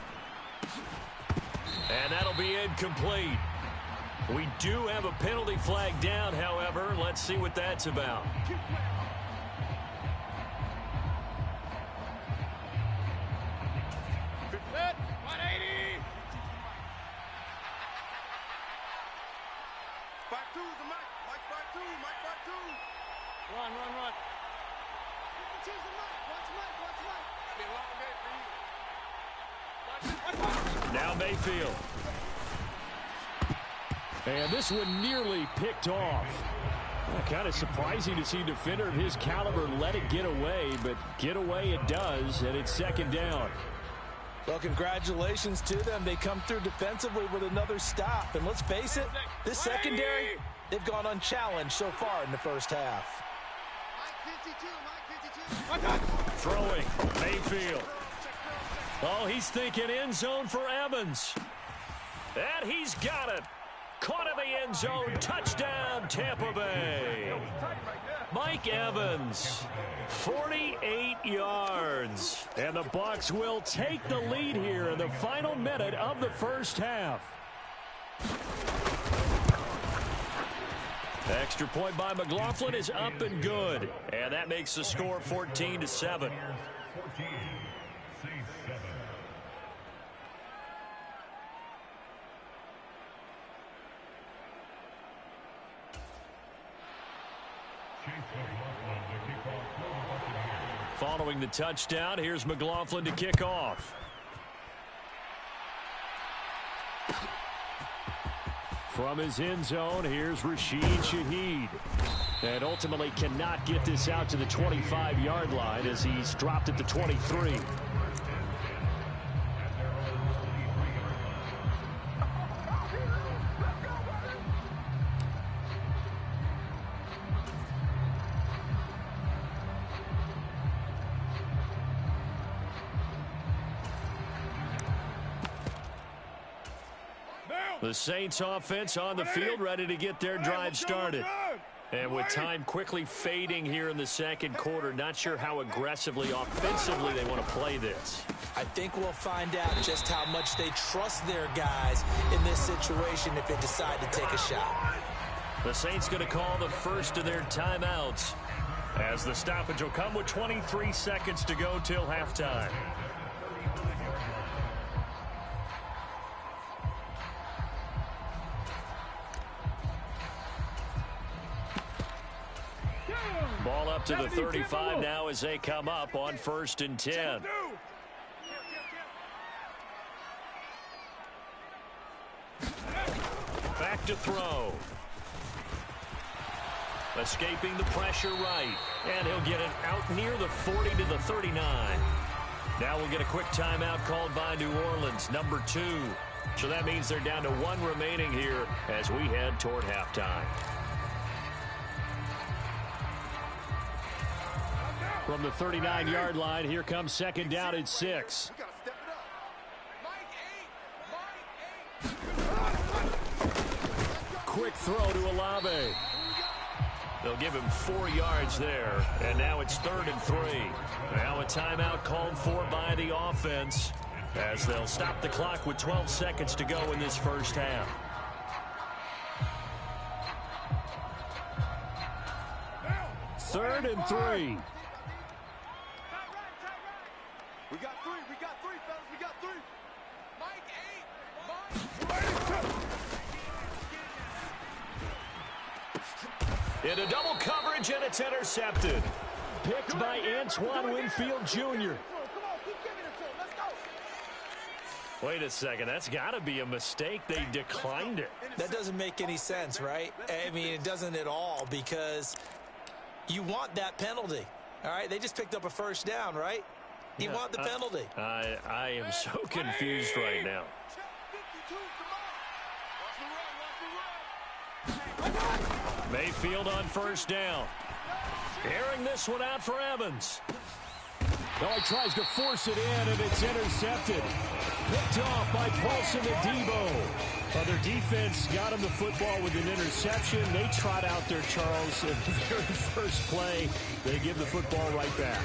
And that'll be incomplete. We do have a penalty flag down, however. Let's see what that's about. 5-2 is the Mike. Mike 5-2. Mike 5-2. Run, run, run. Choose the Mike. Watch Mike. Watch Mike. Be a long day for you. Watch Mike. Now Mayfield. And this one nearly picked off. Kind of surprising to see a defender of his caliber let it get away, but get away it does, and it's second down. Well, congratulations to them. They come through defensively with another stop. And let's face it, this secondary, they've gone unchallenged so far in the first half. Mike 52. Mike 52. Throwing, Mayfield. Oh, he's thinking end zone for Evans. And he's got it. Caught in the end zone. Touchdown, Tampa Bay. Mike Evans, 48 yards. And the Bucs will take the lead here in the final minute of the first half. Extra point by McLaughlin is up and good. And that makes the score 14-7. Following the touchdown, here's McLaughlin to kick off. From his end zone, here's Rashid Shaheed. And ultimately cannot get this out to the 25-yard line as he's dropped at the 23. The Saints offense on the field, ready to get their drive started. And with time quickly fading here in the second quarter, not sure how aggressively, offensively they want to play this. I think we'll find out just how much they trust their guys in this situation if they decide to take a shot. The Saints going to call the first of their timeouts as the stoppage will come with 23 seconds to go till halftime. Ball up to the 35 now as they come up on 1st and 10. Back to throw. Escaping the pressure right. And he'll get it out near the 40 to the 39. Now we'll get a quick timeout called by New Orleans, number 2. So that means they're down to 1 remaining here as we head toward halftime. From the 39-yard line, here comes second down at 6. We gotta step it up. Mike 8. Quick throw to Olave. They'll give him 4 yards there, and now it's 3rd and 3. Now a timeout called for by the offense as they'll stop the clock with 12 seconds to go in this first half. Third and 3. We got 3. We got 3, fellas. We got 3. Mike 8. Into double coverage, and it's intercepted. Picked by Antoine Winfield Jr. Come on, keep giving it to him. Let's go. Wait a second. That's got to be a mistake. They declined it. That doesn't make any sense, right? I mean, it doesn't at all because you want that penalty. All right, they just picked up a first down, right? You want the penalty. I am so confused right now. Mayfield on first down. Airing this one out for Evans. Oh, he tries to force it in, and it's intercepted. Picked off by Paulson Adebo. Their defense got him the football with an interception. They trot out there, Charles, at the very first play. They give the football right back.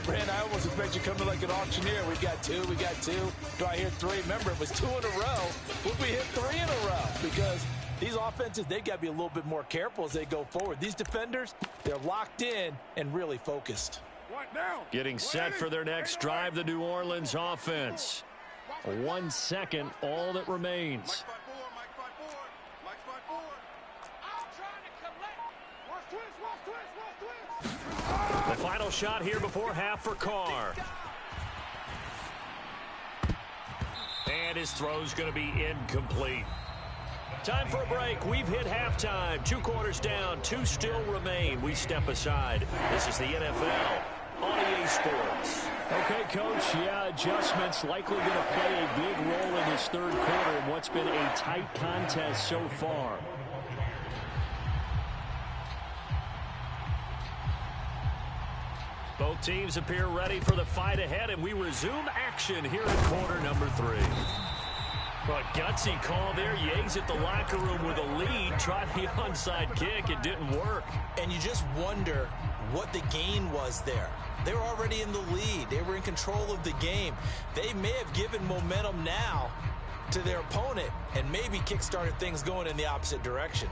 Brand, I almost expect you coming like an auctioneer. We got 2. We got 2. Do I hear 3? Remember, it was 2 in a row. Would we hit 3 in a row? Because these offenses, they got to be a little bit more careful as they go forward. These defenders, they're locked in and really focused. Getting set for their next drive, the New Orleans offense. 1 second, all that remains. Mike 5-4. Mike 5-4. Mike 5-4. The final shot here before half for Carr. And his throw's going to be incomplete. Time for a break. We've hit halftime. 2 quarters down. 2 still remain. We step aside. This is the NFL on EA Sports. Okay, Coach. Yeah, adjustments likely going to play a big role in this third quarter in what's been a tight contest so far. Both teams appear ready for the fight ahead, and we resume action here in quarter number 3. But gutsy call there. Yates at the locker room with a lead. Tried the onside kick. It didn't work. And you just wonder what the gain was there. They were already in the lead. They were in control of the game. They may have given momentum now to their opponent and maybe kick-started things going in the opposite direction.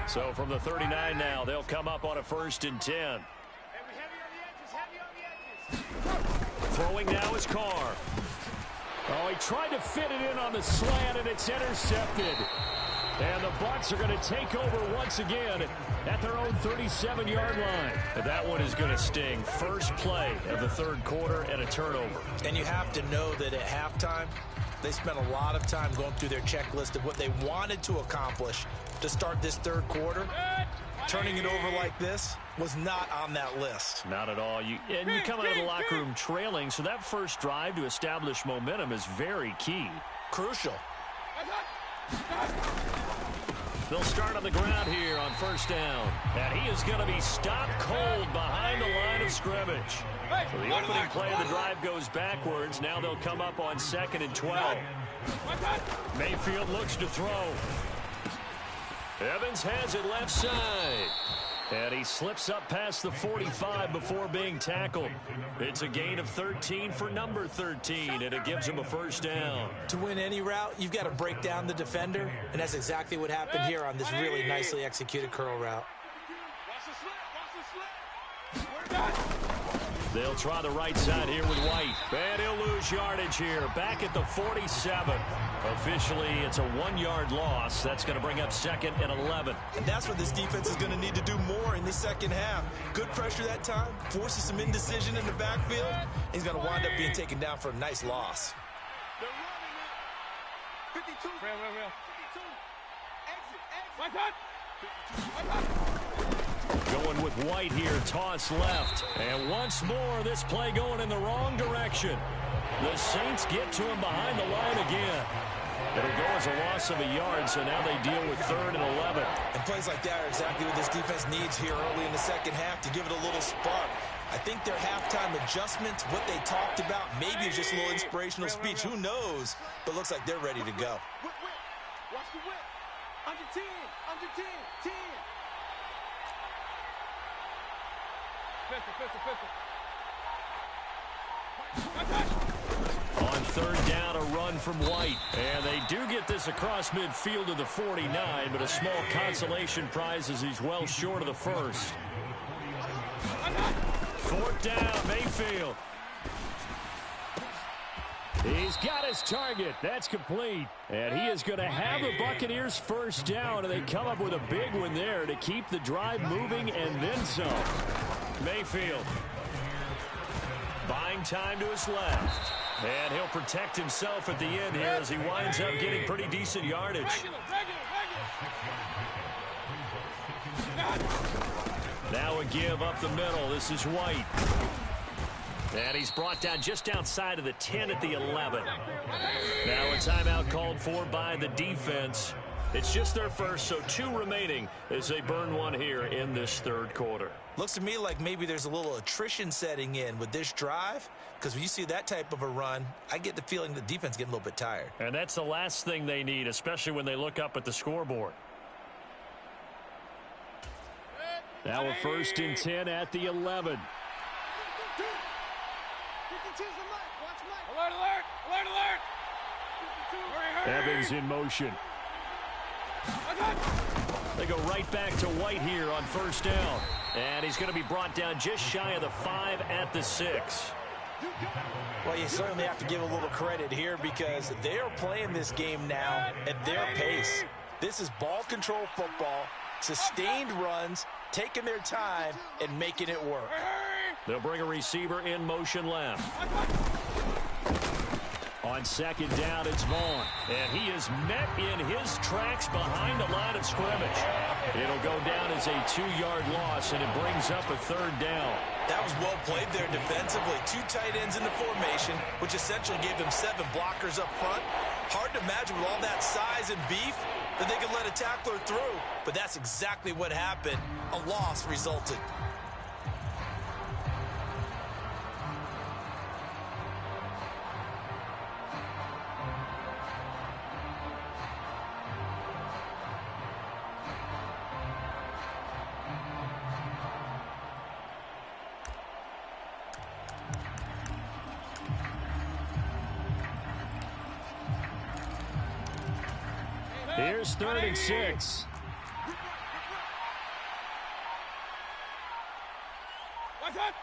So from the 39 now, they'll come up on a 1st and 10. Throwing now is Carr. Oh, he tried to fit it in on the slant, and it's intercepted. And the Bucs are going to take over once again at their own 37-yard line. And that one is going to sting. First play of the third quarter and a turnover. And you have to know that at halftime, they spent a lot of time going through their checklist of what they wanted to accomplish to start this third quarter. Turning it over like this was not on that list. Not at all. You come out of the locker room trailing, so that first drive to establish momentum is very key. Crucial. They'll start on the ground here on 1st down. And he is going to be stopped cold behind the line of scrimmage. So the opening play of the drive goes backwards. Now they'll come up on 2nd and 12. Mayfield looks to throw. Evans has it left side. And he slips up past the 45 before being tackled. It's a gain of 13 for number 13, and it gives him a 1st down. To win any route, you've got to break down the defender, and that's exactly what happened here on this really nicely executed curl route. They'll try the right side here with White. And he'll lose yardage here. Back at the 47. Officially, it's a 1-yard loss. That's going to bring up 2nd and 11. And that's what this defense is going to need to do more in the second half. Good pressure that time. Forces some indecision in the backfield. He's going to wind up being taken down for a nice loss. They're running it. 52. Real. 52. Exit. Going with White here, toss left. And once more, this play going in the wrong direction. The Saints get to him behind the line again. It'll go as a loss of a yard, so now they deal with 3rd and 11. And plays like that are exactly what this defense needs here early in the second half to give it a little spark. I think their halftime adjustments, what they talked about, maybe it's just a little inspirational speech. Who knows? But looks like they're ready to go. Whip. Watch the whip. Under 10. Under 10. 10. On 3rd down, a run from White. And they do get this across midfield to the 49, but a small consolation prize as he's well short of the 1st. 4th down, Mayfield. He's got his target. That's complete. And he is going to have the Buccaneers 1st down, and they come up with a big one there to keep the drive moving and then some. Mayfield buying time to his left. And he'll protect himself at the end here as he winds up getting pretty decent yardage. Now a give up the middle. This is White. And he's brought down just outside of the 10 at the 11. Now a timeout called for by the defense. It's just their first, so 2 remaining as they burn one here in this third quarter. Looks to me like maybe there's a little attrition setting in with this drive, because when you see that type of a run, I get the feeling the defense getting a little bit tired. And that's the last thing they need, especially when they look up at the scoreboard. Now a 1st and 10 at the 11. Alert! Evans in motion. They go right back to White here on 1st down. And he's going to be brought down just shy of the 5 at the 6. Well, you certainly have to give a little credit here because they are playing this game now at their pace. This is ball control football, sustained runs, taking their time, and making it work. They'll bring a receiver in motion left. On second down, it's Vaughn. And he is met in his tracks behind the line of scrimmage. It'll go down as a 2-yard loss, and it brings up a third down. That was well played there defensively. 2 tight ends in the formation, which essentially gave them 7 blockers up front. Hard to imagine with all that size and beef that they could let a tackler through. But that's exactly what happened. A loss resulted. Here's 3rd and 6. What's that?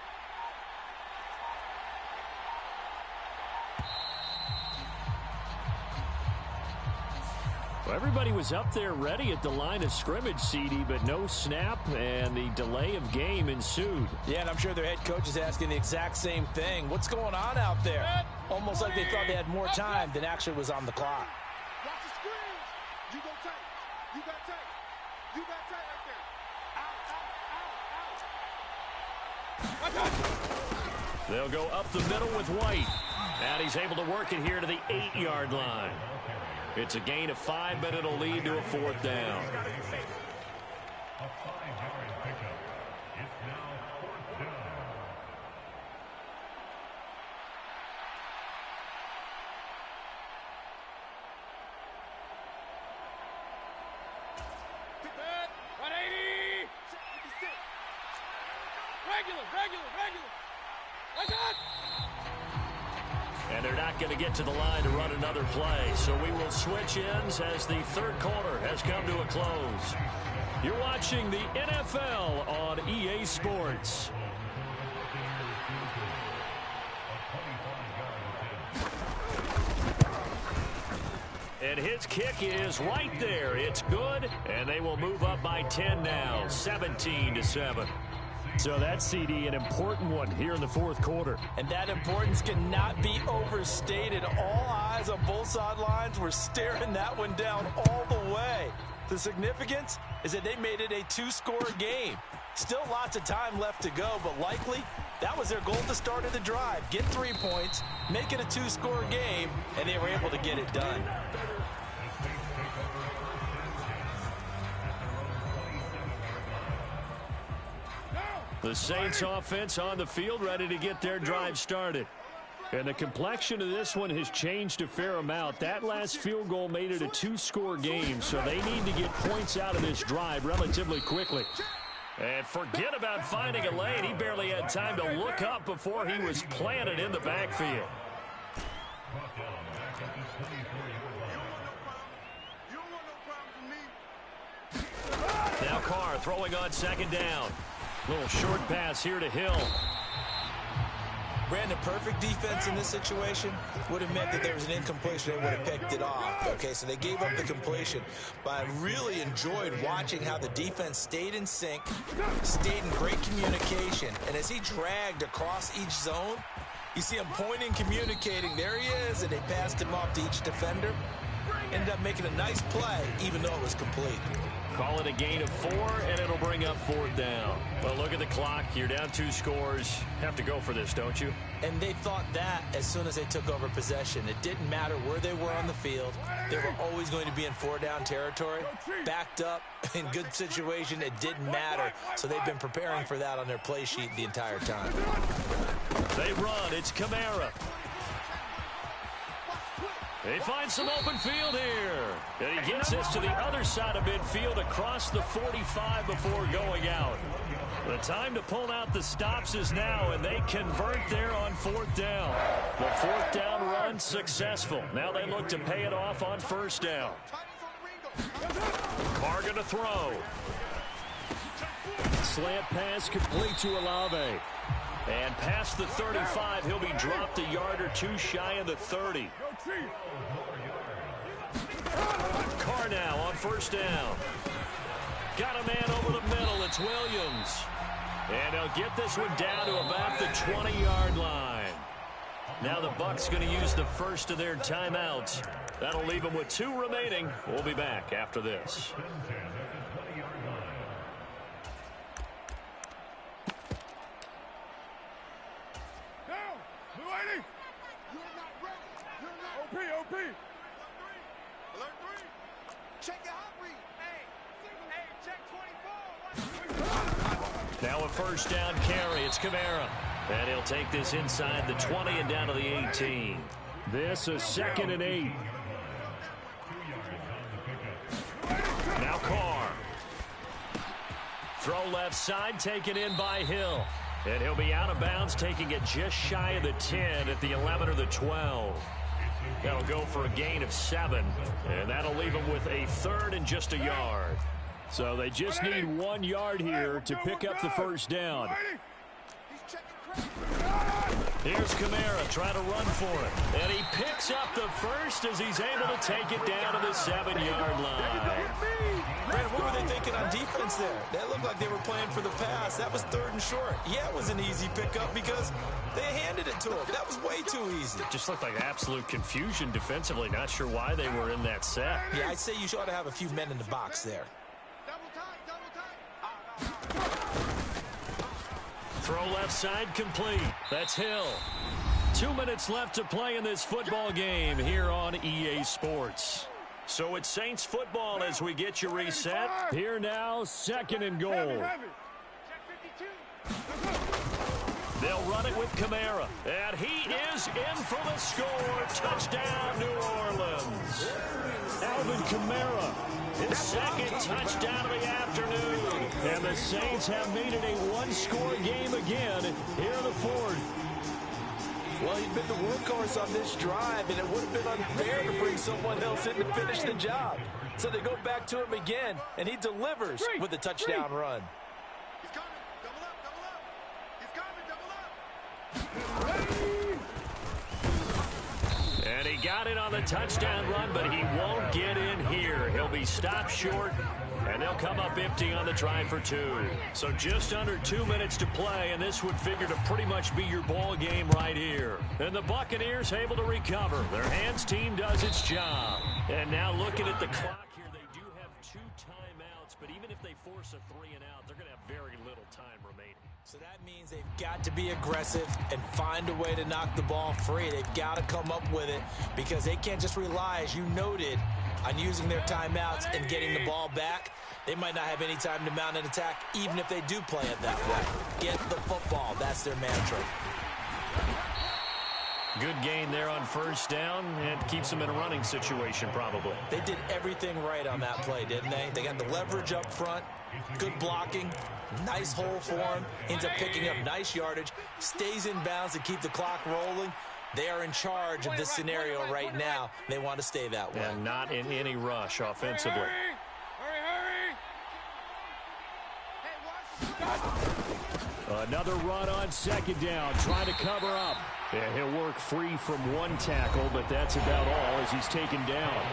Well, everybody was up there ready at the line of scrimmage, CD, but no snap, and the delay of game ensued. Yeah, and I'm sure their head coach is asking the exact same thing. What's going on out there? Almost like they thought they had more time than actually was on the clock. Watch the screens. You go tight. You got tight. You got tight right there. Out, out, out, out. They'll go up the middle with White. And he's able to work it here to the 8-yard line. It's a gain of 5, but it'll lead to a 4th down. And they're not going to get to the line to run another play. So we will switch ends as the 3rd quarter has come to a close. You're watching the NFL on EA Sports. And his kick is right there. It's good, and they will move up by 10 now, 17-7. So that's, CD, an important one here in the 4th quarter. And that importance cannot be overstated. All eyes on both sidelines were staring that one down all the way. The significance is that they made it a 2-score game. Still lots of time left to go, but likely that was their goal at the start of the drive. Get 3 points, make it a 2-score game, and they were able to get it done. The Saints offense on the field, ready to get their drive started. And the complexion of this one has changed a fair amount. That last field goal made it a 2-score game, so they need to get points out of this drive relatively quickly. And forget about finding a lane. He barely had time to look up before he was planted in the backfield. Now Carr throwing on 2nd down. Little short pass here to Hill. Brandon, perfect defense in this situation would have meant that there was an incompletion. They would have picked it off. Okay, so they gave up the completion. But I really enjoyed watching how the defense stayed in sync, stayed in great communication. And as he dragged across each zone, you see him pointing, communicating. There he is, and they passed him off to each defender. Ended up making a nice play, even though it was complete. Call it a gain of 4, and it'll bring up 4th down. Well, look at the clock. You're down 2 scores. Have to go for this, don't you? And they thought that as soon as they took over possession. It didn't matter where they were on the field. They were always going to be in 4-down territory. Backed up, in good situation, it didn't matter. So they've been preparing for that on their play sheet the entire time. They run. It's Kamara. They find some open field here. And he gets this to the other side of midfield across the 45 before going out. The time to pull out the stops is now, and they convert there on 4th down. The 4th down run successful. Now they look to pay it off on 1st down. Carr going to throw. Slant pass complete to Olave. And past the 35, he'll be dropped a yard or two shy of the 30. Carr now on first down. Got a man over the middle. It's Williams. And he'll get this one down to about the 20-yard line. Now the Bucs going to use the first of their timeouts. That'll leave them with 2 remaining. We'll be back after this. OP. Alert 3. Check your hot read. Hey, check 24. Now a first down carry. It's Kamara. And he'll take this inside the 20 and down to the 18. This is 2nd and 8. Now Carr. Throw left side, taken in by Hill. And he'll be out of bounds, taking it just shy of the 10 at the 11 or the 12. That'll go for a gain of 7. And that'll leave him with a 3rd and just a yard. So they just need 1 yard here to pick up the first down. Here's Kamara trying to run for it. And he picks up the first as he's able to take it down to the 7-yard line. Brandon, what were they thinking on defense there? That looked like they were playing for the pass. That was 3rd and short. Yeah, it was an easy pickup because they handed it to him. That was way too easy. Just looked like absolute confusion defensively. Not sure why they were in that set. Yeah, I'd say you ought to have a few men in the box there. Throw left side complete. That's Hill. 2 minutes left to play in this football game here on EA Sports. So it's Saints football as we get you reset. Here now, 2nd and goal. They'll run it with Kamara. And he is in for the score. Touchdown, New Orleans. Alvin Kamara. His 2nd touchdown of the afternoon. And the Saints have made it a 1-score game again here in the 4th. Well, he'd been the workhorse on this drive, and it would have been unfair to bring someone else in to finish the job. So they go back to him again, and he delivers with a touchdown run. He's coming. Double up. He's coming. Double up. And he got it on the touchdown run, but he won't get in here. He'll be stopped short, and they'll come up empty on the try for 2. So just under 2 minutes to play, and this would figure to pretty much be your ball game right here. And the Buccaneers able to recover. Their hands team does its job. And now looking at the clock here, they do have 2 timeouts, but even if they force a 3 and out, they're going to have very little time remaining. So that means they've got to be aggressive and find a way to knock the ball free. They've got to come up with it because they can't just rely, as you noted, on using their timeouts and getting the ball back. They might not have any time to mount an attack, even if they do play it that way. Get the football. That's their mantra. Good gain there on first down, and keeps them in a running situation probably. They did everything right on that play, didn't they? They got the leverage up front, good blocking, nice hole for him, ends up picking up nice yardage, stays in bounds to keep the clock rolling. They are in charge of this scenario right now. They want to stay that way. And not in any rush offensively. Another run on 2nd down, trying to cover up. And he'll work free from 1 tackle, but that's about all as he's taken down.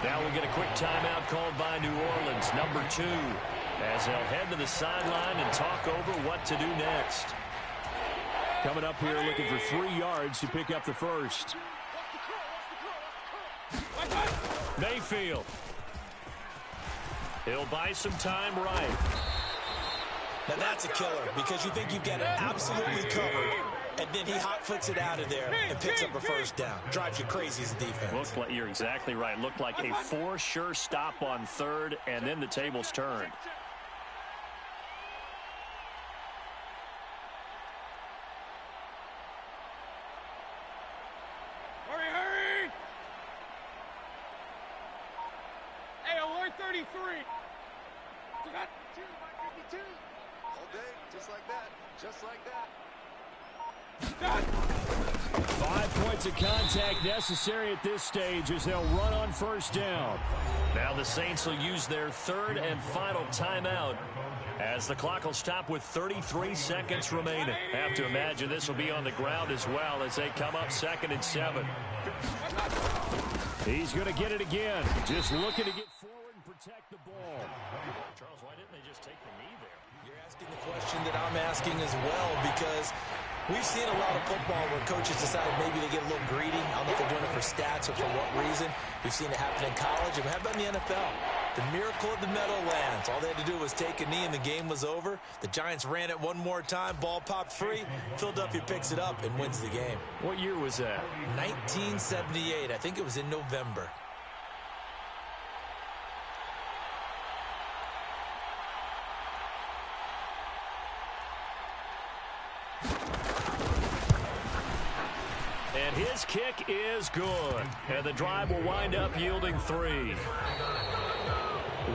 Now we get a quick timeout called by New Orleans, number 2, as they'll head to the sideline and talk over what to do next. Coming up here looking for 3 yards to pick up the first. Mayfield. He'll buy some time right. Now that's a killer because you think you've got it absolutely covered, and then he hot-foots it out of there and picks up a first down. Drives you crazy as a defense. Looked like, you're exactly right. Looked like a for-sure stop on 3rd, and then the tables turned. Hurry! Hey, alert 33. You got 2 by 52. All day, just like that. Just like that. 5 points of contact necessary at this stage as they'll run on first down. Now the Saints will use their 3rd and final timeout As the clock will stop with 33 seconds remaining. Have to imagine this will be on the ground as well as they come up 2nd and 7. He's going to get it again. Just looking to get forward and protect the ball. Charles, why didn't they just take the knee there? You're asking the question that I'm asking as well, because we've seen a lot of football where coaches decided maybe they get a little greedy. I don't know if they're doing it for stats or for what reason. We've seen it happen in college, and we have done in the NFL. The miracle of the Meadowlands. All they had to do was take a knee, and the game was over. The Giants ran it one more time. Ball popped free. Philadelphia picks it up and wins the game. What year was that? 1978. I think it was in November. And his kick is good. And the drive will wind up yielding 3.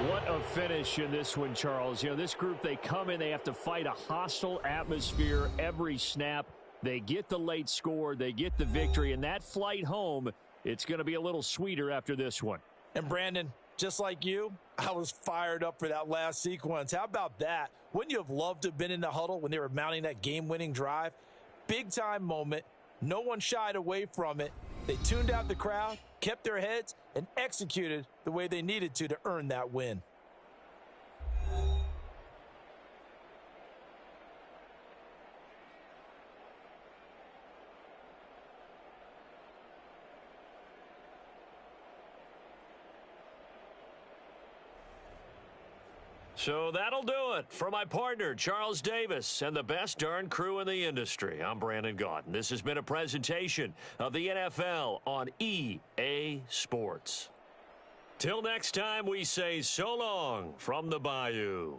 What a finish in this one, Charles. You know, this group, they come in, they have to fight a hostile atmosphere every snap. They get the late score, they get the victory, and that flight home, it's going to be a little sweeter after this one. And Brandon, just like you, I was fired up for that last sequence. How about that? Wouldn't you have loved to have been in the huddle when they were mounting that game-winning drive? Big-time moment. No one shied away from it. They tuned out the crowd, kept their heads, and executed the way they needed to earn that win. So that'll do it for my partner, Charles Davis, and the best darn crew in the industry. I'm Brandon Gaudin. This has been a presentation of the NFL on EA Sports. Till next time, we say so long from the Bayou.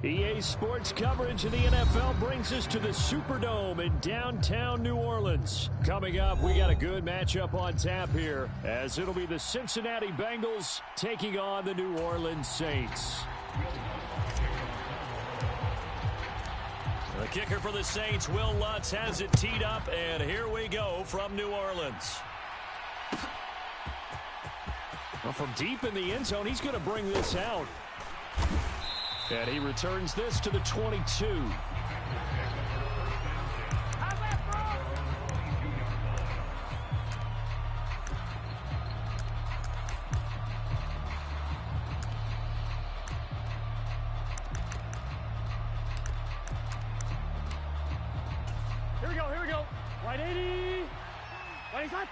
EA Sports coverage of the NFL brings us to the Superdome in downtown New Orleans. Coming up, we got a good matchup on tap here, as it'll be the Cincinnati Bengals taking on the New Orleans Saints. The kicker for the Saints, Will Lutz, has it teed up, and here we go from New Orleans. Well, from deep in the end zone, he's going to bring this out. And he returns this to the 22. Here we go. Right 80. Right side.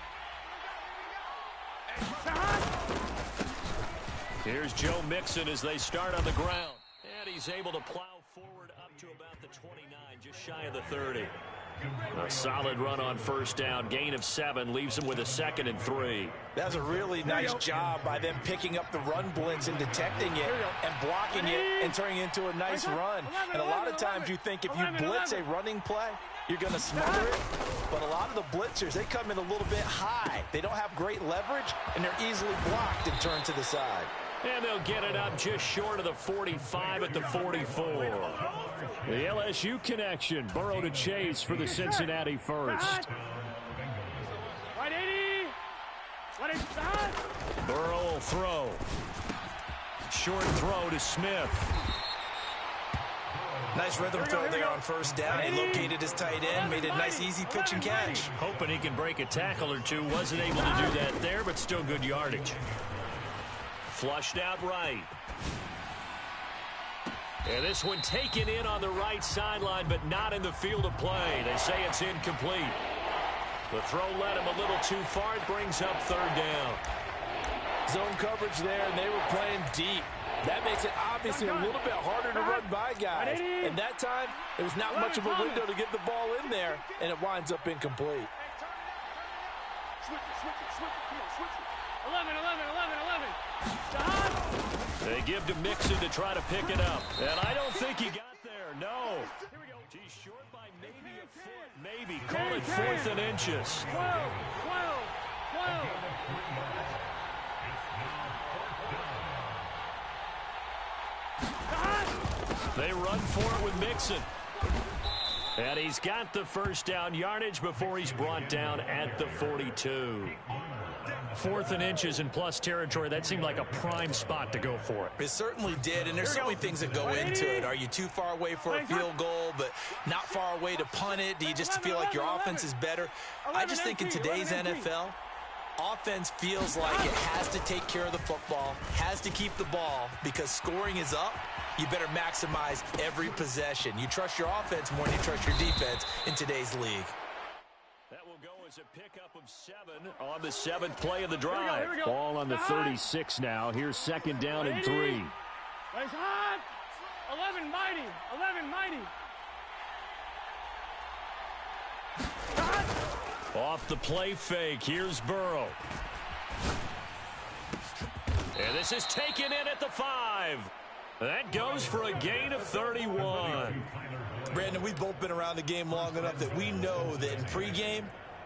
Here's Joe Mixon as they start on the ground. And he's able to plow forward up to about the 29, just shy of the 30. A solid run on first down. Gain of 7 leaves him with a 2nd and 3. That's a really nice job by them picking up the run blitz and detecting it and blocking it and turning it into a nice run. And a lot of times you think if you blitz a running play, you're going to smother it. But a lot of the blitzers, they come in a little bit high. They don't have great leverage, and they're easily blocked and turned to the side. And they'll get it up just short of the 45 at the 44. The LSU connection. Burrow to Chase for the Cincinnati first. Right 80. Right 80. Burrow will throw. Short throw to Smith. Nice rhythm throw there on first down. He located his tight end, made a nice easy pitch and catch. Hoping he can break a tackle or two. Wasn't able to do that there, but still good yardage. Flushed out right. And this one taken in on the right sideline, but not in the field of play. They say it's incomplete. The throw led him a little too far. It brings up 3rd down. Zone coverage there, and they were playing deep. That makes it obviously a little bit harder to run by guys. And that time, there was not much of a window to get the ball in there, and it winds up incomplete. 11. They give to Mixon to try to pick it up. And I don't think he got there. No. He's short by maybe a foot. Maybe. Call it 4th and inches. 12. They run for it with Mixon. And he's got the first down yardage before he's brought down at the 42. 4th and inches in plus territory. That seemed like a prime spot to go for it. It certainly did, and there's so many things that go into it. Are you too far away for a field goal, but not far away to punt it? Do you just feel like your offense is better? I just think in today's NFL, offense feels like it has to take care of the football, has to keep the ball, because scoring is up. You better maximize every possession. You trust your offense more than you trust your defense in today's league. That will go as a pickup of 7 on the 7th play of the drive. Ball on the 36 now. Here's 2nd down and 3. 11 mighty. Off the play fake. Here's Burrow. And this is taken in at the 5. That goes for a gain of 31. Brandon, we've both been around the game long enough that we know that in pregame,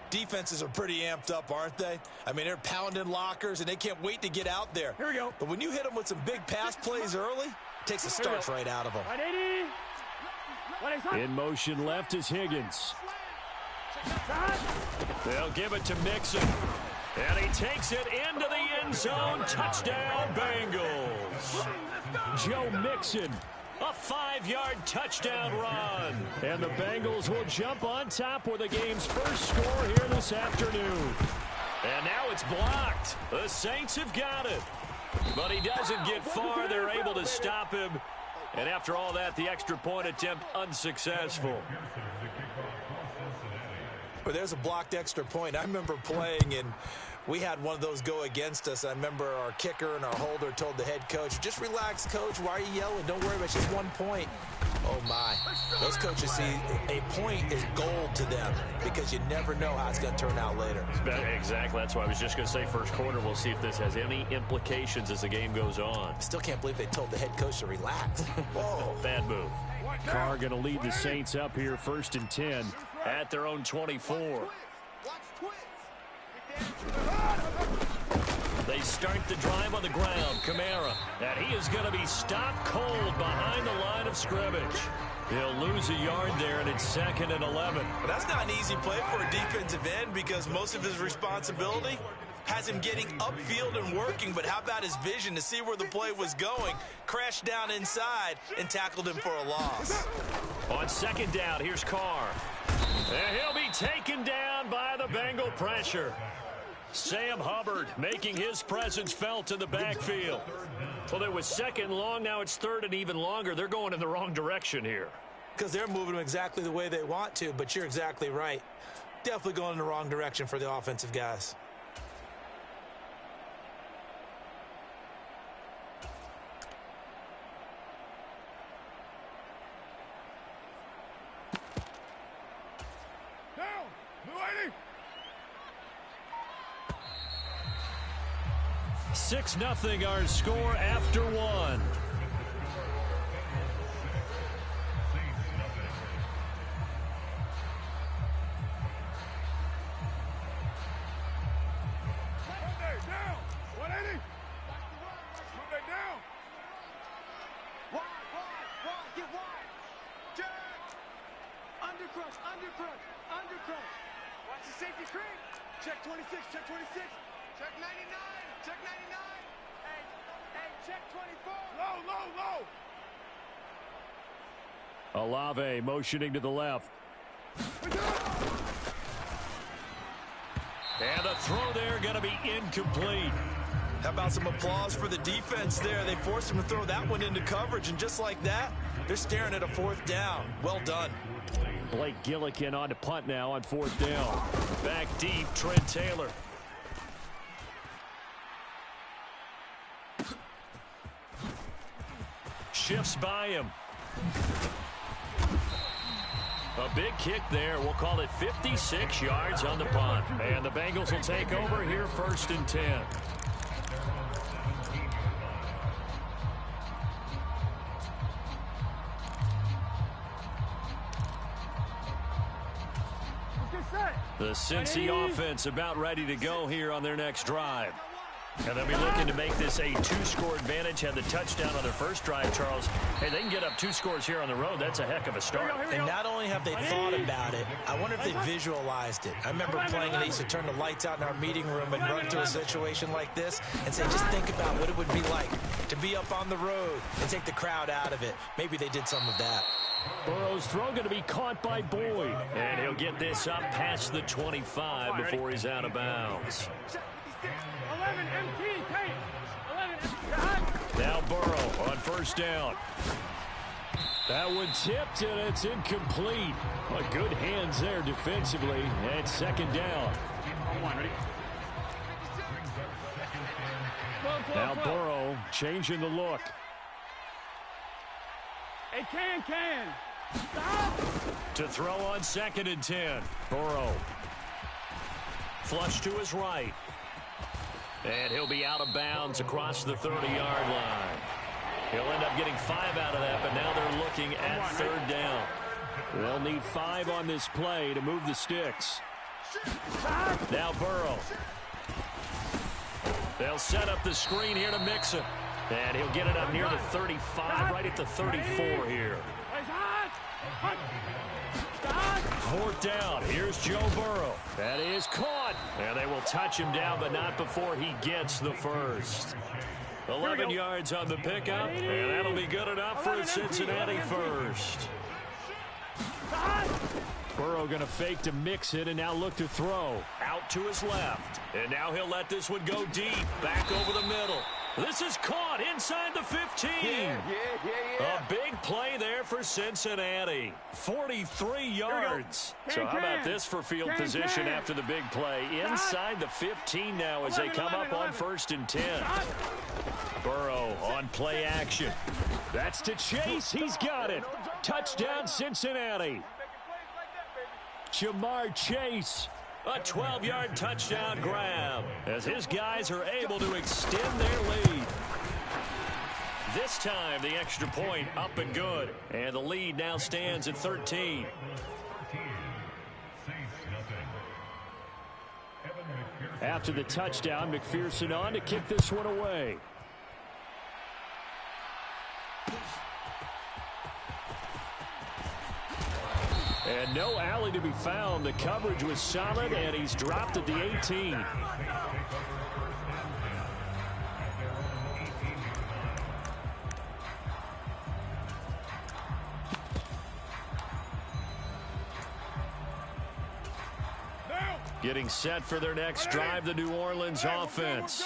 defenses are pretty amped up, aren't they? I mean, they're pounding lockers, and they can't wait to get out there. Here we go. But when you hit them with some big pass plays early, it takes the starch right out of them. 180. In motion left is Higgins. They'll give it to Mixon. And he takes it into the end zone. Touchdown, Bengals. Joe Mixon, a 5-yard touchdown run. And the Bengals will jump on top with the game's first score here this afternoon. And now it's blocked. The Saints have got it. But he doesn't get far. They're able to stop him. And after all that, the extra point attempt unsuccessful. But there's a blocked extra point. I remember playing, and we had one of those go against us. I remember our kicker and our holder told the head coach, just relax, coach. Why are you yelling? Don't worry about it. It's just 1 point. Oh, my. Those coaches see a point is gold to them because you never know how it's going to turn out later. Exactly. That's why I was just going to say first quarter. We'll see if this has any implications as the game goes on. I still can't believe they told the head coach to relax. Whoa. Bad move. Carr going to lead the Saints up here 1st and 10 at their own 24. They start the drive on the ground. Kamara. And he is going to be stopped cold behind the line of scrimmage. He'll lose a yard there, and it's 2nd and 11. Well, that's not an easy play for a defensive end because most of his responsibility has him getting upfield and working, but how about his vision to see where the play was going, crashed down inside, and tackled him for a loss. On 2nd down, here's Carr. And he'll be taken down by the Bengal pressure. Sam Hubbard making his presence felt in the backfield. Well, it was 2nd long, now it's 3rd and even longer. They're going in the wrong direction here. Because they're moving them exactly the way they want to, but you're exactly right. Definitely going in the wrong direction for the offensive guys. Down! Blue 80! 6-0 our score after 1. Monday, down! 180! Monday, down! Wide, get wide! Jack! Undercrush! Watch the safety creep! Check 26, check 26! Check 99! Check 99! Hey, check 24! Low! Olave motioning to the left. And the throw there going to be incomplete. How about some applause for the defense there? They forced him to throw that one into coverage, and just like that, they're staring at a 4th down. Well done. Blake Gillikin on to punt now on 4th down. Back deep, Trent Taylor. Shifts by him. A big kick there. We'll call it 56 yards on the punt. And the Bengals will take over here 1st and 10. The Cincy offense about ready to go here on their next drive. And they'll be looking to make this a 2-score advantage. Had the touchdown on their first drive, Charles. Hey, they can get up 2 scores here on the road. That's a heck of a start. And not only have they thought about it, I wonder if they visualized it. I remember playing and they used to turn the lights out in our meeting room and run through a situation like this and say, just think about what it would be like to be up on the road and take the crowd out of it. Maybe they did some of that. Burrow's throw going to be caught by Boyd. And he'll get this up past the 25 before he's out of bounds. 11 MT, Kate. 11 Now Burrow on 1st down. That one tipped, and it's incomplete. But good hands there defensively. And 2nd down. Now Burrow changing the look. Hey, can. Stop. To throw on 2nd and 10. Burrow. Flush to his right. And he'll be out of bounds across the 30-yard line. He'll end up getting 5 out of that, but now they're looking at 3rd down. They'll need 5 on this play to move the sticks. Now Burrow. They'll set up the screen here to Mixon. And he'll get it up near the 35, right at the 34 here. 4th down. Here's Joe Burrow. That is caught. And they will touch him down, but not before he gets the first. 11 yards on the pickup, and that'll be good enough for a Cincinnati first. Burrow going to fake to mix it and now look to throw. Out to his left. And now he'll let this one go deep. Back over the middle. This is caught inside the 15. A big play there for Cincinnati. 43 yards. So how about this for field position after the big play? Inside the 15 now as they come up on 1st and 10. Burrow on play action. That's to Chase. He's got it. Touchdown, Cincinnati. Jamar Chase, a 12-yard touchdown grab as his guys are able to extend their lead. This time, the extra point up and good. And the lead now stands at 13. After the touchdown, McPherson on to kick this one away. And no alley to be found. The coverage was solid, and he's dropped at the 18. Getting set for their next drive, the New Orleans offense.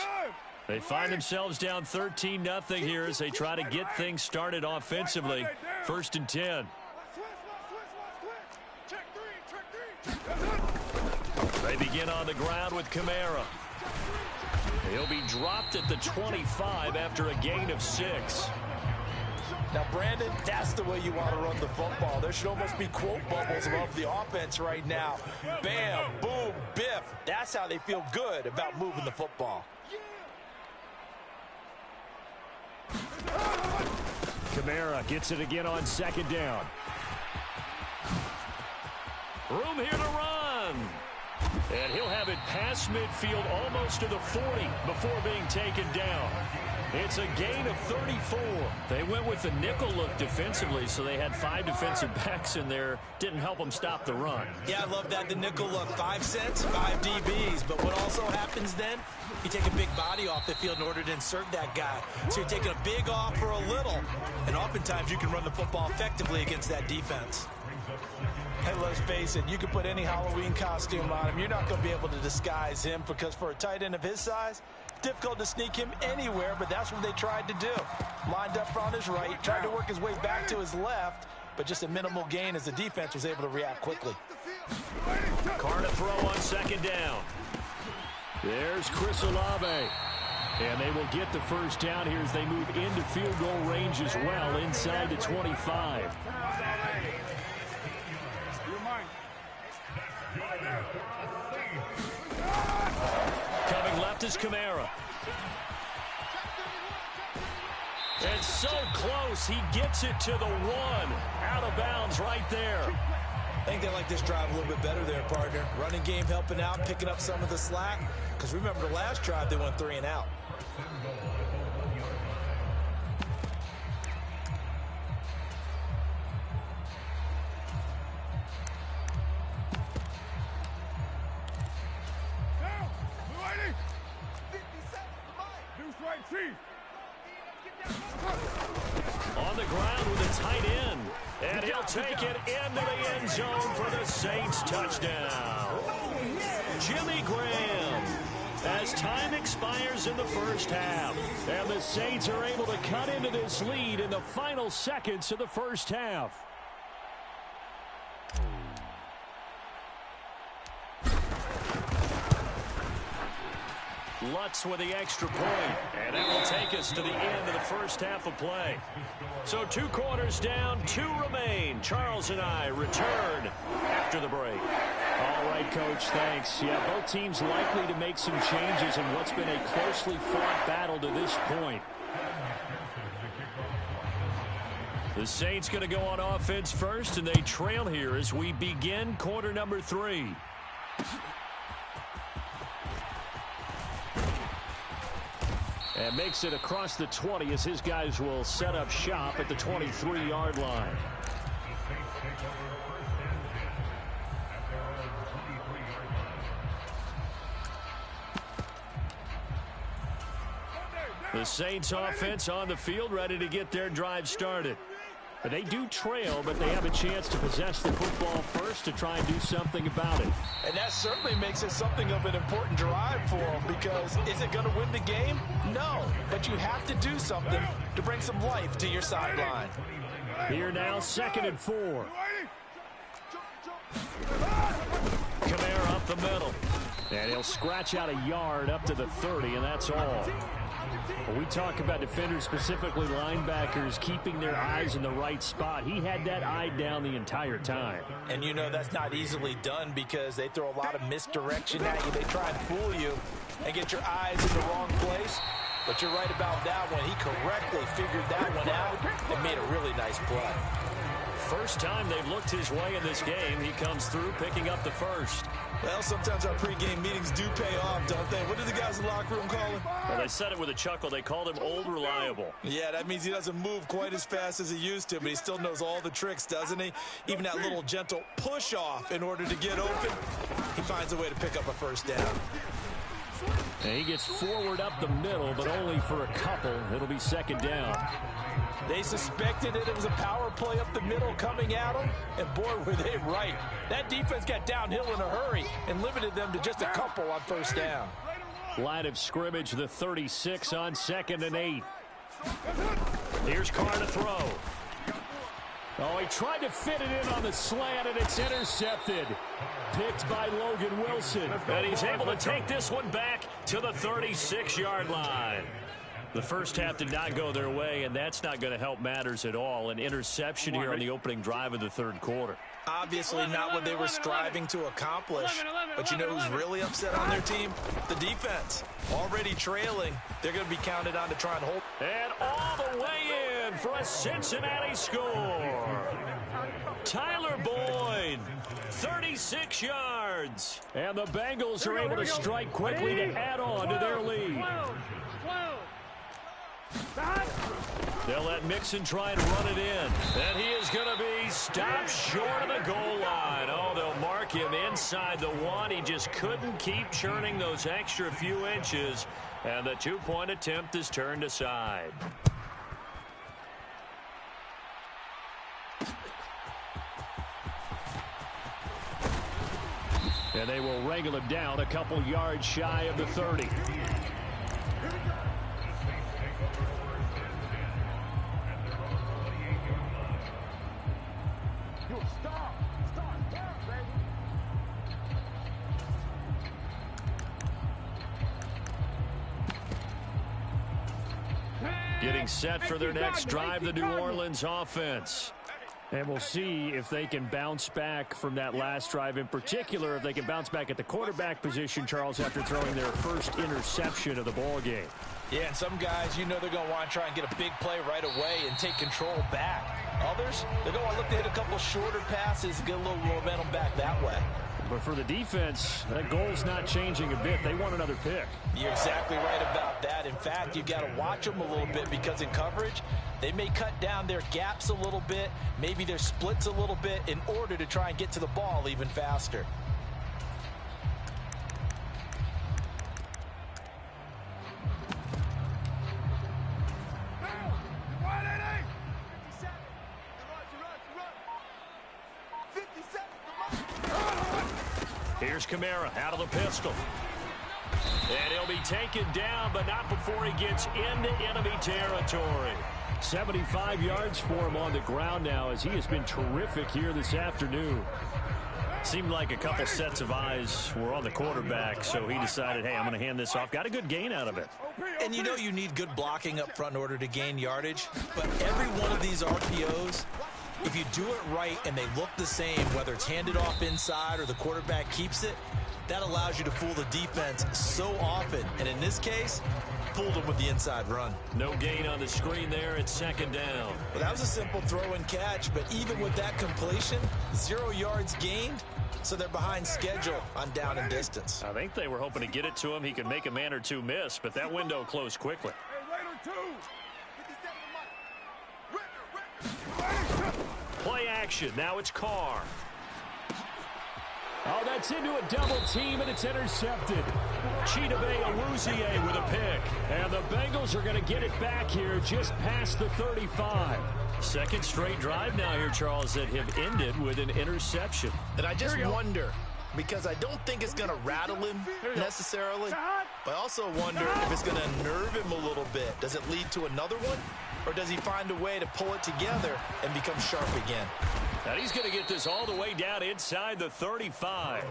They find themselves down 13-0 here as they try to get things started offensively. 1st and 10. They begin on the ground with Kamara. He'll be dropped at the 25 after a gain of 6. Now, Brandon, that's the way you want to run the football. There should almost be quote bubbles above the offense right now. Bam, boom, biff. That's how they feel good about moving the football. Kamara gets it again on 2nd down. Room here to run. And he'll have it past midfield almost to the 40 before being taken down. It's a gain of 34. They went with the nickel look defensively, so they had 5 defensive backs in there. Didn't help them stop the run. Yeah, I love that, the nickel look. 5 cents, 5 DBs. But what also happens then, you take a big body off the field in order to insert that guy. So you're taking a big off for a little. And oftentimes you can run the football effectively against that defense. Hey, let's face it, you can put any Halloween costume on him. You're not going to be able to disguise him because for a tight end of his size, difficult to sneak him anywhere, but that's what they tried to do. Lined up on his right, tried to work his way back to his left, but just a minimal gain as the defense was able to react quickly. Carr to throw on 2nd down. There's Chris Olave. And they will get the 1st down here as they move into field goal range as well, inside the 25. Coming left is Kamara. And so close, he gets it to the 1. Out of bounds right there. I think they like this drive a little bit better there, partner. Running game helping out, picking up some of the slack. Because remember the last drive, they went 3 and out. On the ground with a tight end. And he'll take it into the end zone for the Saints touchdown. Jimmy Graham. As time expires in the 1st half. And the Saints are able to cut into this lead in the final seconds of the 1st half. Lutz with the extra point, and that will take us to the end of the 1st half of play. So 2 quarters down, 2 remain. Charles and I return after the break. All right, Coach, thanks. Yeah, both teams likely to make some changes in what's been a closely fought battle to this point. The Saints going to go on offense first, and they trail here as we begin quarter number 3. And makes it across the 20 as his guys will set up shop at the 23-yard line. The Saints offense on the field ready to get their drive started. But they do trail, but they have a chance to possess the football first to try and do something about it. And that certainly makes it something of an important drive for them because is it going to win the game? No, but you have to do something to bring some life to your sideline. Here now, 2nd and 4. Kamara up the middle. And he'll scratch out a yard up to the 30, and that's all. Well, we talk about defenders, specifically linebackers, keeping their eyes in the right spot. He had that eye down the entire time. And you know that's not easily done because they throw a lot of misdirection at you. They try and fool you and get your eyes in the wrong place. But you're right about that one. He correctly figured that one out and made a really nice play. First time they've looked his way in this game. He comes through picking up the first. Well, sometimes our pregame meetings do pay off, don't they? What do the guys in the locker room call him? Well, they said it with a chuckle. They called him Old Reliable. Yeah, that means he doesn't move quite as fast as he used to, but he still knows all the tricks, doesn't he? Even that little gentle push-off in order to get open. He finds a way to pick up a first down. And he gets forward up the middle, but only for a couple. It'll be second down. They suspected it was a power play up the middle coming at them, and boy, were they right. That defense got downhill in a hurry and limited them to just a couple on first down. Line of scrimmage, the 36 on 2nd and 8. Here's Carr to throw. Oh, he tried to fit it in on the slant, and it's intercepted. Picked by Logan Wilson. And he's able to take this one back to the 36-yard line. The first half did not go their way, and that's not going to help matters at all. An interception here on the opening drive of the third quarter. Obviously not what they were striving to accomplish. But you know who's really upset on their team? The defense. Already trailing. They're going to be counted on to try and hold. And all the way in for a Cincinnati score. Tyler Boyd, 36 yards. And the Bengals are able to strike quickly to add on to their lead. They'll let Mixon try and run it in. And he is going to be stopped short of the goal line. Oh, they'll mark him inside the 1. He just couldn't keep churning those extra few inches. And the 2-point attempt is turned aside. And they will wrangle him down a couple yards shy of the 30. Getting set for their next drive, the New Orleans offense. And we'll see if they can bounce back from that last drive. In particular, if they can bounce back at the quarterback position, Charles, after throwing their first interception of the ball game. Yeah, and some guys, you know they're going to want to try and get a big play right away and take control back. Others, they're going to look to hit a couple shorter passes and get a little momentum back that way. But for the defense, that goal's not changing a bit. They want another pick. You're exactly right about that. In fact, you've got to watch them a little bit because in coverage, they may cut down their gaps a little bit, maybe their splits a little bit in order to try and get to the ball even faster. Here's Kamara out of the pistol. And he'll be taken down, but not before he gets into enemy territory. 75 yards for him on the ground now as he has been terrific here this afternoon. Seemed like a couple sets of eyes were on the quarterback, so he decided, hey, I'm going to hand this off. Got a good gain out of it. And you know you need good blocking up front in order to gain yardage, but every one of these RPOs, if you do it right and they look the same, whether it's handed off inside or the quarterback keeps it, that allows you to fool the defense so often. And in this case, fooled them with the inside run. No gain on the screen there. It's second down. Well, that was a simple throw and catch, but even with that completion, 0 yards gained, so they're behind schedule on down and distance. I think they were hoping to get it to him. He could make a man or two miss, but that window closed quickly. Play action. Now it's Carr. Oh, that's into a double team, and it's intercepted. Geebear88's with a pick. And the Bengals are going to get it back here just past the 35. Second straight drive now here, Charles, that have ended with an interception. And I just wonder, because I don't think it's going to rattle him necessarily, but I also wonder if it's going to nerve him a little bit. Does it lead to another one? Or does he find a way to pull it together and become sharp again? And he's going to get this all the way down inside the 35.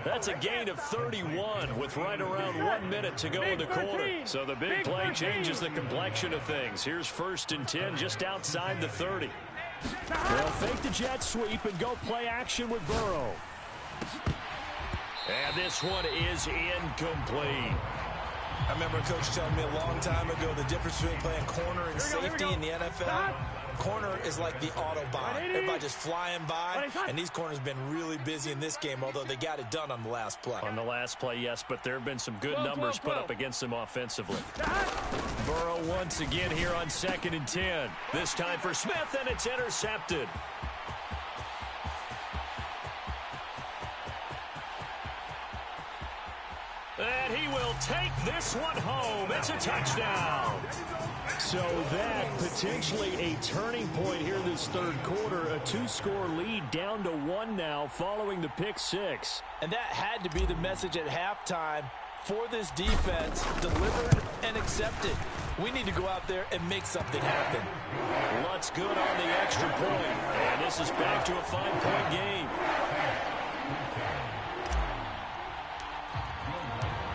That's a gain of 31 with right around 1 minute to go in the quarter. So the big play changes the complexion of things. Here's 1st and 10 just outside the 30. They'll fake the jet sweep and go play action with Burrow. And this one is incomplete. I remember a coach telling me a long time ago the difference between playing corner and safety in the NFL. Corner is like the Autobahn. Everybody just flying by, and these corners have been really busy in this game, although they got it done on the last play. On the last play, yes, but there have been some good numbers put up against them offensively. Burrow once again here on 2nd and 10. This time for Smith, and it's intercepted. And he will take this one home. It's a touchdown. So that potentially a turning point here this 3rd quarter. A 2-score lead down to 1 now following the pick 6. And that had to be the message at halftime for this defense. Delivered and accepted. We need to go out there and make something happen. Lutz good on the extra point. And this is back to a 5-point game.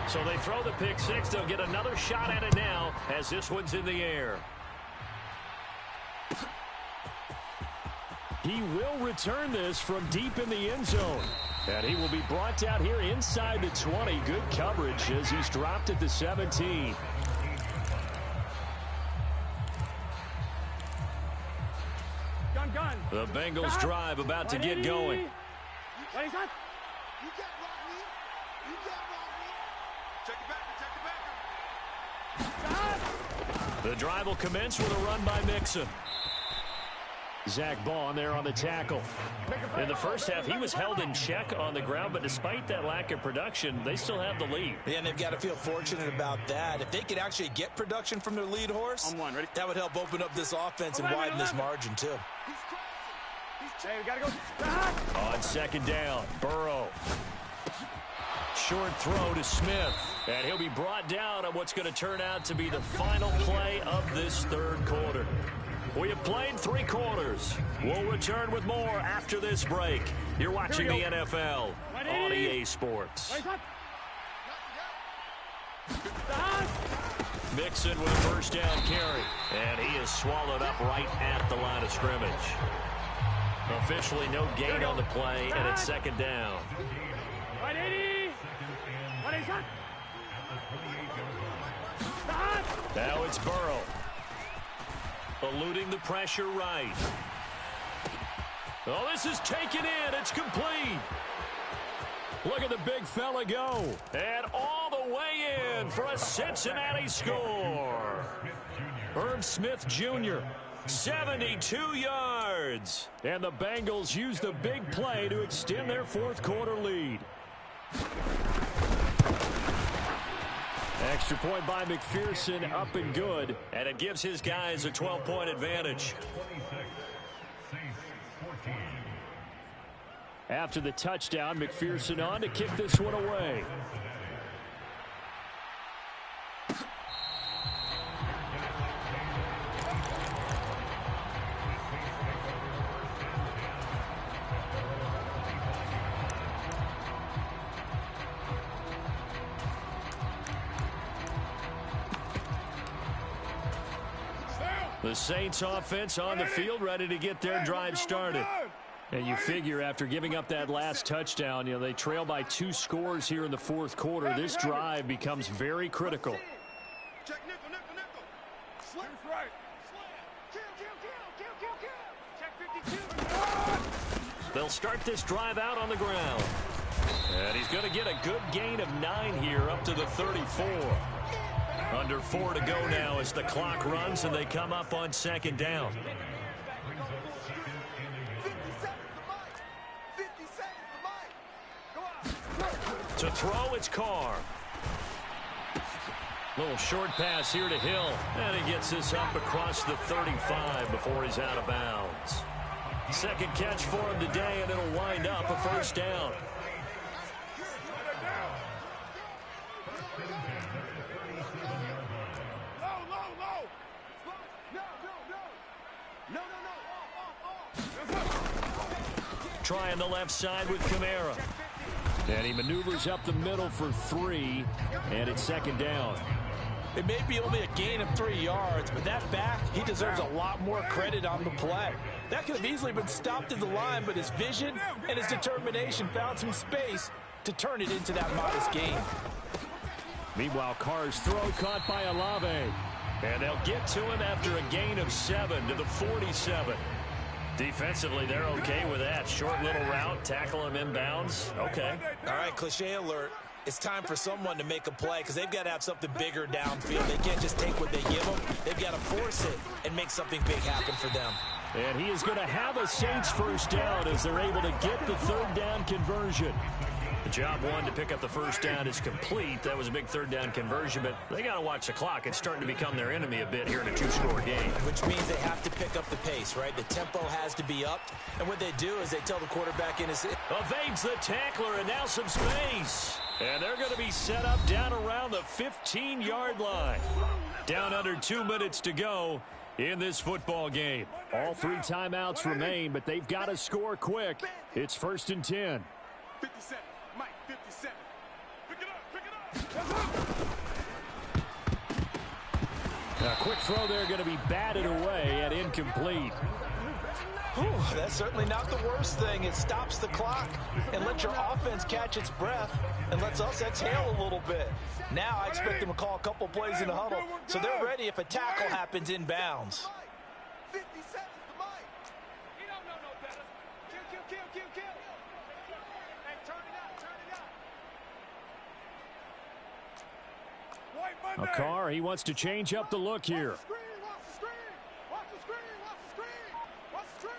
So they throw the pick 6. They'll get another shot at it now as this one's in the air. He will return this from deep in the end zone. And he will be brought down here inside the 20. Good coverage as he's dropped at the 17. Gun. The Bengals drive about to get going. What is that? You get Rodney. You get Rodney. Check it back. The drive will commence with a run by Mixon. Zach Bond there on the tackle. In the first half, he was held in check on the ground, but despite that lack of production, they still have the lead. Yeah, and they've got to feel fortunate about that. If they could actually get production from their lead horse, that would help open up this offense and widen this margin, too. Hey, we gotta go. On 2nd down, Burrow. Short throw to Smith. And he'll be brought down on what's going to turn out to be the final play of this 3rd quarter. We have played 3 quarters. We'll return with more after this break. You're watching the NFL on EA Sports. Mixon with a 1st down carry. And he is swallowed up right at the line of scrimmage. Officially no gain on the play, and it's 2nd down. Now it's Burrow. Eluding the pressure right. Oh, this is taken in. It's complete. Look at the big fella go. And all the way in for a Cincinnati score. Irv Smith Jr., 72 yards. And the Bengals use the big play to extend their 4th quarter lead. Extra point by McPherson, up and good. And it gives his guys a 12-point advantage. After the touchdown, McPherson on to kick this one away. The Saints offense on the field, ready to get their drive started. And you figure after giving up that last touchdown, they trail by 2 scores here in the 4th quarter. This drive becomes very critical. Check nickel. Slip right. Kill. Check 52. They'll start this drive out on the ground. And he's going to get a good gain of 9 here up to the 34. Under 4 to go now as the clock runs and they come up on 2nd down. 50 seconds To throw, it's Carr. Little short pass here to Hill. And he gets this up across the 35 before he's out of bounds. 2nd catch for him today, and it'll wind up a 1st down. trying the left side with Kamara. And he maneuvers up the middle for 3, and it's second down. It may be only a gain of 3 yards, but that back, he deserves a lot more credit on the play. That could have easily been stopped at the line, but his vision and his determination found some space to turn it into that modest gain. Meanwhile, Carr's throw caught by Olave. And they'll get to him after a gain of 7 to the 47. Defensively, they're okay with that. Short little route, tackle him inbounds. Okay. All right, cliche alert. It's time for someone to make a play because they've got to have something bigger downfield. They can't just take what they give them. They've got to force it and make something big happen for them. And he is going to have a Saints first down as they're able to get the third down conversion. The job one to pick up the first down is complete. That was a big third down conversion, but they got to watch the clock. It's starting to become their enemy a bit here in a 2-score game. Which means they have to pick up the pace, right? The tempo has to be upped. And what they do is they tell the quarterback in his... Evades the tackler, and now some space. And they're going to be set up down around the 15-yard line. Down under 2 minutes to go in this football game. All 3 timeouts remain, but they've got to score quick. It's 1st and 10. 57. Mike, 57. Pick it up. A quick throw there going to be batted away and incomplete. Whew, that's certainly not the worst thing. It stops the clock and lets your offense catch its breath and lets us exhale a little bit. Now I expect them to call a couple plays in the huddle so they're ready if a tackle happens inbounds. 57's the Mike. He don't know no better. Kill. Hey, turn it up. Carr, he wants to change up the look here. Watch the screen.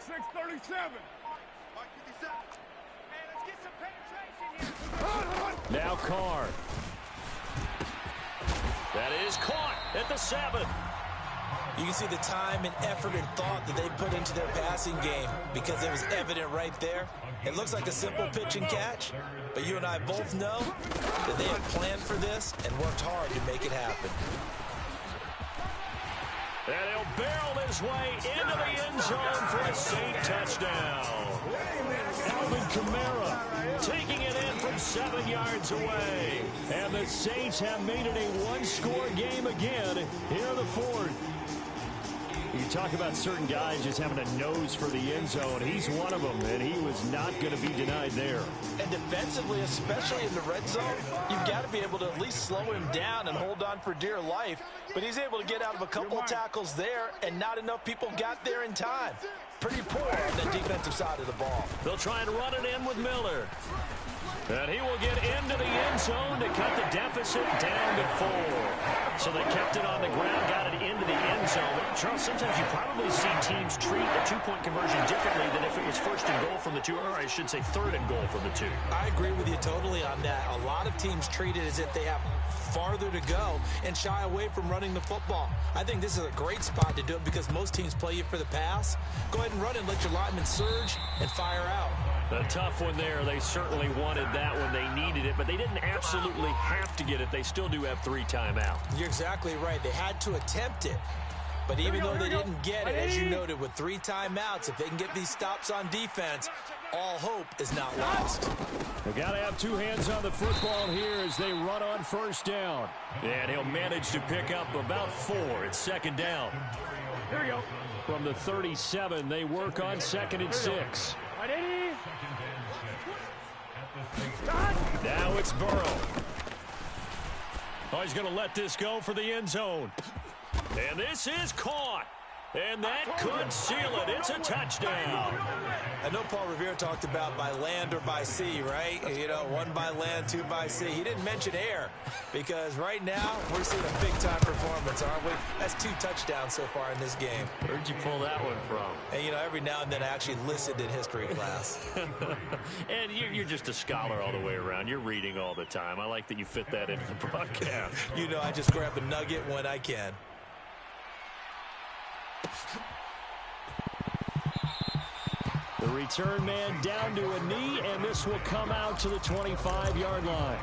637. Mike 57. Hey, let's get some penetration here. Now Carr. That is caught at the 7. You can see the time and effort and thought that they put into their passing game because it was evident right there. It looks like a simple pitch and catch, but you and I both know that they have planned for this and worked hard to make it happen. And he'll barrel his way into the end zone for a Saint touchdown. Alvin Kamara taking it in from 7 yards away. And the Saints have made it a 1-score game again here in the 4th. You talk about certain guys just having a nose for the end zone. He's one of them, and he was not going to be denied there. And defensively, especially in the red zone, you've got to be able to at least slow him down and hold on for dear life. But he's able to get out of a couple tackles there, and not enough people got there in time. Pretty poor on the defensive side of the ball. They'll try and run it in with Miller. And he will get into the end zone to cut the deficit down to 4. So they kept it on the ground, got it into the end zone. But Charles, sometimes you probably see teams treat a 2-point conversion differently than if it was 1st and goal from the 2, or I should say 3rd and goal from the 2. I agree with you totally on that. A lot of teams treat it as if they have farther to go and shy away from running the football. I think this is a great spot to do it because most teams play you for the pass. Go ahead and run it and let your linemen surge and fire out. A tough one there. They certainly wanted that when they needed it, but they didn't absolutely have to get it. They still do have 3 timeouts. You're exactly right. They had to attempt it. But even though they didn't get it, as you noted, with 3 timeouts, if they can get these stops on defense, all hope is not lost. They got to have 2 hands on the football here as they run on 1st down. And he'll manage to pick up about 4. It's 2nd down. Here we go. From the 37, they work on 2nd and 6. Now it's Burrow. Oh, he's going to let this go for the end zone. And this is caught. And that could seal it. It's a touchdown. I know Paul Revere talked about by land or by sea, right? You know, 1 by land, 2 by sea. He didn't mention air because right now we're seeing a big-time performance, aren't we? That's 2 touchdowns so far in this game. Where'd you pull that one from? And, you know, every now and then I actually listened in history class. And you're just a scholar all the way around. You're reading all the time. I like that you fit that into the broadcast. You know, I just grab a nugget when I can. The return man down to a knee, and this will come out to the 25-yard line.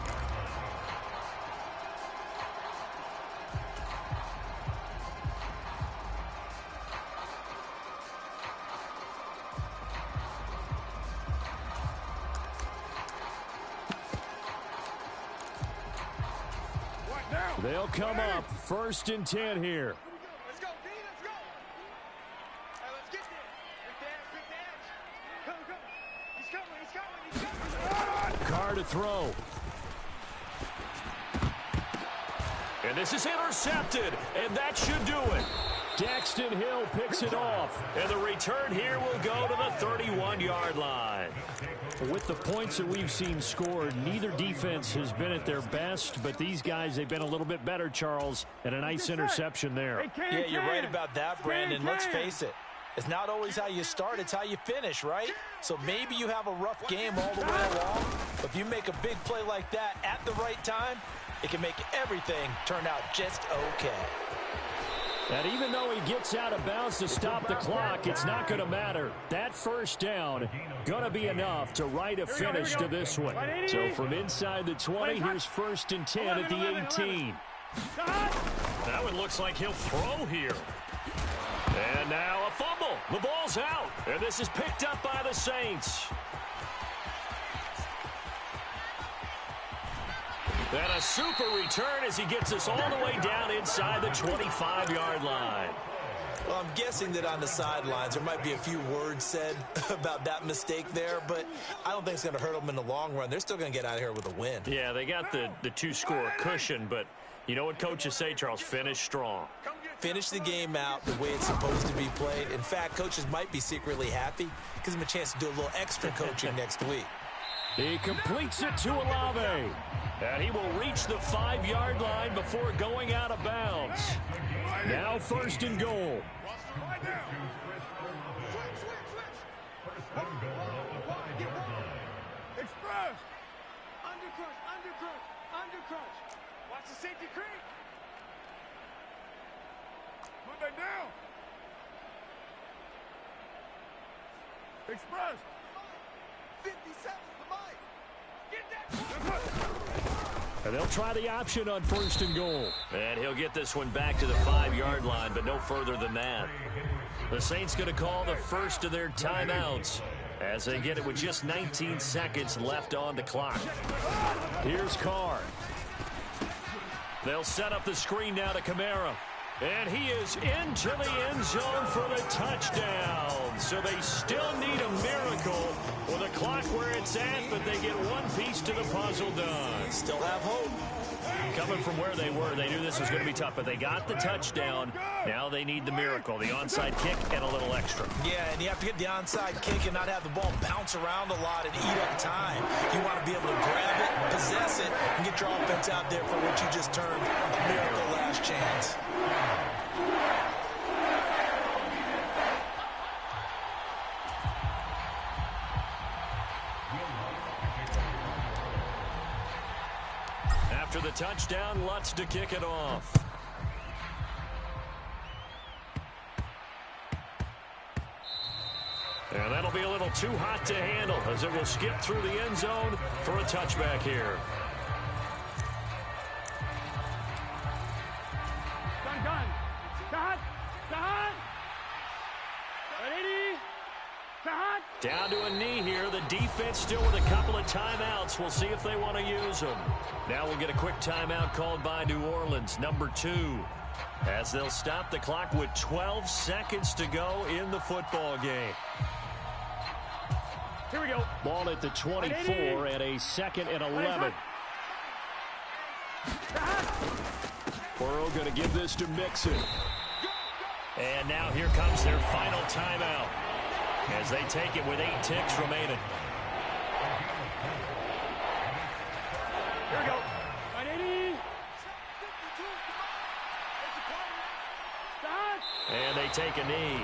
They'll come up 1st and 10 here. Let's go, D, let's go. All right, let's get there. Pick the edge. Come, come. He's coming. Carr to throw. And this is intercepted, and that should do it. Daxton Hill picks it off, and the return here will go to the 31-yard line. With the points that we've seen scored, neither defense has been at their best, but these guys, they've been a little bit better, Charles, and a nice interception there. Yeah, you're right about that, Brandon. Let's face it. It's not always how you start, it's how you finish, right? So maybe you have a rough game all the way along, but if you make a big play like that at the right time, it can make everything turn out just okay. And even though he gets out of bounds to stop the clock, it's not going to matter. That first down going to be enough to write a finish to this one. So from inside the 20, here's 1st and 10 at the 18. That one looks like he'll throw here. And now a fumble. The ball's out. And this is picked up by the Saints. And a super return as he gets us all the way down inside the 25-yard line. Well, I'm guessing that on the sidelines there might be a few words said about that mistake there, but I don't think it's going to hurt them in the long run. They're still going to get out of here with a win. Yeah, they got the two-score cushion, but you know what coaches say, Charles? Finish strong. Finish the game out the way it's supposed to be played. In fact, coaches might be secretly happy. Gives them a chance to do a little extra coaching next week. He completes it to Olave. And he will reach the 5-yard line before going out of bounds. Now 1st and goal. Express. Undercrush. Watch the safety creep. Move that down. Express. 57 the mic. Get that. And they'll try the option on 1st and goal. And he'll get this one back to the 5-yard line, but no further than that. The Saints going to call the first of their timeouts as they get it with just 19 seconds left on the clock. Here's Carr. They'll set up the screen now to Kamara. And he is into the end zone for the touchdown. So they still need a miracle with a clock where it's at, but they get one piece to the puzzle done. Still have hope. Coming from where they were, they knew this was going to be tough, but they got the touchdown. Now they need the miracle, the onside kick and a little extra. Yeah, and you have to get the onside kick and not have the ball bounce around a lot and eat up time. You want to be able to grab it, possess it, and get your offense out there for what you just termed a miracle last chance. After the touchdown, Lutz to kick it off. And that'll be a little too hot to handle as it will skip through the end zone for a touchback here. Down to a knee here. The defense still with a couple of timeouts. We'll see if they want to use them. Now we'll get a quick timeout called by New Orleans, number 2. As they'll stop the clock with 12 seconds to go in the football game. Here we go. Ball at the 24 and a 2nd and 11. Burrow going to give this to Mixon. And now here comes their final timeout as they take it with 8 ticks remaining. Here we go. 180. And they take a knee.